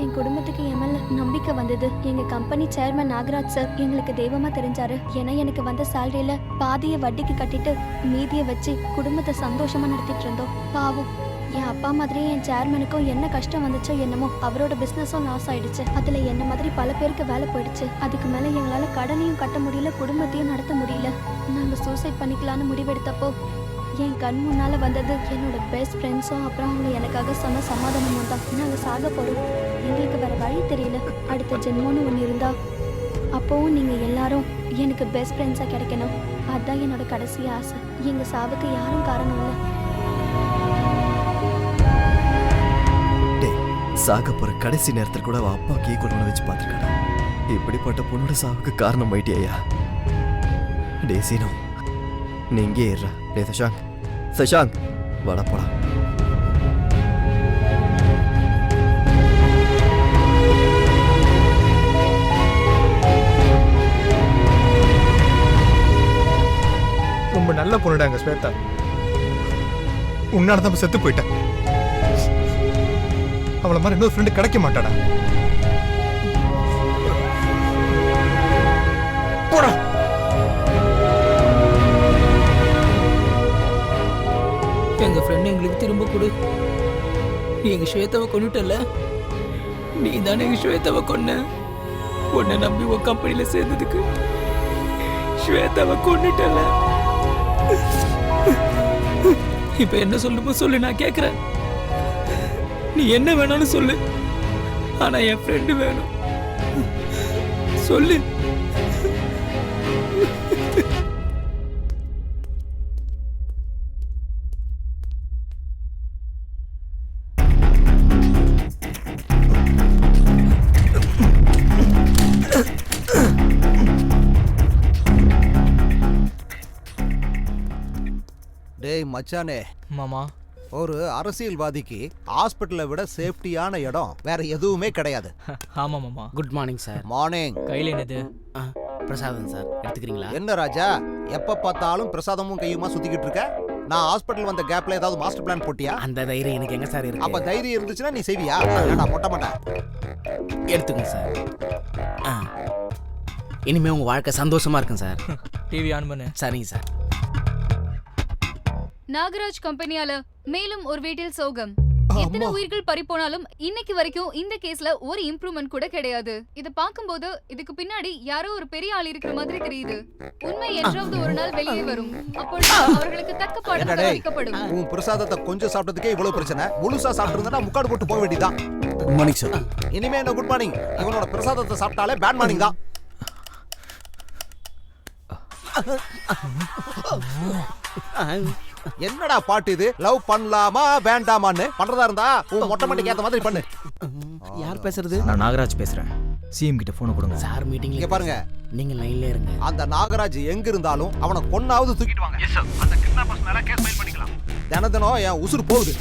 என் குடும்பத்துக்கு என் மேல நம்பிக்கை வந்தது. எங்க கம்பெனி சேர்மன் நாகராஜ் சார் எங்களுக்கு தெய்வமா தெரிஞ்சாரு. ஏன்னா எனக்கு வந்த சேலரியில பாதியை வட்டிக்கு கட்டிட்டு மீதியை வச்சு குடும்பத்தை சந்தோஷமா நடத்திட்டு இருந்தோம். பாவம் என் அப்பா மாதிரியே என் சேர்மனுக்கும் என்ன கஷ்டம் வந்துச்சோ என்னமோ அவரோட பிசினஸும் லாஸ் ஆயிடுச்சு. அதுல என்ன மாதிரி பல பேருக்கு வேலை போயிடுச்சு. அதுக்கு மேல எங்களால கடனையும் கட்ட முடியல, குடும்பத்தையும் நடத்த முடியல. நாங்க சூசைட் பண்ணிக்கலான்னு முடிவெடுத்தப்போ என் கண் முன்னால வந்தது என்னோட பெஸ்ட் ஃப்ரெண்ட்ஸும் அப்புறம் அவங்க எனக்காக சொன்ன சமாதானமும் தான். நாங்க சாக போறோம், எங்களுக்கு வேற வழி தெரியல, அடுத்த ஜென்மோன்னு ஒன்று இருந்தா அப்போவும் நீங்க எல்லாரும் எனக்கு பெஸ்ட் ஃப்ரெண்ட்ஸா கிடைக்கணும். அதுதான் என்னோட கடைசி ஆசை. எங்க சாவுக்கு யாரும் காரணம் இல்லை. சாக போற கடைசி நேரத்தில் கூட அவ அப்பா கீ கொண்டு வச்சு பார்த்துருக்காடா. இப்படிப்பட்ட பொண்ணோட சாவுக்கு காரணம் ஆயிட்டியா? டே சீனோ, நீ இங்கே ஏறா. டே சஷாங்க், சஷாங்க் வாடா போலாம். ரொம்ப நல்ல பொண்ணுடாங்க ஸ்வேதா. உன்னால தான் செத்து போயிட்டேன். அவளை மாதிரி இன்னொரு ஃப்ரெண்டு கிடைக்க மாட்டாடா. போடா. எங்க ஃப்ரெண்ட் எங்களுக்கு திரும்ப கொடு. நீ எங்க ஸ்வேதாவை கொண்டுட்டல. நீ தானே எங்க ஸ்வேதாவை கொன்ன. உன்னை நம்பி உன் கம்பெனில சேர்ந்ததுக்கு ஸ்வேதாவை கொண்டுட்டல. இப்ப என்ன சொல்லுமோ சொல்லு, நான் கேக்குறேன். நீ என்ன வேணாலும் சொல்லு, ஆனா என் ஃப்ரெண்டு வேணும். சொல்லு. டேய் மச்சானே. மாமா, ஒரு அரசியல்வாதிக்கு ஹாஸ்பிட்டலை விட சேஃப்டியான இடம் வேற எதுவுமே கிடையாது. ஆமா மாமா. Good morning sir. மார்னிங். கையில என்னது? பிரசாதம் சார், எடுத்துக்கிறீங்களா? என்ன ராஜா, எப்ப பார்த்தாலும் பிரசாதமும் கையுமா சுத்திக்கிட்டு இருக்க? நான் ஹாஸ்பிட்டல் வந்த கேப்ல ஏதாவது மாஸ்டர் பிளான் போட்டியா? அந்த தைரியம் எனக்கு எங்க சார் இருக்கு? அப்ப தைரியம் இருந்துச்சுன்னா நீ செய்வியா? நான் போட்ட மாட்டேன். எடுத்துக்கங்க சார். இனிமே உங்க வாழ்க்கை சந்தோஷமா இருக்கும் சார். டிவி ஆன் பண்ணு. சரிங்க சார். நாகராஜ் கம்பெனியால மேலும் ஒரு வீட்டில் சோகம். எத்தனை உயிர்கள் பறிப்போனாலும் இன்னைக்கு வரைக்கும் இந்த கேஸ்ல ஒரு இம்ப்ரூவ்மெண்ட் கூட கிடையாது. இத பாக்கும்போது இதுக்கு பின்னாடி யாரோ ஒரு பெரிய ஆள் இருக்கிற மாதிரி தெரியுது. உண்மை என்றாவது ஒரு நாள் வெளியே வரும். அப்பொழுது அவர்களுக்கு தக்க பாடம் வைக்கப்படும். உன் பிரசாதத்தை கொஞ்சம் சாப்பிட்டதுக்கே இவ்வளவு பிரச்சனை. முழுசா சாப்பிட்டு முக்காடு போட்டு போக வேண்டியதான். Good morning sir. இனிமே என்ன குட் மார்னிங்? இவனோட பிரசாதத்தை சாப்பிட்டாலே பேட் மார்னிங் தான். என்னடா பாட்டு இது? லவ் பண்ணலாமா வேண்டாமான்னு பண்றதா இருந்தா உன் மொட்டை மண்டைக்கு ஏத்த மாதிரி பண்ணு. யார் பேசுறது? நான் நாகராஜ் பேசுறேன். சிஎம் கிட்ட போன் கொடுங்க. சார் மீட்டிங்ல இங்க பாருங்க, நீங்க லைன்ல இருங்க. அந்த நாகராஜ் எங்க இருந்தாலும் அவனை கொன்னாவது தூக்கிட்டு வாங்க. Yes sir. அந்த கிட்னாப்பர்ஸ் மேல கேஸ் ஃபைல் பண்ணிக்கலாம். தினம் என் உசுறு போகுது.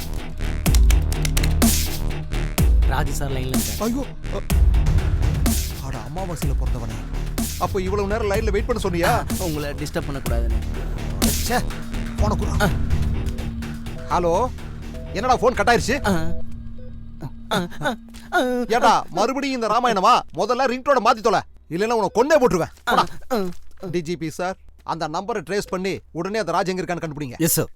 ராஜு சார் லைன்ல இருக்காரு. ஐயோ, அட அமாவாசையில பிறந்தவனே. அப்போ இவ்வளவு நேரம் லைன்ல வெயிட் பண்ண சொன்னியா? உங்களை டிஸ்டர்ப் பண்ண கூடாதுன்னு. ச்சே, போன குடு. ஹலோ, என்னடா போன் கட் ஆயிருச்சு? ஏடா மறுபடியும் இந்த ராமாயணமா? முதல்ல ரிங்டோட மாத்தி தொலை, இல்லைன்னா உன்னை கொன்னே போட்டுருவேன். டிஜிபி சார், அந்த நம்பரை ட்ரேஸ் பண்ணி உடனே அந்த ராஜ் எங்க இருக்கான்னு கண்டுபிடிங்க. Yes sir.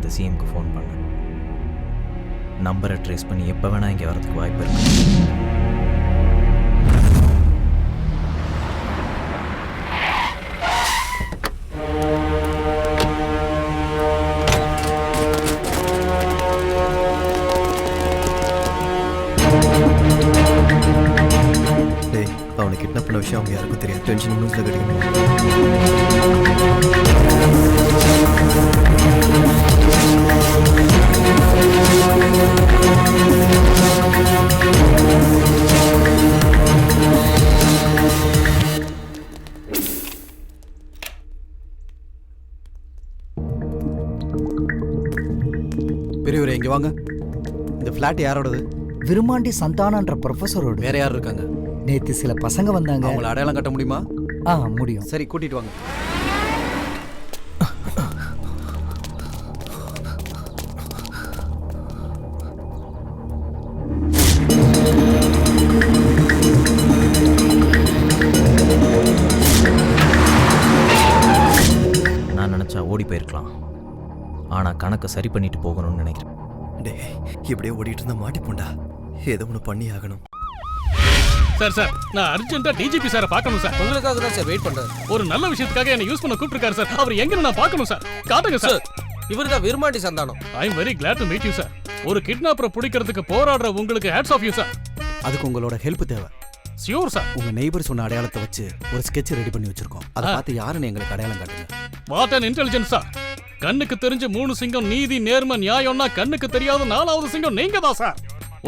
பார்த்து சிஎம்க்கு ஃபோன் பண்ணேன். நம்பரை ட்ரேஸ் பண்ணி எப்போ வேணால் இங்கே வரதுக்கு வாய்ப்பு இருக்கு. அவனை கிட்னாப் பண்ண விஷயம் அவங்க யாருக்கும் தெரியாது. டென்ஷன் நியூஸில் கிடைக்கணும். பெரியவரே இங்கே வாங்க. இந்த ஃப்ளாட் யாரோடது? விருமாண்டி சந்தானன்ற ப்ரொஃபஸரோட. வேற யார் இருக்காங்க? நேத்து சில பசங்க வந்தாங்க. அவங்கள அடையாளம் கட்ட முடியுமா? முடியும். சரி, கூட்டிட்டு வாங்க. நான் நினச்சா ஓடி போயிருக்கலாம், ஆனால் கணக்கை சரி பண்ணிட்டு போகணும்னு நினைக்கிறேன். டே, இப்படியே ஓடிட்டு இருந்தா மாட்டிப்போண்டா. ஏதோ ஒன்று பண்ணி ஆகணும். சார் நான் அர்ஜென்ட்டா டிஜிபி சாரை பார்க்கணும் சார். உங்களுக்காக தான் சார் வெயிட் பண்றேன். ஒரு நல்ல விஷயத்துக்காக என்ன யூஸ் பண்ண கூப்பிட்டுருக்காரு சார். அவர் எங்கன்னு நான் பார்க்கணும் சார். காட்டுங்க சார். இவர் தான் Virumandi Santhanam. I am very glad to meet you sir. ஒரு கிட்னாப்பரை பிடிக்கிறதுக்கு போராடுற உங்களுக்கு ஹேட்ஸ் ஆஃப் யூ சார். அதுக்கு உங்களோட ஹெல்ப் தேவை. Sure sir. உங்க நெய்பர் சொன்ன அடையாளத்தை வச்சு ஒரு ஸ்கெட்ச் ரெடி பண்ணி வச்சிருக்கோம். அதை பார்த்து யாருன்னு எங்களுக்கு அடையாளம் காட்டுங்க. What an intelligence sir. கண்ணுக்கு தெரிஞ்ச 3 சிங்கம் நீதி நேர்மை நியாயம்னா கண்ணுக்கு தெரியாத 4வது சிங்கம் நீங்க தான் சார்.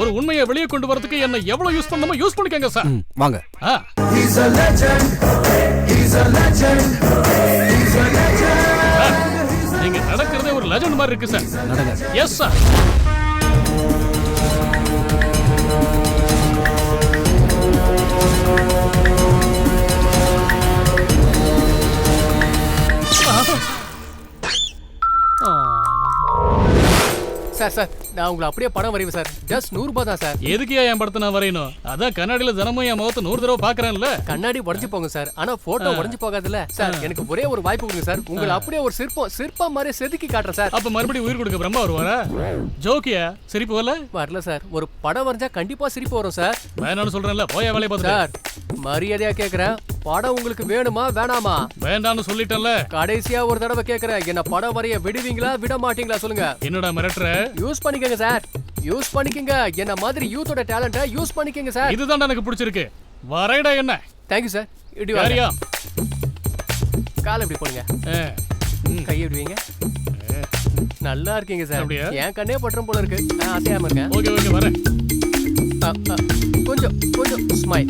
ஒரு உண்மையை வெளியே கொண்டு வரதுக்கு என்ன எவ்வளவு யூஸ் பண்ணணுமோ யூஸ் பண்ணிக்கங்க சார். வாங்க. நீங்க நடக்கிறதே ஒரு லெஜண்ட் மாதிரி இருக்கு சார். நடங்க. Yes sir. சார் நான் உங்களை அப்படியே படம் வரைவேன் சார். ஜஸ்ட் 100 ரூபாய் தான் சார். எதுக்கு என் படத்தை நான் வரையணும்? அதான் கண்ணாடியில தினமும் என் முகத்தை 100 தடவை பாக்குறேன்ல. கண்ணாடி உடஞ்சு போங்க சார், ஆனா போட்டோ உடஞ்சு போகாதுல்ல சார். எனக்கு ஒரே ஒரு வாய்ப்பு கொடுங்க சார். உங்களை அப்படியே ஒரு சிற்பம் மாதிரி செதுக்கி காட்டுறேன் சார். அப்ப மறுபடியும் உயிர் கொடுக்க பிரம்மா வருவாரா? ஜோக்கியா? சிரிப்பு வரல சார். ஒரு படம் வரைஞ்சா கண்டிப்பா சிரிப்பு வரும் சார். வேணாம்னு சொல்றேன்ல, போய் வேலையை பார்த்து சார். மரியாதையா கேக்குறேன், படம் உங்களுக்கு வேணுமா வேணாமா? வேண்டாம்னு சொல்லிட்டேன்ல. கடைசியா ஒரு தடவை கேக்குறேன், என்ன படம் வரைய விடுவீங்களா விட மாட்டீங்களா சொல்லுங்க. என்னடா மிரட்டுற? யூஸ் பண்ணிக்கங்க சார், யூஸ் பண்ணிக்கங்க. என்ன மாதிரி யூத்தோட டேலண்ட யூஸ் பண்ணிக்கங்க சார். இதுதான் எனக்கு பிடிச்சிருக்கு. வரைடா என்ன. Thank you sir. இப்படி வாரியா? கால் இப்படி போடுங்க. கை இப்படி வைங்க. நல்லா இருக்கீங்க சார். என் கண்ணே பட்றம் போல இருக்கு. அசையாம இருக்கேன். ஓகே வரேன். கொஞ்சம் ஸ்மைல்.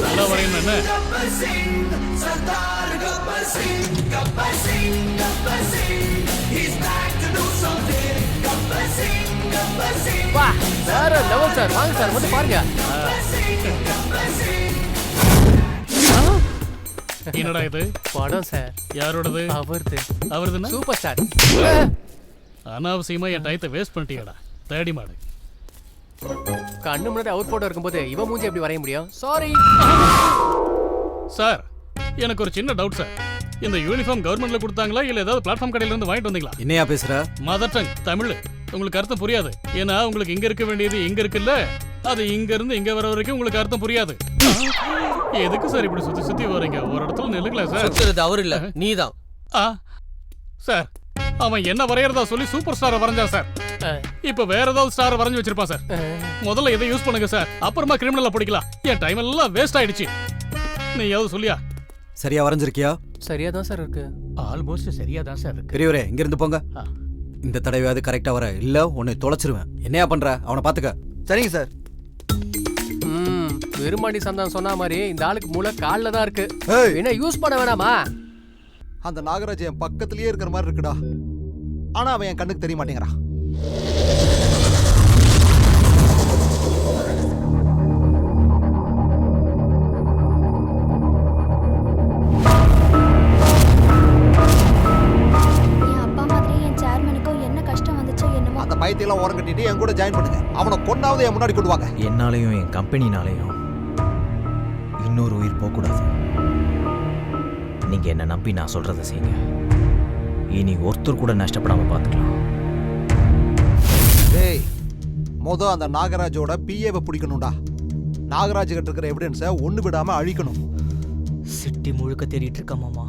நல்லா வரையணும் என்ன? வா வேற லெவல் சார். வாங்க சார், வந்து பாருங்க. என்னடா இது? படம் சார். யாரோடது? அவர்துன்னா சூப்பர் ஸ்டார். அனாவசியமா என் டயத்தை வேஸ்ட் பண்ணிட்டியாடா தேடி மாடு. கண்ணு முன்னாடி அவுட் போட்டோ இருக்கும்போது இவன் மூஞ்சி எப்படி வரைய முடியும்? Sorry sir. எனக்கு ஒரு சின்ன டவுட் சார். இந்த யூனிஃபார்ம் கவர்மெண்ட்ல கொடுத்தாங்களா இல்ல ஏதாவது பிளாட்ஃபார்ம் கடையில இருந்து வாங்கிட்டு வந்தீங்களா? என்னையா பேசுற? Mother tongue Tamil. உங்களுக்கு அர்த்தம் புரியாது. ஏன்னா உங்களுக்கு இங்க இருக்க வேண்டியது இங்க இருக்குல்ல, அது இங்க இருந்து இங்க வர வரைக்கும் உங்களுக்கு அர்த்தம் புரியாது. எதுக்கு சார் இப்படி சுத்தி வரீங்க? ஒரு இடத்துல நில்லுங்களா சார். சுத்துறது அவர் இல்ல, நீதான். சார் அவன் என்ன வரையறதா சொல்லி சூப்பர் ஸ்டாரை வரைஞ்சா சார். இப்ப வேற ஏதாவது ஸ்டாரை வரைஞ்சு வச்சிருப்பான் சார். முதல்ல இதை யூஸ் பண்ணுங்க சார், அப்புறமா கிரிமினலா பிடிக்கலாம். என் டைம் எல்லாம் வேஸ்ட் ஆயிடுச்சு. நீ ஏதாவது சொல்லியா? சரியா வரைஞ்சிருக்கியா? சரியா தான் சார் இருக்கு. ஆல்மோஸ்ட் சரியா தான் சார் இருக்கு. பெரியவரே இங்க இருந்து போங்க. இந்த தடவையாவது கரெக்டா வர, இல்ல உன்னை தொலைச்சிருவேன். என்னையா பண்ற? அவனை பாத்துக்க. சரிங்க சார். விருமாண்டி சந்தானம் சொன்ன மாதிரி இந்த ஆளுக்கு மூளை கால்ல தான் இருக்கு. என்ன யூஸ் பண்ண வேணாமா? அந்த நாகராஜ் என் பக்கத்திலேயே இருக்கிற மாதிரி இருக்குடா. ஆனா அவன் என் கண்ணுக்கு தெரிய மாட்டேங்கிறான். அந்த பயத்தையெல்லாம் ஓரம் கட்டிட்டு என் கூட ஜாயின் பண்ணுங்க. அவனை கொண்டாவது என் முன்னாடி கொண்டு வாங்க. என்னாலையும் என் கம்பெனினாலையும் இன்னொரு உயிர் போகக்கூடாது. நீங்க என்ன நம்பி நான் சொல்றதை செய்யுங்க. இனி ஒருத்தர் கூட நஷ்டப்படாம பார்த்துக்கலாம். டேய் அந்த நாகராஜோட பிஏவை பிடிக்கணும்டா. நாகராஜ் கிட்ட இருக்கிற எவிடன்ஸை ஒண்ணு விடாம அழிக்கணும். சிட்டி முழுக்க தேடிட்டு இருக்க மாமா.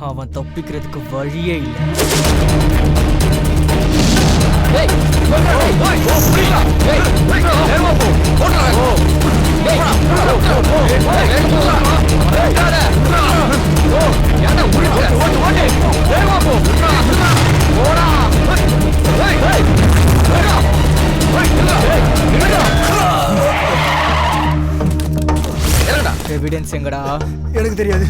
அவன் தப்பிக்கிறதுக்கு வழியே இல்லை. எவிடன்ஸ் எங்கடா? எனக்கு தெரியாது.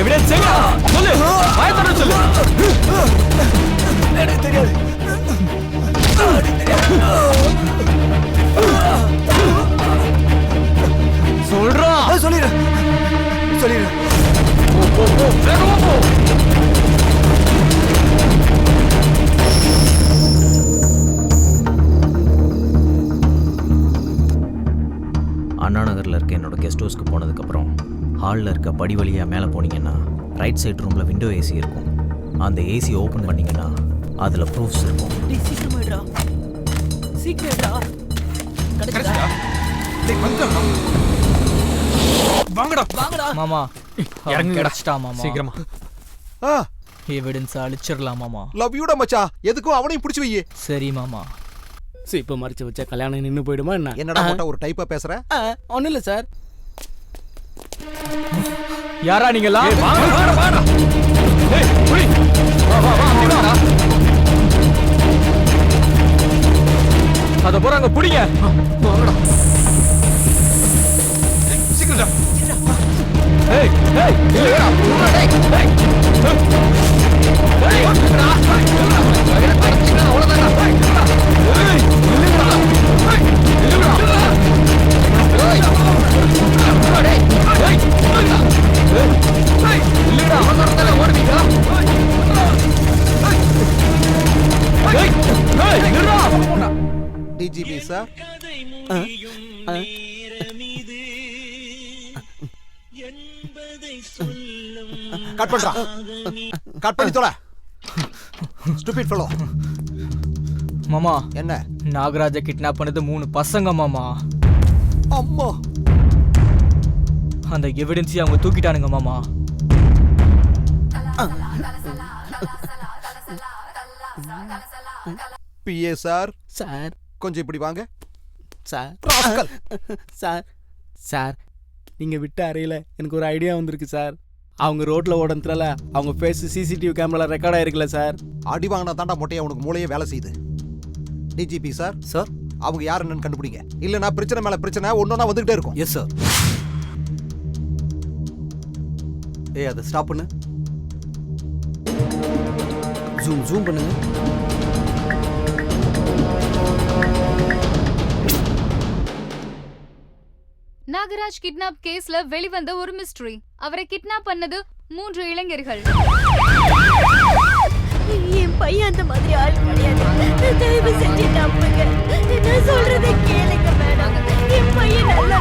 எவிடன்ஸ் எங்க? சொல்லு. பயப்பட சொல்லு. எனக்கு தெரியாது. சொல்றா. சொல்லிடு. சொல்லிடு. போ வேகமா போ. அண்ணா நகரில் இருக்க என்னோட கெஸ்ட் ஹவுஸ்க்கு போனதுக்கப்புறம் ஹாலில் இருக்க படி வழியாக மேலே போனீங்கன்னா ரைட் சைடு ரூமில் விண்டோ ஏசி இருக்கும். அந்த ஏசி ஓப்பன் பண்ணிங்கன்னா அதில் ப்ரூஃப்ஸ் இருக்கும். மாமா இறங்குடா. கிடைச்சிட்டா மாமா. சீக்கிரமா. எவிடன்ஸ் அழிச்சிடலாம் மாமா. லவ் யூடா மச்சான். எதுக்கும் அவனையும் பிடிச்சி வை. சரி மாமா. இப்ப மறைச்சு வச்சா கல்யாணம் நின்னு போயிடுமா என்ன? என்னடா மொட்டை ஒரு டைப்பா பேசுற? ஒன்றும் இல்லை சார். யாரா நீங்களா? அத போறாங்க புடிங்க. சீக்கிரம். ஏய் ஏய் இல்லடா. டேய் டேய். ஏய் ஓடுடா. அவ்வளவுதான். ஏய் இல்லடா. ஏய் இல்லடா. ஏய் டேய். ஏய் இல்லடா. ஏய் இல்லடா. அவசரத்துல ஓடுவீங்க. ஏய் ஏய் இல்லடா. DGP sir. கட் பண்றா. கட் பண்ணி தொலை. Stupid fellow. மாமா என்ன? நாகராஜ கிட்னாப் பண்ணது 3 பசங்க மாமா. அம்மா. அந்த எவிடன்ஸ் அவங்க தூக்கிட்டானுங்க மாமா. BA sir. சார் கொஞ்சம் இப்படி வாங்க. சார். ராஸ்கல். சார் சார் நீங்க விட்ட அறையில எனக்கு ஒரு ஐடியா வந்திருக்கு சார். அவங்க ரோட்ல ஓடன்றல அவங்க ஃபேஸ் சிசிடிவி கேமரால ரெக்கார்ட் ஆயிருக்குல்ல சார். அடி வாங்கினா தாண்டா மொட்டையா உனக்கு மூளையே வேலை செய்யுது. DGP sir. சார் அவங்க யார் என்னன்னு கண்டுபிடிங்க. இல்லனா பிரச்சனை மேல பிரச்சனை ஒன்னொன்னா வந்துகிட்டே இருக்கும். Yes sir. ஏய் அதை ஸ்டாப் பண்ணு. ஜூம் பண்ணுங்க. நாகராஜ் கிட்னாப் கேஸ்ல வெளிவந்த ஒரு மிஸ்டரி. அவரை கிட்னாப் பண்ணது 3 இளைஞர்கள். என் பையன் அந்த மாதிரி ஆள் கிடையாது. தயவு செஞ்சு நம்புங்க. நான் சொல்றதை கேளுங்க மேடம். என் பையன் நல்லா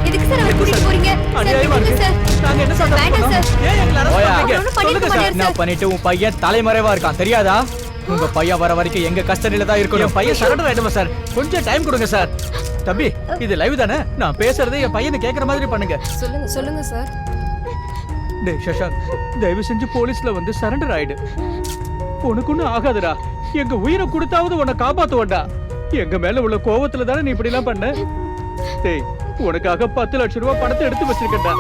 எதுக்கு சார் அவரை கூட்டிட்டு போறீங்க? அநியாயமா இருக்கு. நாங்க என்ன சார் வேண்டாம் சார். ஏன் எங்களை அரெஸ்ட் ஓயா. பண்றீங்க? சொல்லுங்க சார். நான் பண்ணிட்டு உன் பையன் தலைமறைவா இருக்கான் தெரியாதா? உங்க பையன் வர வரைக்கும் எங்க கஸ்டடியில தான் இருக்கணும். என் பையன் சரண்டர் ஆயிடுமா சார்? கொஞ்சம் டைம் கொடுங்க சார். தம்பி இது லைவ் தானே? நான் பேசுறதை என் பையனை கேக்குற மாதிரி பண்ணுங்க. சொல்லுங்க சார். டேய் சஷாங்க், தயவு செஞ்சு போலீஸ்ல வந்து சரண்டர் ஆயிடு. உனக்கு ஒன்றும் ஆகாதுடா. எங்க உயிரை கொடுத்தாவது உன்னை காப்பாத்துவண்டா. எங்க மேல உள்ள கோவத்துல தானே நீ இப்படி எல்லாம் பண்ண. டேய் உனக்காக 10 லட்சம் ரூபாய் பணத்தை எடுத்து வச்சிருக்கேன்டா.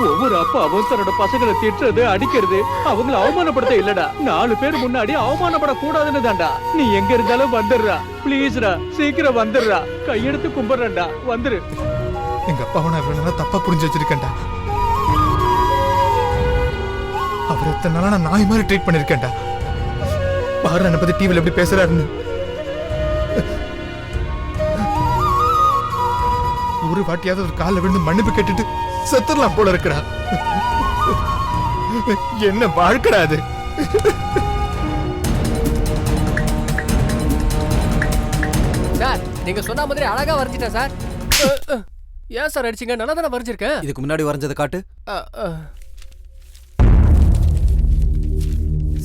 ஒவ்வொரு அப்பாவும் தன்னோட பசங்களை திட்டுறது அடிக்கிறது அவங்கள அவமானப்படுத்த இல்லடா. 4 பேர் முன்னாடி அவமானப்படக்கூடாதுன்னு தான்டா. நீ எங்க இருந்தாலும் வந்துடுறா. பிளீஸ்டா சீக்கிரம் வந்துடுறா. கையெடுத்து கும்பிடுறேன்டா. வந்துரு. எங்க அப்பாவை நான் இவ்வளவு நேரம் தப்பா புரிஞ்சு வச்சிருக்கேன்டா. அவர் எத்தனை நாளா நான் நாய் மாதிரி ட்ரீட் பண்ணிருக்கேன்டா. பாரு என்னை பத்தி டிவில எப்படி பேசுறாருன்னு. ஒரு வாட்டியாவது ஒரு காலில் விழுந்து மன்னிப்பு கேட்டுட்டு செத்துடலாம் போல இருக்கிறா. என்ன வாழ்க்கடா அது. நீங்க சொன்ன மாதிரி அழகா வரைஞ்சிட்டேன் சார். ஏன் சார் அடிச்சீங்க? நல்லா தானே வரைஞ்சிருக்கேன். இதுக்கு முன்னாடி வரைஞ்சதை காட்டு.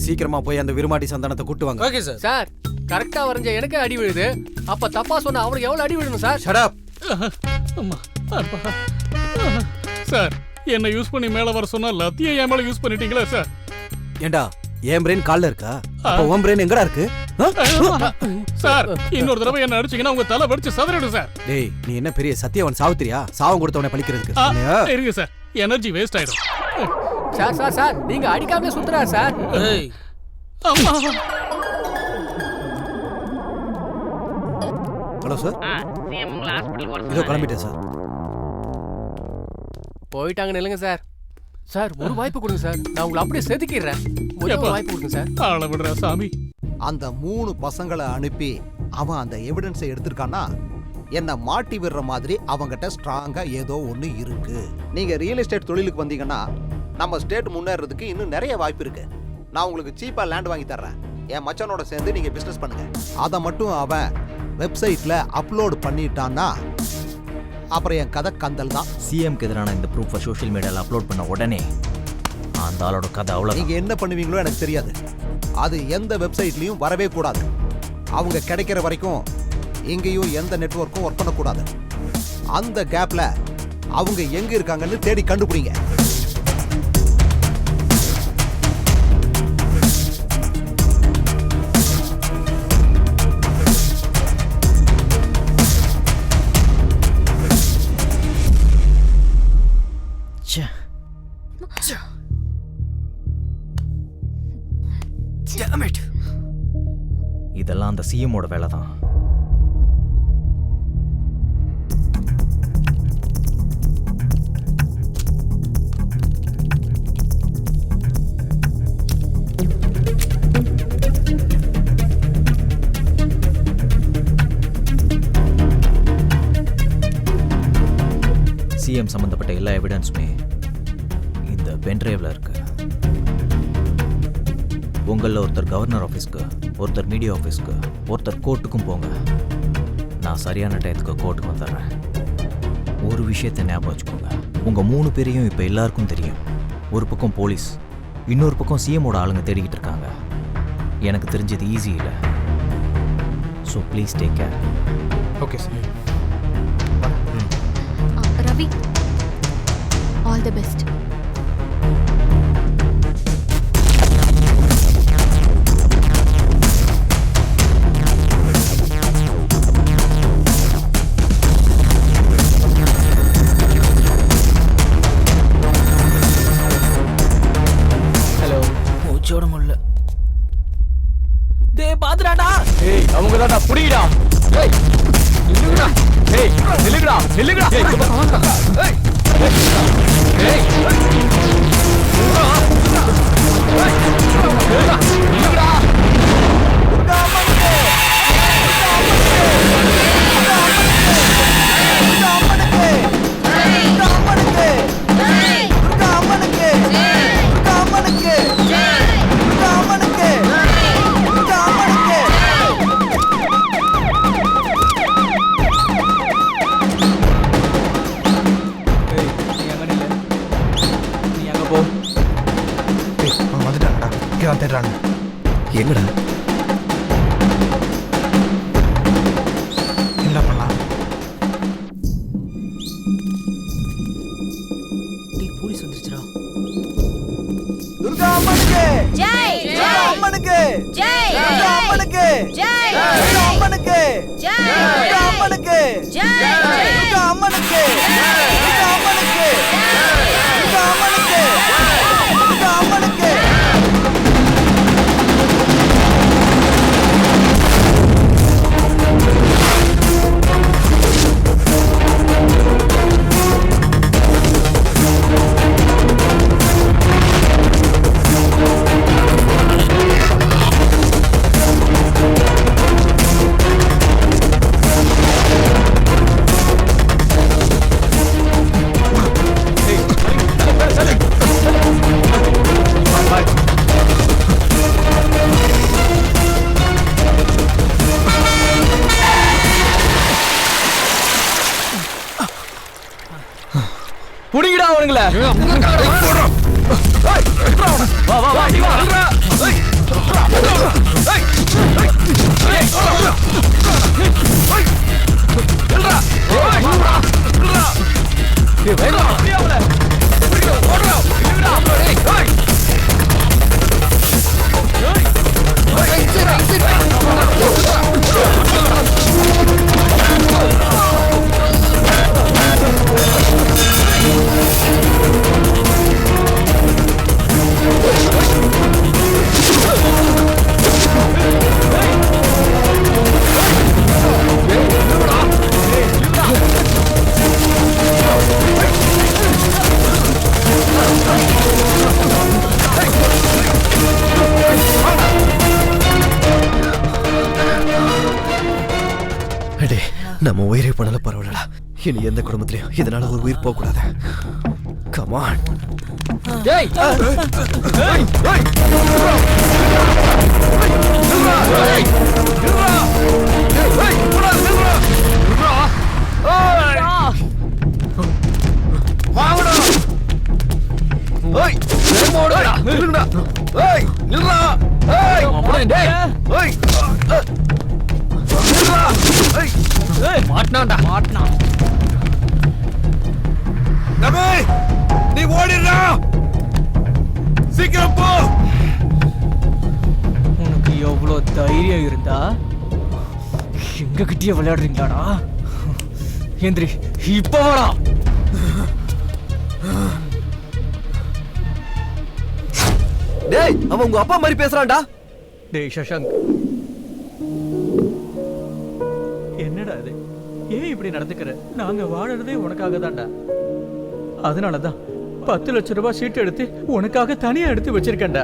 சீக்கிரமா போய் அந்த விருமாட்டி சந்தானத்தை கூட்டு வாங்க. Okay sir. சார் கரெக்டா வரைஞ்ச எனக்கு அடி விழுது. அப்ப தப்பா சொன்ன அவனுக்கு எவ்வளவு அடி விழுணும் சார்? Shut up. சார் என்ன யூஸ் பண்ணி மேல வர சொன்னா லத்தியை என் மேல யூஸ் பண்ணிட்டீங்களா சார்? ஏண்டா என் பிரெயின் கால்ல இருக்கா? அப்ப உன் பிரெயின் எங்கடா இருக்கு? சார் இன்னொரு தடவை என்ன அடிச்சீங்கன்னா உங்க தலை வெடிச்சு சதறிடும் சார். டேய் நீ என்ன பெரிய சத்தியவன் சாவுத்திரியா? சாவம் கொடுத்தவனை பழிக்கிறதுக்கு. இருங்க சார், எனர்ஜி வேஸ்ட் ஆயிடும். சார் சார் சார் நீங்க அடிக்காமலே சுத்துறாரு சார். Hello sir. இதோ கிளம்பிட்டேன் சார். போயிட்டாங்க நில்லுங்க சார். சார் ஒரு வாய்ப்பு கொடுங்க சார். நான் உங்களை அப்படியே செதுக்கிடுறேன். ஒரு வாய்ப்பு கொடுங்க சார். ஆள விடுறா சாமி. அந்த 3 பசங்களை அனுப்பி அவன் அந்த எவிடன்ஸை எடுத்திருக்கான்னா என்ன மாட்டி விடுற மாதிரி அவங்ககிட்ட ஸ்ட்ராங்கா ஏதோ ஒண்ணு இருக்கு. நீங்க ரியல் எஸ்டேட் தொழிலுக்கு வந்தீங்கன்னா நம்ம ஸ்டேட் முன்னேறதுக்கு இன்னும் நிறைய வாய்ப்பு இருக்கு. நான் உங்களுக்கு சீப்பா லேண்ட் வாங்கி தர்றேன். என் மச்சனோட சேர்ந்து நீங்க பிசினஸ் பண்ணுங்க. அதை மட்டும் அவன் வெப்சைட்ல அப்லோட் பண்ணிட்டான்னா அப்புறம் என் கதை கந்தல் தான். சிஎம்க்கு எதிரான இந்த ப்ரூஃபை சோஷியல் மீடியாவில் அப்லோட் பண்ண உடனே அந்த ஆளோட கதை அவ்வளோ. நீங்க என்ன பண்ணுவீங்களோ எனக்கு தெரியாது. அது எந்த வெப்சைட்லயும் வரவே கூடாது. அவங்க கிடைக்கிற வரைக்கும் எங்கேயும் எந்த நெட்வொர்க்கும் ஒர்க் பண்ணக்கூடாது. அந்த கேப்ல அவங்க எங்க இருக்காங்கன்னு தேடி கண்டுபிடிங்க. இதெல்லாம் அந்த சிஎம்மோட வேலை தான். சிஎம் சம்பந்தப்பட்ட எல்லா எவிடன்ஸுமே இந்த பென்ட்ரைவ்ல இருக்கு. உங்களில் ஒருத்தர் கவர்னர் ஆஃபீஸ்க்கு, ஒருத்தர் மீடியா ஆஃபீஸ்க்கு, ஒருத்தர் கோர்ட்டுக்கும் போங்க. நான் சரியான டயத்துக்கு கோர்ட்டுக்கு வந்துடுறேன். ஒரு விஷயத்தை ஞாபகம் வச்சுக்கோங்க, உங்கள் 3 பேரையும் இப்போ எல்லாருக்கும் தெரியும். ஒரு பக்கம் போலீஸ், இன்னொரு பக்கம் சிஎம்மோட ஆளுங்க தேடிக்கிட்டு இருக்காங்க. எனக்கு தெரிஞ்சது ஈஸி இல்லை. So please take care. Okay sir. Ravi, all the best. மூச்சோட முடியல. டேய் பாத்துறாடா. ஏய் அவங்க தான்டா புடிடா. ஏய் நில்லுடா. ஏய் நில்லுடா நில்லுடா. ஏய் ஏய் ஏய் நில்லுடா. எங்கடா என்ன பண்ணலாம்? போலீஸ் வந்துருச்சுடா. துர்கா அம்மனுக்கு ஜெய். துர்கா அம்மனுக்கு ஜெய். துர்கா அம்மனுக்கு ஜெய். துர்கா அம்மனுக்கு ஜெய். துர்கா அம்மனுக்கு ஜெய். துர்கா அம்மனுக்கு ஜெய். துர்கா அம்மனுக்கு ஜெய். துர்கா அம்மனுக்கு ஜெய். துர்கா அம்மனுக்கு புடிங்கடா அவனுங்கள. வா வா வா வா. நம்ம உயிரை போனாலும் பரவாயில்லடா. இனி எந்த குடும்பத்திலையும் இதனால ஒரு உயிர் போக கூடாது. கமான். டேய் மாட்டினான்டா மாட்டினான். நீ ஓடிடுறா, சீக்கிரம் போ. உனக்கு எவ்வளவு தைரியம் இருந்தா எங்க கிட்டயே விளையாடுறீங்களாடா? எந்திரி இப்ப வாடா. டேய் அவன் உங்க அப்பா மாதிரி பேசுறான்டா. டேய் சஷாங்க், என்னடா இது? ஏன் இப்படி நடந்துக்கிற? நாங்க வாழறதே உனக்காக தான்டா. அதனாலதான் 10 லட்சம் ரூபாய் சீட்டு எடுத்து உனக்காக தனியா எடுத்து வச்சிருக்கேன்டா.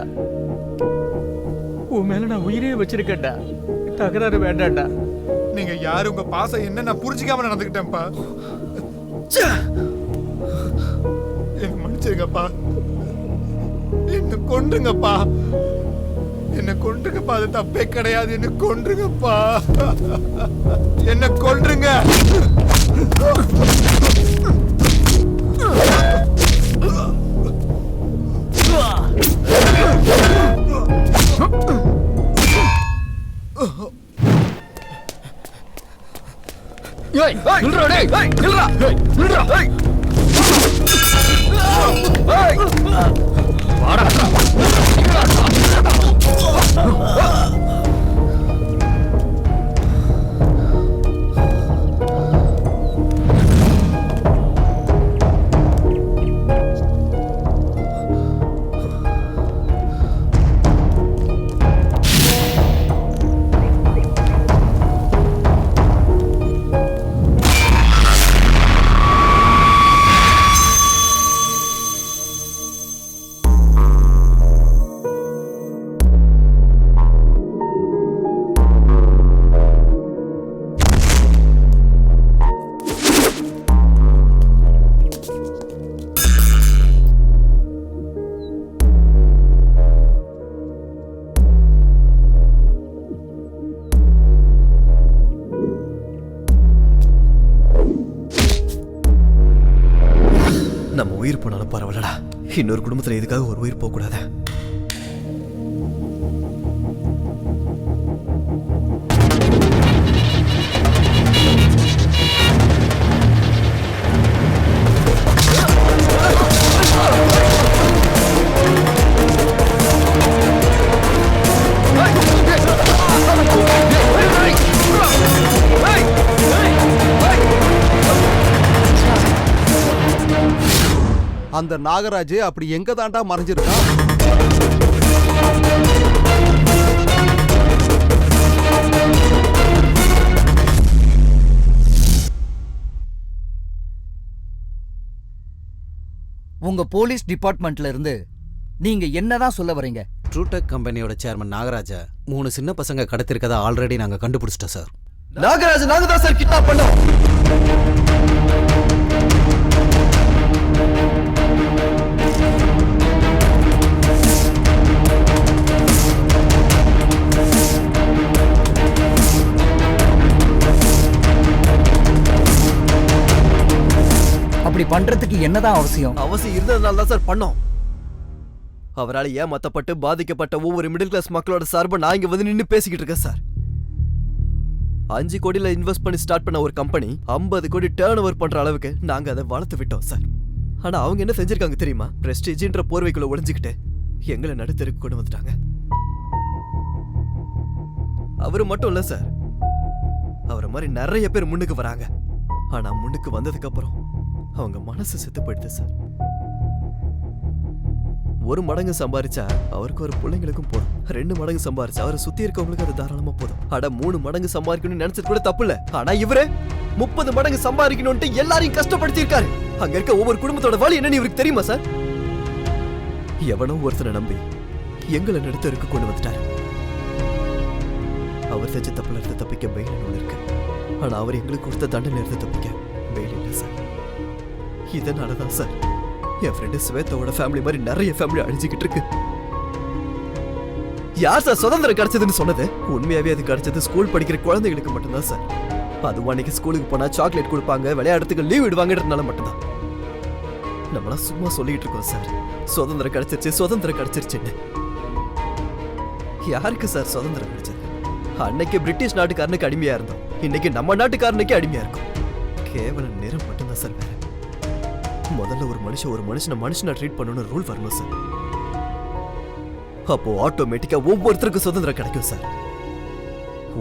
உன் மேல நான் உயிரே வச்சிருக்கேன்டா. தகராறு வேண்டாம்டா. நீங்க யாரு, உங்க பாசம் என்ன நான் புரிஞ்சுக்காம நடந்துக்கிட்டேன்ப்பா. என்ன மன்னிச்சிருங்கப்பா, என்ன கொன்றுங்கப்பா, என்ன கொன்றுங்கப்பா. அது தப்பே கிடையாது, என்ன கொன்றுங்கப்பா, என்ன கொன்றுங்க. ஏய் நில்றா டேய், ஏய் நில்றா, ஏய் நில்றா, ஏய் ஏய் வாடா. நம்ம உயிர் போனாலும் பரவாயில்லடா. இன்னொரு குடும்பத்துல இதுக்காக ஒரு உயிர் போக கூடாது. அந்த நாகராஜ் அப்படி எங்க தாண்டா மறைஞ்சிருக்கான்? உங்க போலீஸ் டிபார்ட்மெண்ட்ல இருந்து நீங்க என்னதான் சொல்ல வரீங்க? ட்ரூடெக் கம்பெனியோட சேர்மன் நாகராஜா 3 சின்ன பசங்க கடத்திருக்கதா ஆல்ரெடி நாங்க கண்டுபிடிச்சிட்டோம் சார். நாகராஜ் நாங்க தான் சார் கிட்னாப் பண்ணோம். அப்படி பண்றதுக்கு என்னதான் அவசியம்? அவசியம் இருந்ததுனால தான் சார் பண்ணோம். அவரால் ஏமாத்தப்பட்டு பாதிக்கப்பட்ட ஒவ்வொரு மிடில் கிளாஸ் மக்களோட சார்பை நான் இங்க வந்து நின்று பேசிக்கிட்டு இருக்கேன் சார். 5 கோடியில இன்வெஸ்ட் பண்ணி ஸ்டார்ட் பண்ண ஒரு கம்பெனி 50 கோடி டேர்ன் ஓவர் பண்ற அளவுக்கு நாங்க அதை வளர்த்து விட்டோம் சார். ஆனா அவங்க என்ன செஞ்சிருக்காங்க தெரியுமா? பிரஸ்டீஜ்ன்ற போர்வைக்குள்ள ஒளிஞ்சுக்கிட்டு எங்களை நடுத்தருக்கு கொண்டு வந்துட்டாங்க. அவரு மட்டும் இல்ல சார், அவரை மாதிரி நிறைய பேர் முன்னுக்கு வராங்க. ஆனா முன்னுக்கு வந்ததுக்கு அப்புறம் அவங்க மனசு செத்து போயிடுது சார். 1 மடங்கு சம்பாரிச்சா அவருக்கு ஒரு பிள்ளைங்களுக்கும் போதும். 2 மடங்கு சம்பாரிச்சா அவரை சுத்தி இருக்கவங்களுக்கு அது தாராளமா போதும். அட 3 மடங்கு சம்பாதிக்கணும்னு நினைச்சது கூட தப்பு இல்ல. ஆனா இவரு 30 மடங்கு சம்பாதிக்கணும்ட்டு எல்லாரையும் கஷ்டப்படுத்தி இருக்காரு. அங்க இருக்க ஒவ்வொரு குடும்பத்தோட வழி என்னன்னு இவருக்கு தெரியுமா சார்? எவனோ ஒருத்தனை நம்பி எங்களை நடுத்தருக்கு கொண்டு வந்துட்டாரு. அவர் செஞ்ச தப்புல இருந்து தப்பிக்க பெயில் ஒன்று இருக்கு. ஆனா அவர் எங்களுக்கு கொடுத்த தண்டனை இருந்து தப்பிக்க பெயில் இல்லை சார். இதனாலதான் சார் என் ஃப்ரெண்டு ஸ்வேதாவோட ஃபேமிலி மாதிரி நிறைய ஃபேமிலி அழிஞ்சுக்கிட்டு இருக்கு. யார் சார் சுதந்திரம் கிடைச்சதுன்னு சொன்னது? உண்மையாவே அது கிடைச்சது ஸ்கூல் படிக்கிற குழந்தைகளுக்கு மட்டும்தான் சார். அதுவும் அன்னைக்கு ஸ்கூலுக்கு போனா சாக்லேட் கொடுப்பாங்க, விளையாடுறதுக்கு லீவ் விடுவாங்கன்றதுனால மட்டும்தான். நம்மளாம் சும்மா சொல்லிட்டு இருக்கோம் சார், சுதந்திரம் கிடைச்சிருச்சு சுதந்திரம் கிடைச்சிருச்சுன்னு. யாருக்கு சார் சுதந்திரம் கிடைச்சது? அன்னைக்கு பிரிட்டிஷ் நாட்டுக்காரனுக்கு அடிமையா இருந்தோம், இன்னைக்கு நம்ம நாட்டுக்காரனுக்கே அடிமையா இருக்கும். கேவலம் நிறம் மட்டும்தான் சார் வேற. முதல்ல ஒரு மனுஷனை மனுஷனா ட்ரீட் பண்ணணும்னு ரூல் வரணும் சார். அப்போ ஆட்டோமேட்டிக்கா ஒவ்வொருத்தருக்கும் சுதந்திரம் கிடைக்கும் சார்.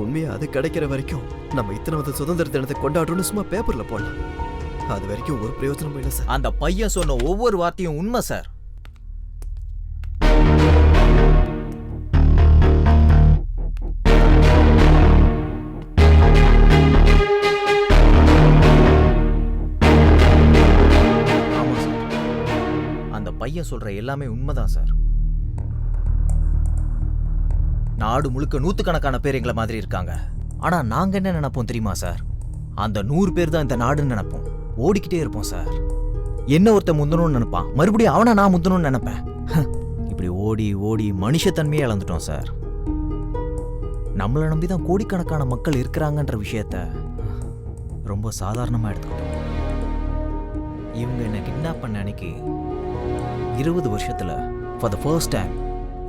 உண்மையா அது கிடைக்கிற வரைக்கும் நம்ம இத்தனை சுதந்திர தினத்தை கொண்டாடுறோம்னு சும்மா பேப்பர்ல போடலாம். அது வரைக்கும் ஒரு பிரயோஜனமும் இல்லை சார். அந்த பையன் சொன்ன ஒவ்வொரு வார்த்தையும் உண்மை சார். பையன் சொல்ற எல்லாமே உண்மைதான் சார். நாடு முழுக்க 100கணக்கான பேர் எங்களை மாதிரி இருக்காங்க. ஆனா நாங்க என்ன நினைப்போம் தெரியுமா சார்? அந்த 100 பேர் தான் இந்த நாடுன்னு நினைப்போம். ஓடிக்கிட்டே இருப்போம் சார். என்ன ஒருத்தன் முந்தணும்னு நினைப்பான், மறுபடியும் அவனை நான் முந்தணும்னு நினைப்பேன். இப்படி ஓடி ஓடி மனுஷத்தன்மையே இழந்துட்டோம் சார். நம்மளை நம்பிதான் கோடிக்கணக்கான மக்கள் இருக்கிறாங்கன்ற விஷயத்த ரொம்ப சாதாரணமா எடுத்துக்கிட்டோம். இவங்க என்ன கிட்னாப் பண்ண அன்னைக்கு 20 வருஷத்துல ஃபார் த ஃபர்ஸ்ட் டைம்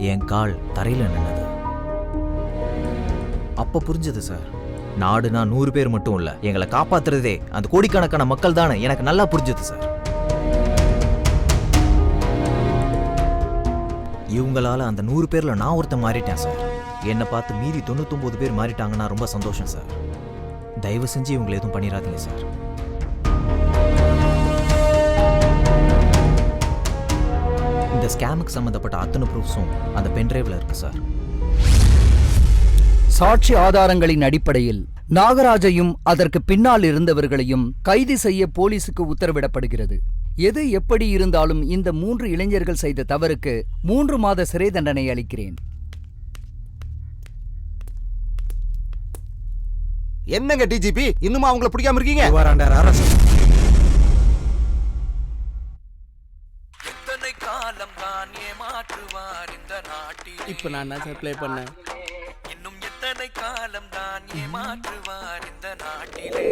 என் கால் தரையில நின்னது. அப்ப புரிஞ்சது சார், நாடுனா 100 பேர் மட்டும் இல்ல, எங்களை காப்பாத்துறதே அந்த கோடிக்கணக்கான மக்கள் தானே. எனக்கு நல்லா புரிஞ்சது சார். இவங்களால அந்த 100 பேர்ல நான் ஒருத்தன் மாறிட்டேன் சார். என்னை பார்த்து மீதி 99 பேர் மாறிட்டாங்கன்னா ரொம்ப சந்தோஷம் சார். தயவு செஞ்சு இவங்களை எதுவும் பண்ணிடாதீங்க சார். இந்த ஸ்கேமுக்கு சம்பந்தப்பட்ட அத்தனை ப்ரூஃப்ஸும் அந்த பென்ட்ரைவ்ல இருக்கு சார். சாட்சி ஆதாரங்களின் அடிப்படையில் நாகராஜையும் அதற்கு பின்னால் இருந்தவர்களையும் கைது செய்ய போலீசுக்கு உத்தரவிடப்படுகிறது. எது எப்படி இருந்தாலும் இந்த 3 இளைஞர்கள் செய்த தவறுக்கு 3 மாத சிறை தண்டனை அளிக்கிறேன். என்னங்க டிஜிபி, இன்னுமா அவங்களை பிடிக்காம இருக்கீங்க? இப்ப நான் என்ன சார் ப்ளே பண்ணேன்? இன்னும் எத்தனை காலம் தான் ஏமாற்றுவார் இந்த நாட்டிலே.